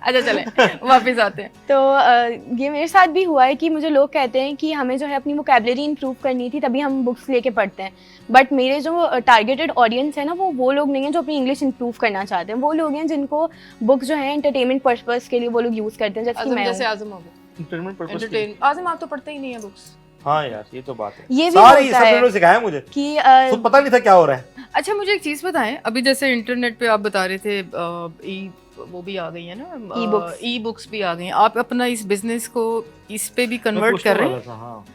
अच्छा चलें, वापस आते हैं। तो ये मेरे साथ भी हुआ है कि मुझे लोग कहते हैं कि हमें जो है अपनी वोकैबलरी इंप्रूव करनी थी, तभी हम बुक्स लेके पढ़ते हैं। बट मेरे जो टारगेटेड ऑडियंस है ना, वो लोग नहीं हैं जो अपनी इंग्लिश इंप्रूव करना चाहते हैं। वो लोग हैं जिनको बुक्स जो है एंटरटेनमेंट पर्पस के लिए वो लोग यूज़ करते हैं। जैसे आज़म हो गया। आज़म आप तो पढ़ते ही नहीं है बुक्स। हाँ यार, ये तो बात है, ये भी सारी होता सब है लोगों ने सिखाया मुझे कि खुद पता नहीं था क्या हो रहा है। अच्छा मुझे एक चीज़ बताएं, अभी जैसे इंटरनेट पे आप बता रहे थे वो भी आ गई है ना, ई बुक्स भी आ गई हैं। आप अपना इस बिजनेस को इस पे भी कन्वर्ट कर रहे हैं?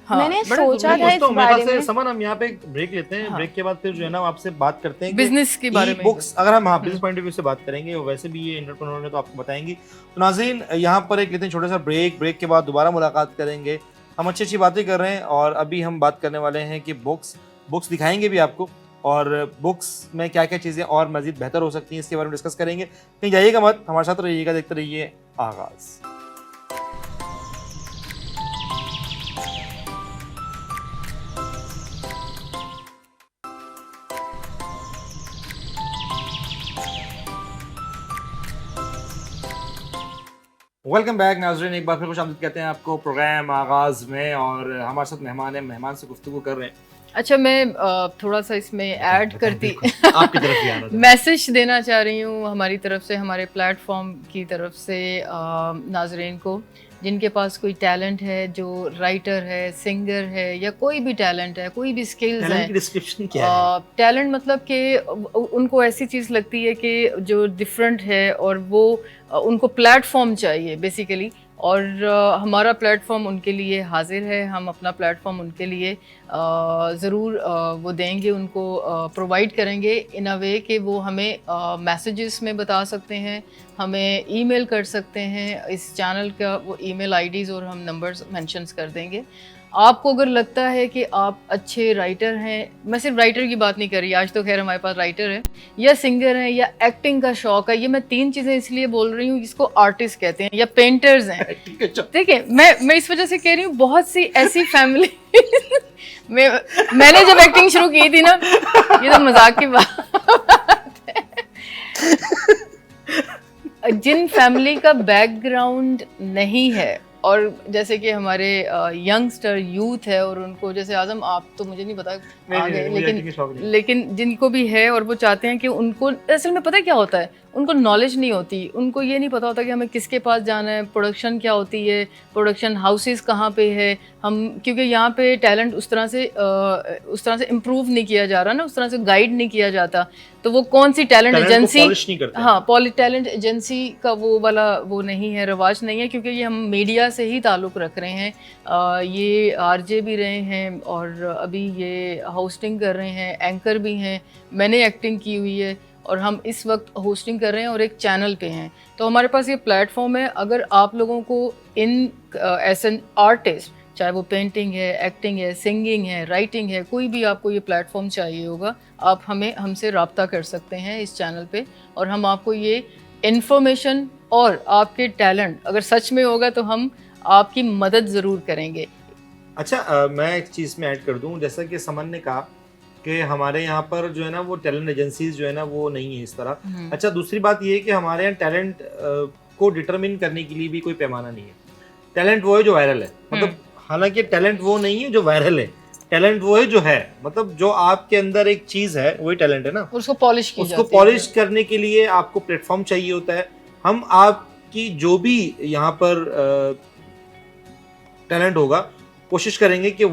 हाँ, मैंने सोचा था इस बारे में। समन, हम यहाँ पे ब्रेक लेते हैं, ब्रेक के बाद फिर जो है ना आपसे बात करते हैं बिजनेस के बारे में। बुक्स अगर हम बिजनेस पॉइंट ऑफ व्यू से बात करेंगे, और वैसे भी ये एंटरप्रेन्योर ने तो आपको बताएंगी। तो नाज़रीन, यहाँ पर एक लेते हैं छोटा सा ब्रेक के बाद दोबारा मुलाकात करेंगे। हम अच्छी बातें कर रहे हैं, और अभी हम बात करने वाले हैं कि बुक्स दिखाएंगे भी आपको, और बुक्स में क्या क्या चीज़ें और मज़ीद बेहतर हो सकती हैं, इसके बारे में डिस्कस करेंगे। कहीं जाइएगा मत, हमारे साथ रहिएगा, देखते रहिए आगाज़। वेलकम बैक नाज़रीन, एक बार फिर खुश आमदीद कहते हैं आपको प्रोग्राम आगाज़ में, और हमारे साथ मेहमान है, मेहमान से गुफ्तगू कर रहे हैं। अच्छा, मैं थोड़ा सा इसमें ऐड करती आपकी तरफ ही आ रहा था। मैसेज देना चाह रही हूँ हमारी तरफ से, हमारे प्लेटफॉर्म की तरफ से नाजरीन को, जिनके पास कोई टैलेंट है, जो राइटर है, सिंगर है, या कोई भी टैलेंट है, कोई भी स्किल्स टैलेंट है। की डिस्क्रिप्शन क्या है? टैलेंट मतलब कि उनको ऐसी चीज़ लगती है कि जो डिफरेंट है, और वो उनको प्लेटफॉर्म चाहिए बेसिकली, और हमारा प्लेटफॉर्म उनके लिए हाजिर है। हम अपना प्लेटफॉर्म उनके लिए ज़रूर वो देंगे, उनको प्रोवाइड करेंगे इन अ वे कि वो हमें मैसेजेस में बता सकते हैं, हमें ईमेल कर सकते हैं। इस चैनल का वो ईमेल आईडीज़ और हम नंबर्स मेंशन्स कर देंगे। आपको अगर लगता है कि आप अच्छे राइटर हैं, मैं सिर्फ राइटर की बात नहीं कर रही, आज तो खैर हमारे पास राइटर है, या सिंगर हैं, या एक्टिंग का शौक है, ये मैं 3 चीज़ें इसलिए बोल रही हूँ, जिसको आर्टिस्ट कहते हैं, या पेंटर्स हैं। ठीक है, मैं इस वजह से कह रही हूँ, बहुत सी ऐसी फैमिली मैंने जब एक्टिंग शुरू की थी ना, ये तो मजाक की बात है, जिन फैमिली का बैकग्राउंड नहीं है, और जैसे कि हमारे यंगस्टर यूथ है, और उनको जैसे आजम, आप तो मुझे नहीं पता आगे, लेकिन जिनको भी है और वो चाहते हैं कि उनको असल में पता है क्या होता है, उनको नॉलेज नहीं होती, उनको ये नहीं पता होता कि हमें किसके पास जाना है, प्रोडक्शन क्या होती है, प्रोडक्शन हाउसेस कहाँ पे है। हम क्योंकि यहाँ पे टैलेंट उस तरह से इम्प्रूव नहीं किया जा रहा ना, उस तरह से गाइड नहीं किया जाता, तो वो कौन सी टैलेंट एजेंसी, हाँ, टैलेंट एजेंसी का वो वाला वो नहीं है, रवाज नहीं है, क्योंकि ये हम मीडिया से ही ताल्लुक़ रख रहे हैं। ये आरजे भी रहे हैं, और अभी ये होस्टिंग कर रहे हैं, एंकर भी हैं, मैंने एक्टिंग की हुई है, और हम इस वक्त होस्टिंग कर रहे हैं और एक चैनल पे हैं। तो हमारे पास ये प्लेटफॉर्म है। अगर आप लोगों को इन एज एन आर्टिस्ट, चाहे वो पेंटिंग है, एक्टिंग है, सिंगिंग है, राइटिंग है, कोई भी आपको ये प्लेटफॉर्म चाहिए होगा, आप हमसे रब्ता कर सकते हैं इस चैनल पे, और हम आपको ये इन्फॉर्मेशन और आपके टैलेंट अगर सच में होगा तो हम आपकी मदद ज़रूर करेंगे। अच्छा, मैं एक चीज़ में ऐड कर दूं, जैसा कि समन ने कहा कि हमारे यहाँ पर जो है ना वो टैलेंट एजेंसीज जो है ना वो नहीं है इस तरह। अच्छा, दूसरी बात ये है कि हमारे यहाँ टैलेंट को डिटरमिन करने के लिए भी कोई पैमाना नहीं है। टैलेंट वो है जो वायरल है, मतलब हालांकि टैलेंट वो नहीं है जो वायरल है, टैलेंट वो है जो है, मतलब जो आपके अंदर एक चीज़ है वही टैलेंट है ना, उसको पॉलिश करने के लिए आपको प्लेटफॉर्म चाहिए होता है। हम आपकी जो भी यहाँ पर टैलेंट होगा, कोशिश करेंगे कि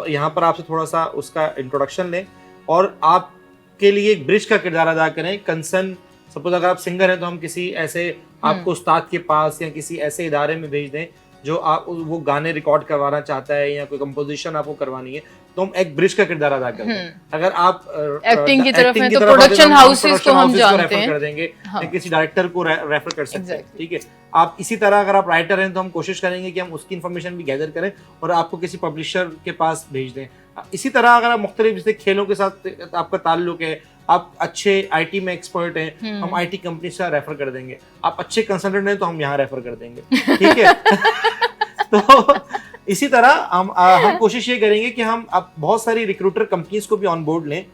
यहाँ पर आपसे थोड़ा सा उसका इंट्रोडक्शन लें और आपके लिए एक ब्रिज का किरदार अदा करें। कंसर्न सपोज अगर आप सिंगर हैं तो हम किसी ऐसे आपको उस्ताद के पास या किसी ऐसे इदारे में भेज दें जो आप वो गाने रिकॉर्ड करवाना चाहता है या कोई कंपोजिशन आपको करवानी है, तो हम एक ब्रिज का किरदार अदा करते हैं। अगर आप एक्टिंग की तरफ हैं तो प्रोडक्शन हाउसेस को हम जानते हैं, कर देंगे, या किसी डायरेक्टर को रेफर कर सकते हैं। ठीक है, आप इसी तरह अगर आप राइटर हैं तो हम कोशिश करेंगे कि हम उसकी इन्फॉर्मेशन भी गैदर करें और आपको किसी पब्लिशर के पास भेज दें। इसी तरह अगर आप मुख्तलिफ जैसे खेलों के साथ आपका ताल्लुक है, आप अच्छे आईटी में एक्सपर्ट हैं, हम आईटी कंपनी से रेफर कर देंगे। आप अच्छे कंसल्टेंट हैं तो हम यहाँ रेफर कर देंगे। ठीक है तो इसी तरह हम कोशिश ये करेंगे कि हम अब बहुत सारी रिक्रूटर कंपनीज को भी ऑन बोर्ड लें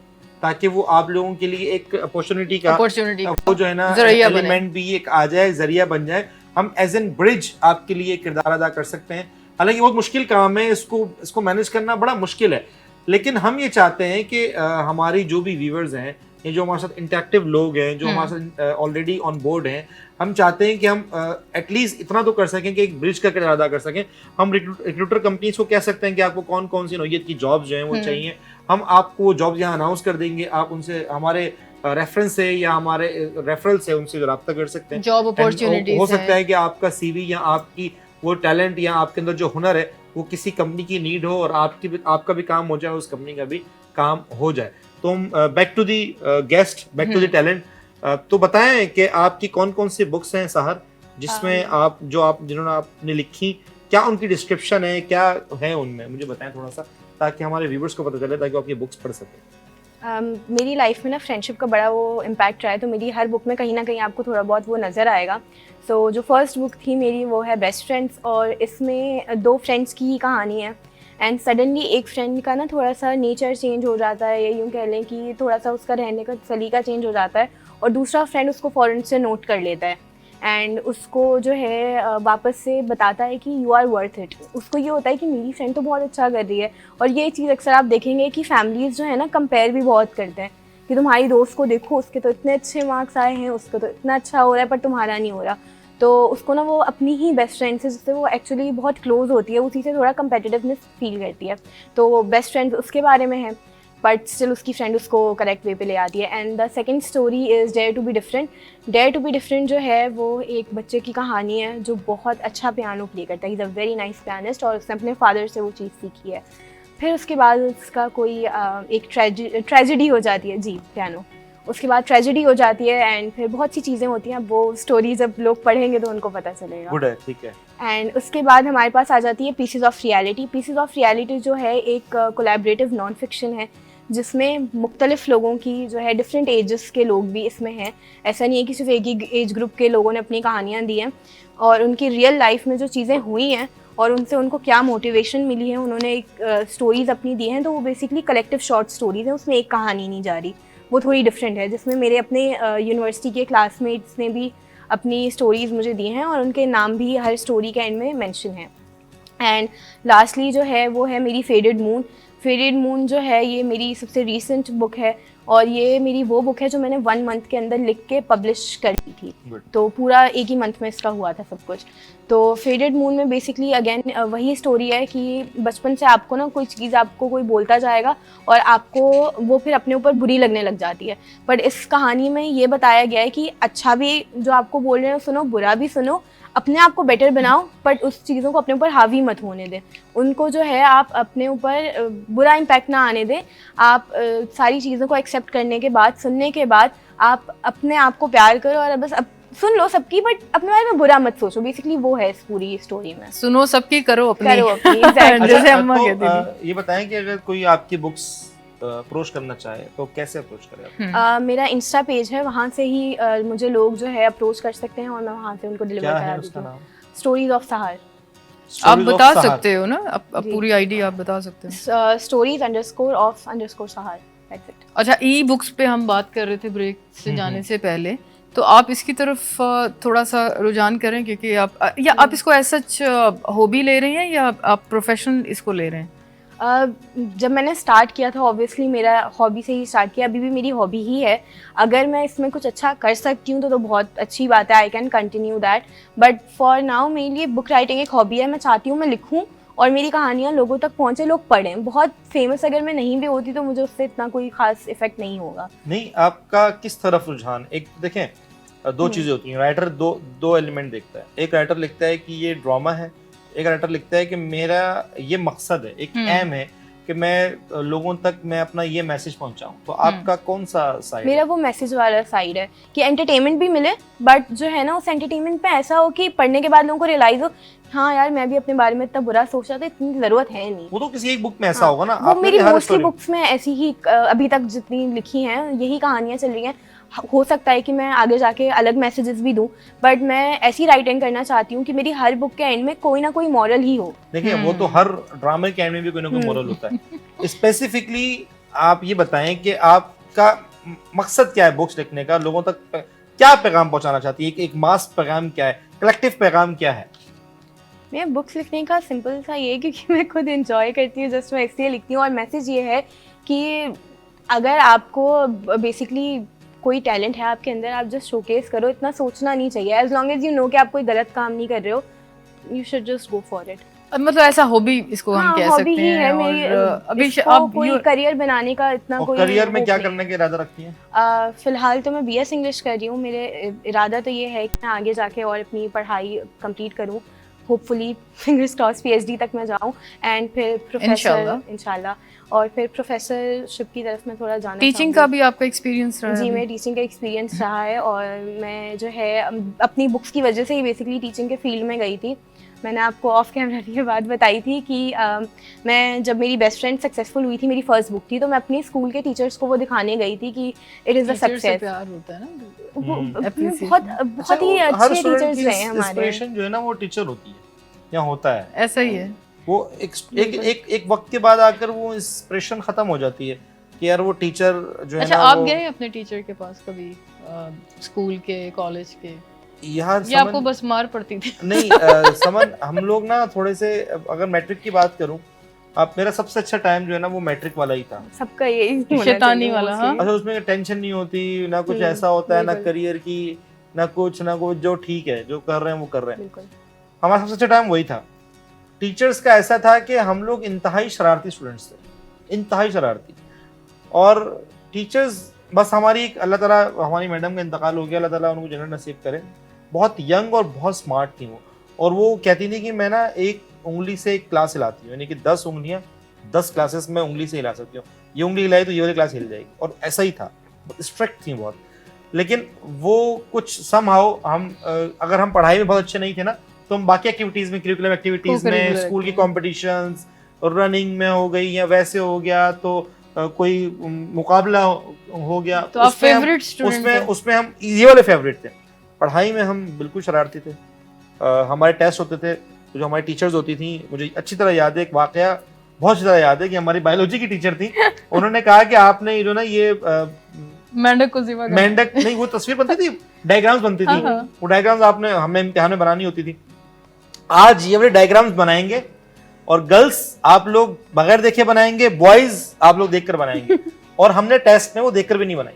ताकि वो आप लोगों के लिए एक अपॉर्चुनिटी का वो जो है ना एलिमेंट भी एक आ जाए, जरिया बन जाए। हम एज एन ब्रिज आपके लिए किरदार अदा कर सकते हैं। हालांकि बहुत मुश्किल काम है, इसको मैनेज करना बड़ा मुश्किल है, लेकिन हम ये चाहते हैं कि हमारी जो भी व्यूअर्स हैं या जो हमारे साथ इंटरेक्टिव लोग हैं, जो हमारे साथ ऑलरेडी ऑन बोर्ड हैं, हम चाहते हैं कि हम एटलीस्ट इतना तो कर सकें कि एक ब्रिज का किरदार अदा कर सकें। हम रिक्रूटर कंपनीज को कह सकते हैं कि आपको कौन कौन सी नौइयत की जॉब्स जो हैं वो चाहिए, हम आपको वो जॉब्स यहाँ अनाउंस कर देंगे। आप उनसे हमारे रेफरेंस से या हमारे रेफरल से उनसे रब्ता कर सकते हैं। जॉब अपॉर्चुनिटीज हो सकता है कि आपका सीवी या आपकी वो टैलेंट या आपके अंदर जो हुनर है वो किसी कंपनी की नीड हो और आपका भी काम हो जाए, उस कंपनी का भी काम हो जाए। तो हम back to the guest, back to the talent, तो बताएं कि आपकी कौन कौन सी बुक्स हैं सहर, जिसमें जिन्होंने आपने लिखी, क्या उनकी डिस्क्रिप्शन है, क्या है उनमें, मुझे बताएं थोड़ा सा ताकि हमारे व्यूअर्स को पता चले, ताकि वो आपकी बुक्स पढ़ सकें। मेरी लाइफ में ना फ्रेंडशिप का बड़ा वो इम्पैक्ट रहा है, तो मेरी हर बुक में कहीं ना कहीं आपको थोड़ा बहुत वो नज़र आएगा। सो जो फर्स्ट बुक थी मेरी वो है बेस्ट फ्रेंड्स, और इसमें 2 फ्रेंड्स की ही कहानी है। एंड सडनली एक फ्रेंड का ना थोड़ा सा नेचर चेंज हो जाता है, या यूँ कह लें कि थोड़ा सा उसका रहने का सलीका चेंज हो जाता है, और दूसरा फ्रेंड उसको फ़ौरन से नोट कर लेता है एंड उसको जो है वापस से बताता है कि यू आर वर्थ इट। उसको ये होता है कि मेरी फ्रेंड तो बहुत अच्छा कर रही है, और ये चीज़ अक्सर आप देखेंगे कि फैमिलीज़ जो है ना कंपेयर भी बहुत करते हैं कि तुम्हारी दोस्त को देखो, उसके तो इतने अच्छे मार्क्स आए हैं, उसको तो इतना अच्छा हो रहा है पर तुम्हारा नहीं हो रहा। तो उसको ना वो अपनी ही बेस्ट फ्रेंड से, जिससे वो एक्चुअली बहुत क्लोज होती है, उसी से थोड़ा कंपेटिटिवनेस फील करती है। तो बेस्ट फ्रेंड उसके बारे में है, बट स्टिल उसकी फ्रेंड उसको करेक्ट वे पे ले आती है। And the second story is dare to be different. Dare to be different जो है वो एक बच्चे की कहानी है जो बहुत अच्छा पियानो प्ले करता है, is a very nice pianist, और उसने अपने फादर से वो चीज़ सीखी है। फिर उसके बाद उसका कोई एक ट्रेजिडी हो जाती है, जी पियानो, उसके बाद ट्रेजिडी हो जाती है एंड फिर बहुत सी चीज़ें होती हैं। वो स्टोरी जब लोग पढ़ेंगे तो उनको पता चलेगा। गुड है, ठीक है। एंड उसके बाद हमारे पास आ जाती है pieces of reality. Pieces of reality जो है एक कोलैबोरेटिव नॉन फिक्शन है, जिसमें मुख्तलिफ लोगों की जो है डिफरेंट एजेस के लोग भी इसमें हैं। ऐसा नहीं है कि सिर्फ एक ही एज ग्रुप के लोगों ने अपनी कहानियाँ दी हैं, और उनकी रियल लाइफ में जो चीज़ें हुई हैं और उनसे उनको क्या मोटिवेशन मिली है, उन्होंने एक स्टोरीज़ अपनी दी हैं। तो वो बेसिकली कलेक्टिव शॉर्ट स्टोरीज़ हैं, उसमें एक कहानी नहीं जा रही, वो थोड़ी डिफरेंट है। जिसमें मेरे अपने यूनिवर्सिटी के क्लासमेट्स ने भी अपनी स्टोरीज़ मुझे दी हैं और उनके नाम भी हर स्टोरी के एंड में मेंशन है। एंड लास्टली जो है वो है मेरी फेडेड मून। फेडेड मून जो है ये मेरी सबसे रीसेंट बुक है, और ये मेरी वो बुक है जो मैंने 1 मंथ के अंदर लिख के पब्लिश कर दी थी। तो पूरा एक ही मंथ में इसका हुआ था सब कुछ। तो फेडेड मून में बेसिकली अगेन वही स्टोरी है कि बचपन से आपको ना कोई चीज़ आपको कोई बोलता जाएगा और आपको वो फिर अपने ऊपर बुरी लगने लग जाती है। बट इस कहानी में ये बताया गया है कि अच्छा भी जो आपको बोल रहे हैं सुनो, बुरा भी सुनो, अपने आप को बेटर बनाओ, बट उस चीज़ों को अपने ऊपर हावी मत होने दें। उनको जो है आप अपने ऊपर बुरा इम्पैक्ट ना आने दें। आप सारी चीज़ों को एक्सेप्ट करने के बाद, सुनने के बाद आप अपने आप को प्यार करो और बस सुन लो सबकी, बट अपने बारे में बुरा मत सोचो। बेसिकली वो है इस पूरी स्टोरी में। सुनो सबकी, करो अपनी। exactly. जैसे अम्मा कहती थी। ये बताएं कि अगर कोई आपकी बुक्स अप्रोच करना चाहे तो कैसे अप्रोच करें? मेरा इंस्टा पेज है, वहाँ से ही मुझे लोग जो है अप्रोच कर सकते हैं और मैं वहाँ से उनको डिलीवर करा देती हूँ। स्टोरीज ऑफ सहार। आप बता सकते हो ना, अब पूरी आईडी आप बता सकते हो। stories_of_sahar। अच्छा, ई बुक्स पे हम बात कर रहे थे ब्रेक से जाने से पहले, तो आप इसकी तरफ थोड़ा सा रुझान करें, क्योंकि आप इसको ऐसा हॉबी ले रही हैं या आप प्रोफेशनल इसको ले रहे हैं? जब मैंने स्टार्ट किया था ऑब्वियसली मेरा हॉबी से ही स्टार्ट किया, अभी भी मेरी हॉबी ही है। अगर मैं इसमें कुछ अच्छा कर सकती हूँ तो बहुत अच्छी बात है, I can continue that. But for now मेरे लिए बुक राइटिंग एक हॉबी है। मैं चाहती हूँ मैं लिखूँ और मेरी कहानियाँ लोगों तक पहुँचे, लोग पढ़ें। बहुत फेमस अगर मैं नहीं भी होती तो मुझे उससे इतना कोई खास इफेक्ट नहीं होगा। नहीं, आपका किस तरफ रुझान? एक देखें, दो चीज़ें होती हैं। राइटर दो एलिमेंट देखता है। एक राइटर लिखता है कि ये ड्रामा है, एक राइटर लिखता है कि मेरा ये मकसद है, एक एम है कि मैं लोगों तक मैं अपना ये मैसेज पहुंचाऊं। तो आपका कौन सा साइड? मेरा वो मैसेज वाला साइड है कि एंटरटेनमेंट भी मिले, बट जो है ना उस एंटरटेनमेंट पे ऐसा हो कि पढ़ने के बाद लोगों को रियलाइज हो, हाँ यार मैं भी अपने बारे में इतना बुरा सोचा था, इतनी जरूरत है नहीं। वो तो किसी एक बुक में ऐसा होगा ना। वो मेरी मोस्टली बुक्स में ऐसी ही अभी तक जितनी लिखी हैं यही कहानियाँ चल रही हैं। हो सकता है कि मैं आगे जाके अलग मैसेजेस भी दूं, बट मैं ऐसी राइटिंग करना चाहती हूँ कि मेरी हर बुक के एंड में कोई ना कोई मॉरल ही हो। देखिए, वो तो हर ड्रामे के एंड में भी कोई ना कोई मॉरल होता है। स्पेसिफिकली आप ये बताएं कि आपका मकसद क्या है बुक्स लिखने का? लोगों तक क्या पैगाम पहुंचाना चाहती है? एक मास पैगाम क्या है? कलेक्टिव पैगाम क्या है? मैं बुक्स लिखने का सिंपल सा ये है क्योंकि मैं खुद एंजॉय करती हूँ, जस्ट मैं इसलिए लिखती हूँ। और मैसेज ये है कि अगर आपको बेसिकली कोई टैलेंट है आपके अंदर, आप जस्ट शोकेस करो, इतना सोचना नहीं चाहिए। As long as you know कि आप कोई गलत काम नहीं कर रहे हो, you should just go for it. मतलब ऐसा हॉबी इसको हम कह सकते हैं। है और अभी आप कोई करियर बनाने का इतना कोई करियर में क्या करने का इरादा रखती हैं? फिलहाल तो मैं BS इंग्लिश कर रही हूँ। मेरे इरादा तो ये है कि मैं आगे जाके और अपनी पढ़ाई कंप्लीट करूँ, होपफुली फिंगर्स क्रॉस PhD तक मैं जाऊँ, एंड फिर प्रोफेसर इंशाल्लाह, और फिर प्रोफेसरशिप की तरफ मैं थोड़ा जाना। टीचिंग का भी आपका एक्सपीरियंस रहा है? जी, मेरा टीचिंग का एक्सपीरियंस रहा है, और मैं जो है अपनी बुक्स की वजह से ही बेसिकली टीचिंग के फील्ड में गई थी। मैंने आपको ऑफ कैमरा ये बात बताई थी कि मैं जब मेरी बेस्ट फ्रेंड सक्सेसफुल हुई थी, मेरी फर्स्ट बुक थी, तो मैं अपने स्कूल के टीचर्स को वो दिखाने गई थी कि इट इज़ अ सक्सेस। प्यार होता है ना, बहुत ही अच्छे टीचर्स रहे हैं हमारे। इंस्पिरेशन जो है ना वो टीचर होती है या होता है, ऐसा ही है। वो एक वक्त के बाद आकर वो इंस्पिरेशन खत्म हो जाती है कि यार वो टीचर जो है अच्छा, ना। आप गए अपने टीचर के पास कभी, स्कूल के, कॉलेज के? यार या आपको बस मार पड़ती थी? नहीं, समन हम लोग ना थोड़े से, अगर मैट्रिक की बात करूं, आप मेरा सबसे अच्छा टाइम जो है ना वो मैट्रिक वाला ही था। सबका यही शैतानी वाला। हाँ, अच्छा, उसमें टेंशन नहीं होती ना, कुछ ऐसा होता है ना करियर की, ना कुछ, जो ठीक है, जो कर रहे हैं वो कर रहे हैं। बिल्कुल। हमारा सबसे अच्छा टाइम वही था। टीचर्स का ऐसा था कि हम लोग इंतहाई शरारती स्टूडेंट्स थे, इंतहाई शरारती। और टीचर्स बस हमारी एक, अल्लाह ताला, हमारी मैडम का इंतकाल हो गया, अल्लाह ताला उनको जन्नत नसीब करे, बहुत यंग और बहुत स्मार्ट थी वो। और वो कहती थी कि मैं ना एक उंगली से एक क्लास हिलाती हूँ, यानी कि 10 उंगलियाँ 10 क्लासेस में उंगली से हिला सकती हूँ, ये उंगली हिलाई तो ये वाली क्लास हिल जाएगी। और ऐसा ही था, स्ट्रिक्ट थी बहुत। लेकिन वो कुछ समहाउ हम अगर हम पढ़ाई में बहुत अच्छे नहीं थे ना, तो हम बाकी एक्टिविटीज़ में, करिकुलर एक्टिविटीज़ में, स्कूल की कॉम्पिटिशन्स और रनिंग में हो गई या वैसे हो गया, तो कोई मुकाबला हो गया, तो आप फेवरेट स्टूडेंट थे? उसमें हम ये वाले फेवरेट थे। पढ़ाई में हम बिल्कुल शरारती थे। हमारे टेस्ट होते थे, तो जो हमारी टीचर्स होती थी, मुझे अच्छी तरह याद है एक वाकया, बहुत अच्छी तरह याद है कि हमारी बायोलॉजी की टीचर थी, उन्होंने कहा कि आपने जो ना ये मेंढक को ज़िबा करना। मेंढक नहीं, वो तस्वीर बनती थी, डायग्राम्स बनती थी, वो डायग्राम्स आपने हमें इम्तिहान में बनानी होती थी। आज ये वाले डायग्राम्स बनाएंगे और गर्ल्स आप लोग बगैर देखे बनाएंगे, बॉयज आप लोग देखकर बनाएंगे। और हमने टेस्ट में वो देखकर भी नहीं बनाई।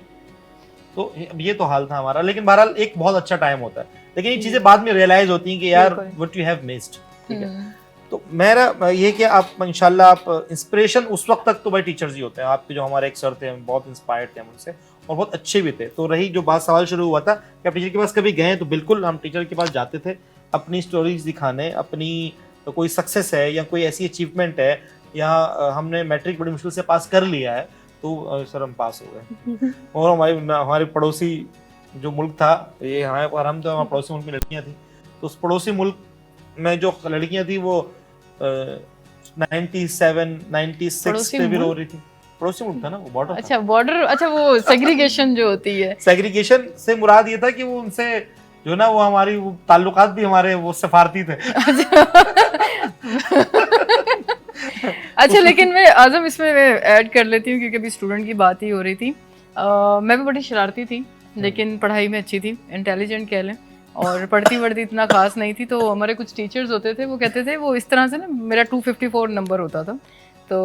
तो ये तो हाल था हमारा। लेकिन बहरहाल एक बहुत अच्छा टाइम होता है, लेकिन ये चीजें बाद में रियलाइज होती हैं कि यार व्हाट यू हैव मिस्ड। ठीक है, तो मेरा ये कि आप इंशाल्लाह आप इंस्पिरेशन उस वक्त तक तो भाई टीचर्स ही होते हैं आपके। जो हमारे एक सर थे, बहुत इंस्पायर्ड थे हम उनसे और बहुत अच्छे भी थे। तो रही जो बात, सवाल शुरू हुआ था कि आप टीचर के पास कभी गए, तो बिल्कुल हम टीचर के पास जाते थे अपनी स्टोरीज दिखाने, अपनी कोई सक्सेस है या कोई ऐसी अचीवमेंट है, या हमने मैट्रिक बड़ी मुश्किल से पास कर लिया है, तो सर हम पास हो गए। और हमारे पड़ोसी जो मुल्क था, ये हमारे, हम तो हमारे पड़ोसी मुल्क में लड़कियाँ थी, तो उस पड़ोसी मुल्क में जो लड़कियाँ थी वो 97 96 पे भी रो रही थी। पड़ोसी मुल्क था ना, वो बॉर्डर। अच्छा, बॉर्डर। अच्छा, वो सेग्रीगेशन जो होती है। सेग्रीगेशन से मुराद ये था कि वो उनसे जो ना, वो हमारी वो ताल्लुकात भी हमारे वो सफारती थे। अच्छा, लेकिन मैं आज़म इसमें ऐड कर लेती हूँ क्योंकि अभी स्टूडेंट की बात ही हो रही थी। मैं भी बड़ी शरारती थी, लेकिन पढ़ाई में अच्छी थी, इंटेलिजेंट कह लें, और पढ़ती इतना खास नहीं थी। तो हमारे कुछ टीचर्स होते थे, वो कहते थे, वो इस तरह से ना, मेरा 254 नंबर होता था, तो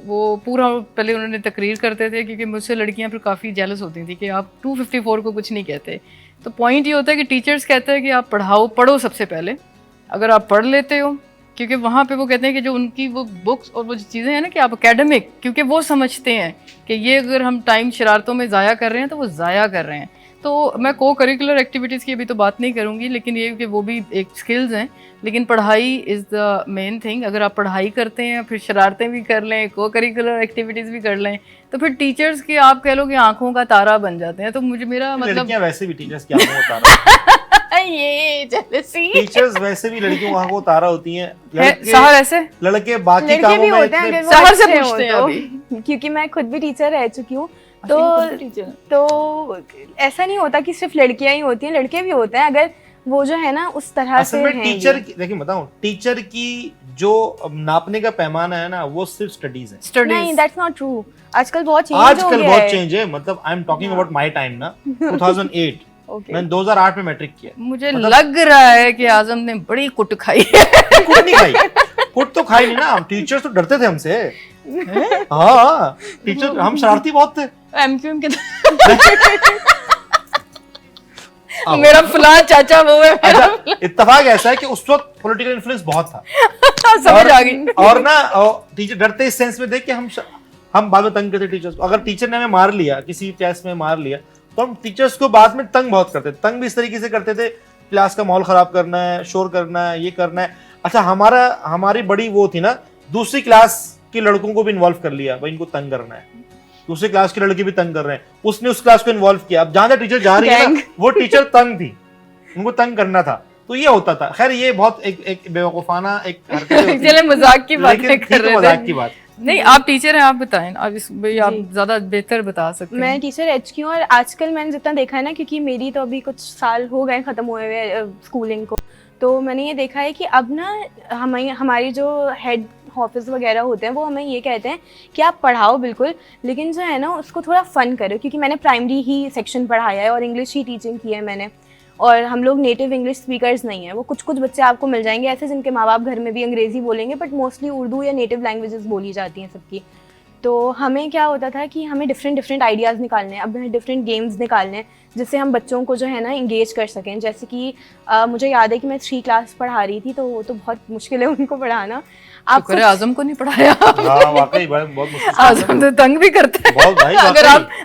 वो पूरा पहले उन्होंने तकरीर करते थे, क्योंकि मुझसे लड़कियां फिर काफ़ी जेलस होती थी कि आप 254 को कुछ नहीं कहते। तो पॉइंट ये होता है कि टीचर्स कहते हैं कि आप पढ़ो सबसे पहले। अगर आप पढ़ लेते हो, क्योंकि वहाँ पे वो कहते हैं कि जो उनकी वो बुक्स और वो चीज़ें हैं ना, कि आप एकेडमिक, क्योंकि वो समझते हैं कि ये अगर हम टाइम शरारतों में ज़ाया कर रहे हैं तो वो ज़ाया कर रहे हैं। तो मैं को करिकुलर एक्टिविटीज़ की अभी तो बात नहीं करूँगी, लेकिन ये कि वो भी एक स्किल्स हैं, लेकिन पढ़ाई इज़ द मेन थिंग। अगर आप पढ़ाई करते हैं, फिर शरारतें भी कर लें, को करिकुलर एक्टिविटीज़ भी कर लें, तो फिर टीचर्स की आप कह लो कि आंखों का तारा बन जाते हैं। तो मुझे मेरा मतलब वैसे भी टीचर्स की आंखों का तारा ये जेलसी, टीचर्स वैसे भी लड़कियों की आंखों तारा होती हैं। सहर ऐसे लड़के बाकी लड़के कामों भी में होते हैं अगर वो सहर से अच्छे पूछते हैं हों अभी। तो, क्योंकि मैं खुद भी टीचर रह चुकी हूँ। टीचर तो ऐसा नहीं होता कि सिर्फ लड़कियां ही होती हैं, लड़के भी होते हैं, अगर वो जो है ना उस तरह से हैं। टीचर देखिए बताऊं, टीचर की जो नापने का पैमाना है ना, वो सिर्फ स्टडीज है। नहीं, दैट्स नॉट ट्रू। आजकल बहुत चेंज हो गया है। आजकल बहुत चेंज है, मतलब I am talking about my time ना, 2008 मैंने 2008 में मैट्रिक किया। मुझे लग रहा है कि आजम ने बड़ी कुट खाई है। कुट नहीं खाई, कुट तो खाई नहीं ना, टीचर्स तो डरते थे हमसे। हाँ, टीचर, हम शरारती बहुत थे। एमक्यूएम के मेरा फलां चाचा वो है। अच्छा, इत्तेफाक ऐसा है कि उस वक्त पॉलिटिकल इन्फ्लुएंस बहुत था। समझ आ गई। और ना टीचर डरते इस सेंस में थे कि हम बाद में तंग करते टीचर्स को। अगर टीचर ने हमें मार लिया, किसी टेस्ट में मार लिया, तो हम टीचर्स को बाद में तंग बहुत करते थे। तंग भी इस तरीके से करते थे, क्लास का माहौल खराब करना है, शोर करना है, ये करना है। अच्छा, हमारी बड़ी वो थी ना, दूसरी क्लास के लड़कों को भी इन्वॉल्व कर लिया, भाई इनको तंग करना है, दूसरी क्लास के लड़के भी तंग कर रहे हैं, उसने उस क्लास को इन्वॉल्व किया। अब जहां टीचर जा रही है ना, वो टीचर तंग थी, उनको तंग करना था, तो ये होता था। खैर, ये बहुत एक बेवकूफाना एक चले मजाक की बात कर रहे थे। मजाक की बात नहीं, आप टीचर हैं, आप बताएं, आप आप ज्यादा बेहतर बता सकते हैं। मैं टीचर एच की हूँ, और आजकल मैंने जितना देखा है ना, क्योंकि मेरी तो अभी कुछ साल हो गए खत्म हुए हुए स्कूलिंग को, तो मैंने ये देखा है कि अब ना हमारी जो हेड ऑफिस वगैरह होते हैं, वो हमें ये कहते हैं कि आप पढ़ाओ बिल्कुल, लेकिन जो है ना उसको थोड़ा फन करो। क्योंकि मैंने प्राइमरी ही सेक्शन पढ़ाया है और इंग्लिश ही टीचिंग की है मैंने, और हम लोग नेटिव इंग्लिश स्पीकर्स नहीं हैं। वो कुछ बच्चे आपको मिल जाएंगे ऐसे जिनके माँ बाप घर में भी अंग्रेज़ी बोलेंगे, बट मोस्टली उर्दू या नेटिव लैंग्वेजेस बोली जाती हैं सबकी। तो हमें क्या होता था कि हमें डिफरेंट आइडियाज़ निकालने हैं, अब हमें डिफरेंट गेम्स निकालने हैं जिससे हम बच्चों को जो है ना इंगेज कर सकें। जैसे कि मुझे याद है कि मैं 3 क्लास पढ़ा रही थी, तो वो तो बहुत मुश्किल है उनको पढ़ाना। आप शुक्र है आजम को नहीं पढ़ाया। हाँ वाकई बहुत मुश्किल आजम तो तंग भी करते हैं बहुत भाई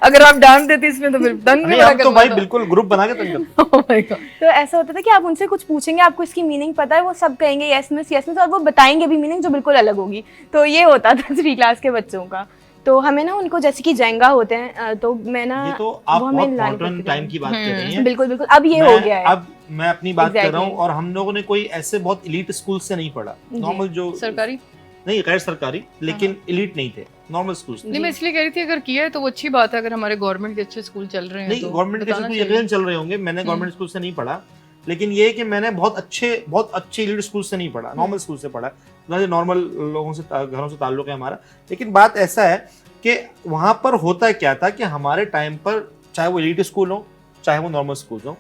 अगर आप डांट देती इसमें तो फिर तंग भी नहीं, बड़ा हम तो करना भाई था। बिल्कुल ग्रुप बना के तंग करते Oh my God। तो ऐसा होता था कि आप उनसे कुछ पूछेंगे, आपको इसकी मीनिंग पता है, वो सब कहेंगे यस मिस, और वो बताएंगे भी मीनिंग जो बिल्कुल अलग होगी। तो ये होता था 3 क्लास के बच्चों का। तो हमें ना उनको, जैसे कि जेंगा होते हैं, तो मैं ना ये तो आप वो हमें बहुत learn मॉडर्न करके टाइम की बात कर रही हैं। बिल्कुल बिल्कुल, अब ये हो गया है। अब मैं अपनी बात कर रहा हूँ, Exactly। और हम लोगों ने कोई ऐसे बहुत इलीट स्कूल से नहीं पढ़ा, जी। नॉर्मल जो सरकारी नहीं गैर सरकारी, लेकिन इलीट नहीं थे, नॉर्मल स्कूल थे। नहीं, मैं इसलिए कह रही थी अगर किया है तो वो अच्छी बात है, अगर हमारे गवर्नमेंट के अच्छे स्कूल चल रहे हैं नहीं तो गवर्नमेंट के बताना स्कूल चाहिए। यकीनन चल रहे होंगे, मैंने गवर्नमेंट स्कूल से नहीं पढ़ा, लेकिन ये है कि मैंने बहुत अच्छे इलीट स्कूल से नहीं पढ़ा, नॉर्मल स्कूल से पढ़ा, नॉर्मल लोगों से, घरों से ताल्लुक है हमारा। लेकिन बात ऐसा है कि वहां पर होता क्या था कि हमारे टाइम पर, चाहे वो एलीट स्कूल हो चाहे वो नॉर्मल स्कूल हो,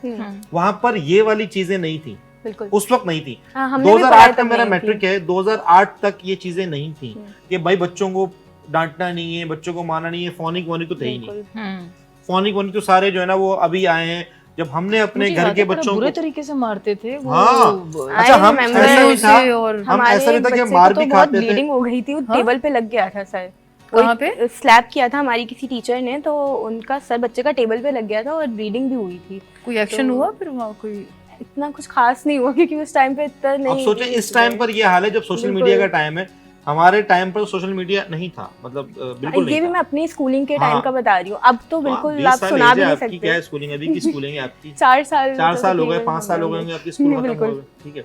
वहां पर ये वाली चीजें नहीं थी, बिल्कुल उस वक्त नहीं थी। हाँ, हमने भी पढ़ाई 2008 का तब मेरा नहीं मैट्रिक थी। है, 2008 तक ये चीजें नहीं थी कि भाई बच्चों को डांटना नहीं है, बच्चों को मारना नहीं है, फोनिक वोनिक तो थे ही नहीं। बिल्कुल। फोनिक वोनिक तो सारे जो है ना वो अभी आए हैं। जब हमने अपने मुझे घर याद के है, बड़ा बच्चों बुरे को, तरीके से मारते थे वो। हाँ, I अच्छा हम remember ऐसा भी था, उसे और हम ऐसा भी था कि मार भी खाते थे। ब्लीडिंग हो गई थी, वो हाँ? टेबल पे लग गया था सर। कहाँ पे? स्लैप किया था हमारी किसी टीचर ने, तो उनका सर बच्चे का टेबल पे लग गया था और ब्लीडिंग भी हुई थी। कोई एक्शन तो- हुआ फिर वहाँ कोई? इतना कुछ खास नहीं हुआ क्योंकि उस टाइम पे इतना अब नहीं। सोचें इस टाइम पर ये हाल है जब सोशल बिल्कुल। मीडिया का टाइम है, हमारे टाइम पर सोशल मीडिया नहीं था, मतलब बिल्कुल ये नहीं भी था। मैं अपनी स्कूलिंग के हाँ। टाइम का बता रही हूँ, अब तो बिल्कुल 20 आप साल सुना एज भी है नहीं आपकी, क्या है सकते। स्कूलिंग, अभी की स्कूलिंग है आपकी? 4 साल 4 साल हो गए, तकरीबन 5 साल हो गए होंगे आपकी स्कूल खत्म बिल्कुल। हुए, ठीक है।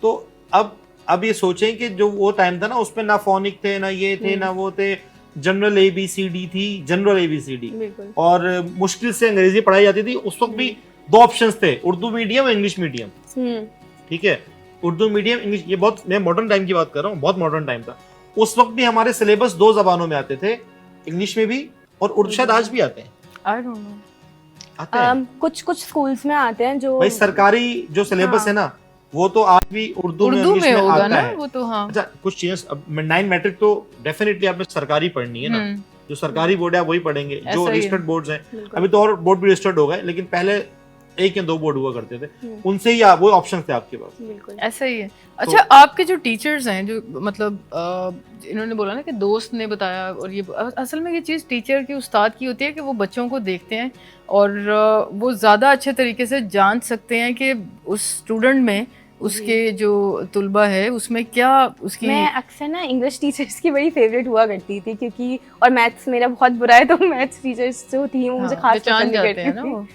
तो अब ये सोचें कि जो वो टाइम था ना, उसमें ना फोनिक थे, ना ये थे, ना वो थे, जनरल ABCD थी, जनरल ABCD, बिल्कुल और मुश्किल से अंग्रेजी पढ़ाई जाती थी। उस वक्त भी 2 ऑप्शंस थे, उर्दू मीडियम और इंग्लिश मीडियम, ठीक है। उर्दू मीडियम, इंग्लिश, ये बहुत, मैं मॉडर्न टाइम की बात कर रहा हूँ, बहुत मॉडर्न टाइम था। उस वक्त भी हमारे सिलेबस 2 जबानों में आते थे, इंग्लिश में भी और उर्दू, शायद आज भी आते हैं, आई डोंट नो। आते हैं कुछ स्कूल्स में आते हैं जो भाई। सरकारी जो सिलेबस हाँ। है ना, वो तो आज भी उर्दू में, उर्दू इंग्लिश में में होगा आता ना है। वो तो। हाँ। अच्छा, कुछ चीजें, अब 9 मैट्रिक तो डेफिनेटली आपने सरकारी पढ़नी है ना, जो सरकारी बोर्ड है आप वही पढ़ेंगे, जो ऐसा ही है। रजिस्टर्ड बोर्ड्स हैं। बिल्कुल। अभी तो और बोर्ड भी रजिस्टर्ड हो गए, लेकिन पहले 1 या 2 बोर्ड हुआ करते थे, उनसे ही वो ऑप्शन थे आपके पास। बिल्कुल ऐसा ही है। अच्छा, आपके जो टीचर्स हैं, जो मतलब इन्होंने बोला ना कि दोस्त ने बताया, और ये असल में ये चीज़ टीचर की, उस्ताद की होती है कि वो बच्चों को देखते हैं और वो ज़्यादा अच्छे तरीके से जान सकते हैं कि उस स्टूडेंट में, उसके जो तुलबा है उसमें क्या उसकी। मैं अक्सर ना इंग्लिश टीचर्स की बड़ी फेवरेट हुआ करती थी, क्योंकि और मैथ्स मेरा बहुत बुरा है, तो मैथ्स टीचर्स जो थी वो मुझे खास पहचान पसंद नहीं जाते हैं करती ना थी। वो।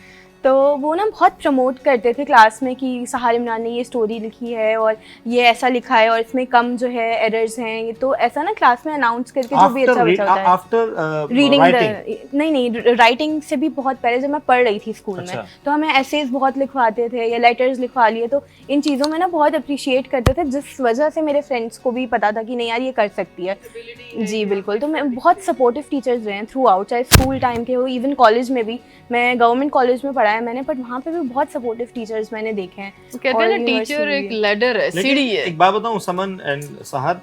तो वो ना बहुत प्रमोट करते थे क्लास में कि सहार इमरान ने ये स्टोरी लिखी है और ये ऐसा लिखा है और इसमें कम जो है एरर्स हैं, तो ऐसा ना क्लास में अनाउंस करके जो भी अच्छा बच्चा होता है। आफ्टर रीडिंग राइटिंग, नहीं राइटिंग से भी बहुत पहले, जब मैं पढ़ रही थी स्कूल अच्छा। में, तो हमें एसेज बहुत लिखवाते थे या लेटर्स लिखवा लिए, तो इन चीज़ों में ना बहुत अप्रिशिएट करते थे, जिस वजह से मेरे फ्रेंड्स को भी पता था कि नहीं यार ये कर सकती है। जी बिल्कुल। तो मैं बहुत सपोर्टिव टीचर्स रहे हैं थ्रू आउट, चाहे स्कूल टाइम के हो, इवन कॉलेज में भी। मैं गवर्नमेंट कॉलेज में पढ़ा है मैंने, बट वहाँ पे भी बहुत सपोर्टिव टीचर्स मैंने देखे हैं। वो कहते हैं ना, टीचर एक लैडर है, सीढ़ी है। एक बात बताऊं Saman and Sahad,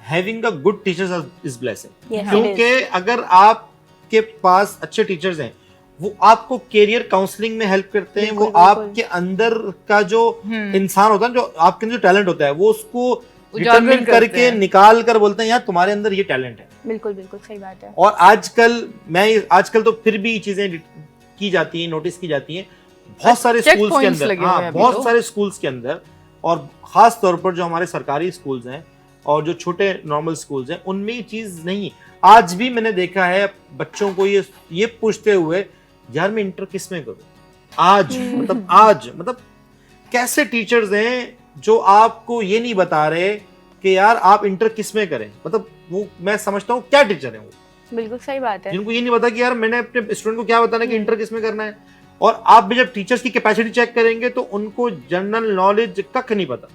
having a good teachers is blessing. Yes, it क्योंकि अगर आपके पास अच्छे टीचर्स हैं, वो आपको कैरियर काउंसलिंग में हेल्प करते हैं, वो बिल्कुल, आपके अंदर का जो इंसान होता है, जो आपके अंदर जो टैलेंट होता है, वो उसको डिटरमिन करके निकाल कर बोलते हैं यार तुम्हारे अंदर ये टैलेंट है। बिल्कुल बिल्कुल सही बात है। और आजकल तो फिर भी चीजें की जाती हैं, नोटिस की जाती हैं बहुत सारे स्कूल्स के अंदर, हाँ बहुत सारे स्कूल्स के अंदर, और खास तौर पर जो हमारे सरकारी स्कूल्स हैं और जो छोटे नॉर्मल स्कूल्स हैं, उनमें ये चीज नहीं। आज भी मैंने देखा है बच्चों को ये पूछते हुए, यार मैं इंटर किस में करूं आज, मतलब कैसे टीचर्स हैं जो आपको ये नहीं बता रहे कि यार आप इंटर किस में करें। मतलब वो मैं समझता हूँ क्या टीचर है वो, बिल्कुल सही बात है, जिनको ये नहीं पता कि यार मैंने अपने स्टूडेंट को क्या बताना कि इंटर किस में करना है। और आप भी जब टीचर्स की कैपेसिटी चेक करेंगे तो उनको जनरल नॉलेज कख नहीं पता।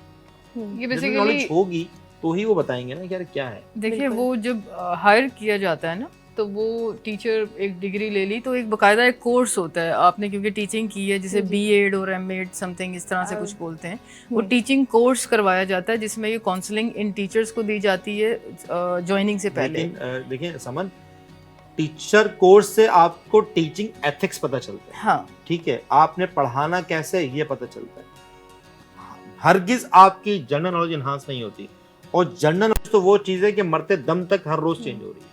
ये जनरल नॉलेज होगी तो ही वो बताएंगे ना यार क्या है। देखिए वो जब हायर किया जाता है ना, तो वो टीचर एक डिग्री ले ली, तो एक बाकायदा एक कोर्स होता है, आपने क्योंकि टीचिंग की है, जिसे बीएड और एमएड समथिंग इस तरह से कुछ बोलते हैं, वो टीचिंग कोर्स करवाया जाता है जिसमें ये काउंसलिंग इन टीचर्स को दी जाती है ज्वाइनिंग से पहले। लेकिन देखिए समन, टीचर कोर्स से आपको टीचिंग एथिक्स पता चलता है। हाँ, ठीक है, आपने पढ़ाना कैसे है ये पता चलता है। हरगिज आपकी जनरल नॉलेज इन्हांस नहीं होती, और जनरल नॉलेज तो वो चीज़ है कि मरते दम तक हर रोज चेंज हो रही है।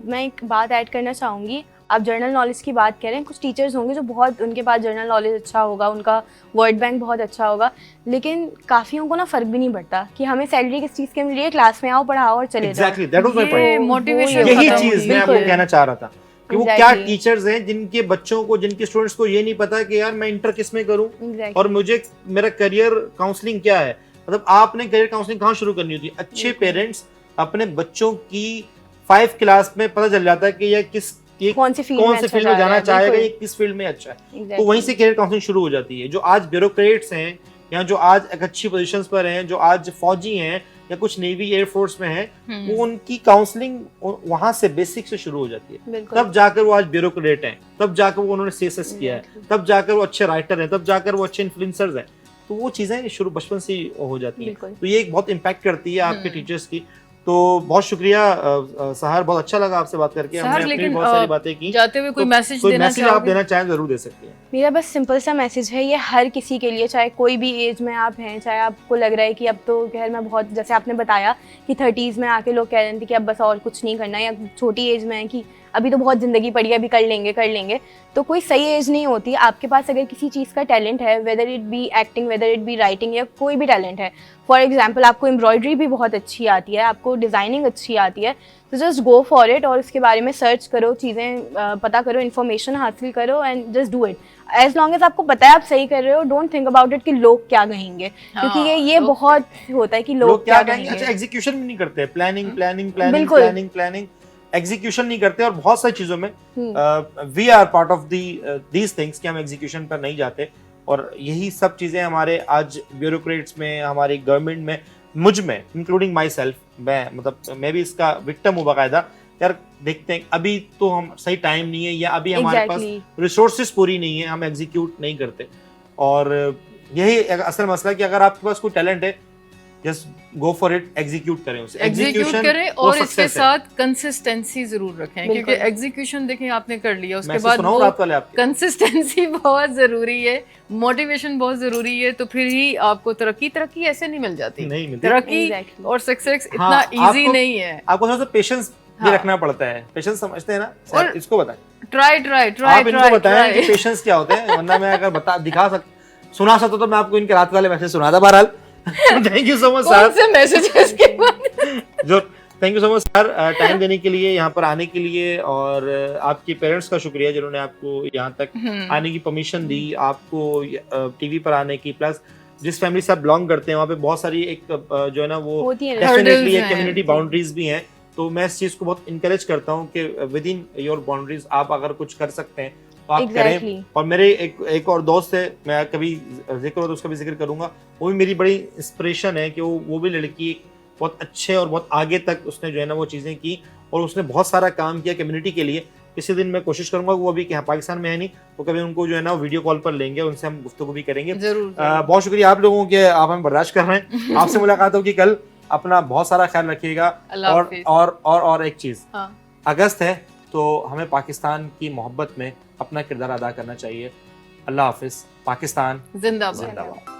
मैं एक बात ऐड करना चाहूँगी। आप जर्नल नॉलेज की बात करें, कुछ टीचर्स होंगे जो बहुत, उनके पास जर्नल नॉलेज अच्छा होगा, उनका वर्ड बैंक बहुत अच्छा होगा, लेकिन काफ़ियों को ना फ़र्क भी नहीं पड़ता कि हमें सैलरी किस चीज़ के मिल रही है, क्लास में आओ, पढ़ाओ और चले जाओ। Exactly, that was my ये point. मोटिवेशन यही खत्म चीज हुई। मैं आपको बिल्कुल। कहना चाह रहा था कि वो Exactly. क्या टीचर्स हैं जिनके बच्चों को, जिनके स्टूडेंट्स को ये नहीं पता कि यार मैं इंटर किस में करूं Exactly. और मुझे मेरा करियर काउंसलिंग क्या है। मतलब आपने करियर काउंसलिंग कहाँ शुरू करनी होती है? अच्छे पेरेंट्स अपने बच्चों की 5 क्लास में पता चल जाता है कि ये कौन से फील्ड में जाना चाहेगा, ये किस फील्ड में अच्छा है। तो वहीं से करियर काउंसलिंग शुरू हो जाती है। जो आज ब्यूरोक्रेट्स हैं या जो आज एक अच्छी पोजीशंस पर हैं, जो आज फौजी हैं या कुछ नेवी एयरफोर्स में हैं, वो उनकी काउंसलिंग वहां से बेसिक से शुरू हो जाती है। तब जाकर वो आज ब्यूरोक्रेट हैं, तब जाकर वो उन्होंने सीएसएस किया है, तब जाकर वो अच्छे राइटर हैं, तब जाकर वो अच्छे इन्फ्लुएंसर्स हैं। तो वो चीजें शुरू बचपन से ही हो जाती हैं। तो ये एक बहुत इम्पैक्ट करती है आपके टीचर्स की। तो बहुत शुक्रिया सहर, बहुत अच्छा लगा आपसे बात करके। हमने अपनी बहुत सारी बातें की। जाते हुए कोई मैसेज कोई देना मैसेज आप चाहोगे? देना चाहें जरूर दे सकते हैं। मेरा बस सिंपल सा मैसेज है, ये हर किसी के लिए, चाहे कोई भी एज में आप हैं, चाहे आपको लग रहा है कि अब तो खैर मैं बहुत, जैसे आपने बताया कि 30s में आके लोग कह रहे थे कि अब बस और कुछ नहीं करना, या छोटी एज में है कि अभी तो बहुत ज़िंदगी पड़ी है, अभी कर लेंगे, तो कोई सही एज नहीं होती। आपके पास अगर किसी चीज़ का टैलेंट है, whether it be acting, whether it be writing, या कोई भी टैलेंट है, फॉर एग्जाम्पल आपको एम्ब्रॉयडरी भी बहुत अच्छी आती है, आपको डिज़ाइनिंग अच्छी आती है, तो जस्ट गो फॉर इट और उसके बारे में सर्च करो, चीज़ें पता करो, इन्फॉर्मेशन हासिल करो and just do it. As long as आपको पता है आप सही कर रहे हो, डोंट थिंक अबाउट इट कि लोग क्या कहेंगे, क्योंकि ये बहुत होता है कि लोग क्या कहेंगे। अच्छा, एग्जीक्यूशन भी नहीं करते, प्लानिंग, एग्जीक्यूशन नहीं करते। और बहुत सारी चीजों में we are part of these things कि हम एग्जीक्यूशन पर नहीं जाते। और यही सब चीजें हमारे आज ब्यूरोक्रेट्स में, हमारी गवर्नमेंट में, मुझ में इंक्लूडिंग माई सेल्फ, मैं भी इसका विक्टिम हूँ बाकायदा। यार देखते हैं, अभी तो हम सही टाइम नहीं है, या अभी हमारे पास रिसोर्सेज पूरी नहीं है, हम एग्जीक्यूट नहीं करते। और यही एक असल मसला कि अगर आपके पास कोई टैलेंट है, just go for it, execute करें उसे, एग्जीक्यूट करें और इसके साथ कंसिस्टेंसी जरूर रखें, क्योंकि एग्जीक्यूशन देखें आपने कर लिया, उसके बाद कंसिस्टेंसी बहुत जरूरी है, मोटिवेशन बहुत जरूरी है, तो फिर ही आपको तरक्की ऐसे नहीं मिल जाती। तरक्की और सक्सेस इतना इजी नहीं है। आपको थोड़ा सा पेशेंस भी रखना पड़ता है। पेशेंस समझते हैं ना? इसको बताएं। ट्राई आप इनको बताएं कि पेशेंस क्या होते हैं, वरना मैं अगर सुना सकता तो मैं आपको इनके रात वाले मैसेज सुनाता। बहरहाल thank you so much sir, thank you so much sir time देने के लिए, यहाँ पर आने के लिए, और आपके पेरेंट्स का शुक्रिया जिन्होंने आपको यहाँ तक आने की परमिशन दी, आपको टीवी पर आने की, प्लस जिस फैमिली से आप बिलोंग करते हैं वहाँ पे बहुत सारी एक जो है ना वो डेफिनेटली एक कम्युनिटी बाउंड्रीज भी हैं। तो मैं इस चीज़ को बहुत इनकरेज करता हूँ कि विद इन योर बाउंड्रीज आप अगर कुछ कर सकते हैं तो आप करें। और मेरे एक और दोस्त है, मैं कभी जिक्र हो तो उसका भी जिक्र करूंगा, वो भी मेरी बड़ी इंस्पिरेशन है कि वो भी लड़की बहुत अच्छे और बहुत आगे तक उसने जो है ना वो चीज़ें की, और उसने बहुत सारा काम किया कम्युनिटी के लिए। किसी दिन मैं कोशिश करूंगा, वो अभी यहाँ पाकिस्तान में है नहीं, तो कभी उनको जो है ना वीडियो कॉल पर लेंगे, उनसे हम गुफ्तगू भी करेंगे। बहुत शुक्रिया आप लोगों के, आप हमें बर्दाश्त कर रहे हैं। आपसे मुलाकात होगी कल। अपना बहुत सारा ख्याल रखिएगा। और एक चीज, अगस्त है तो हमें पाकिस्तान की मोहब्बत में अपना किरदार अदा करना चाहिए। अल्लाह हाफिज। पाकिस्तान जिंदाबाद।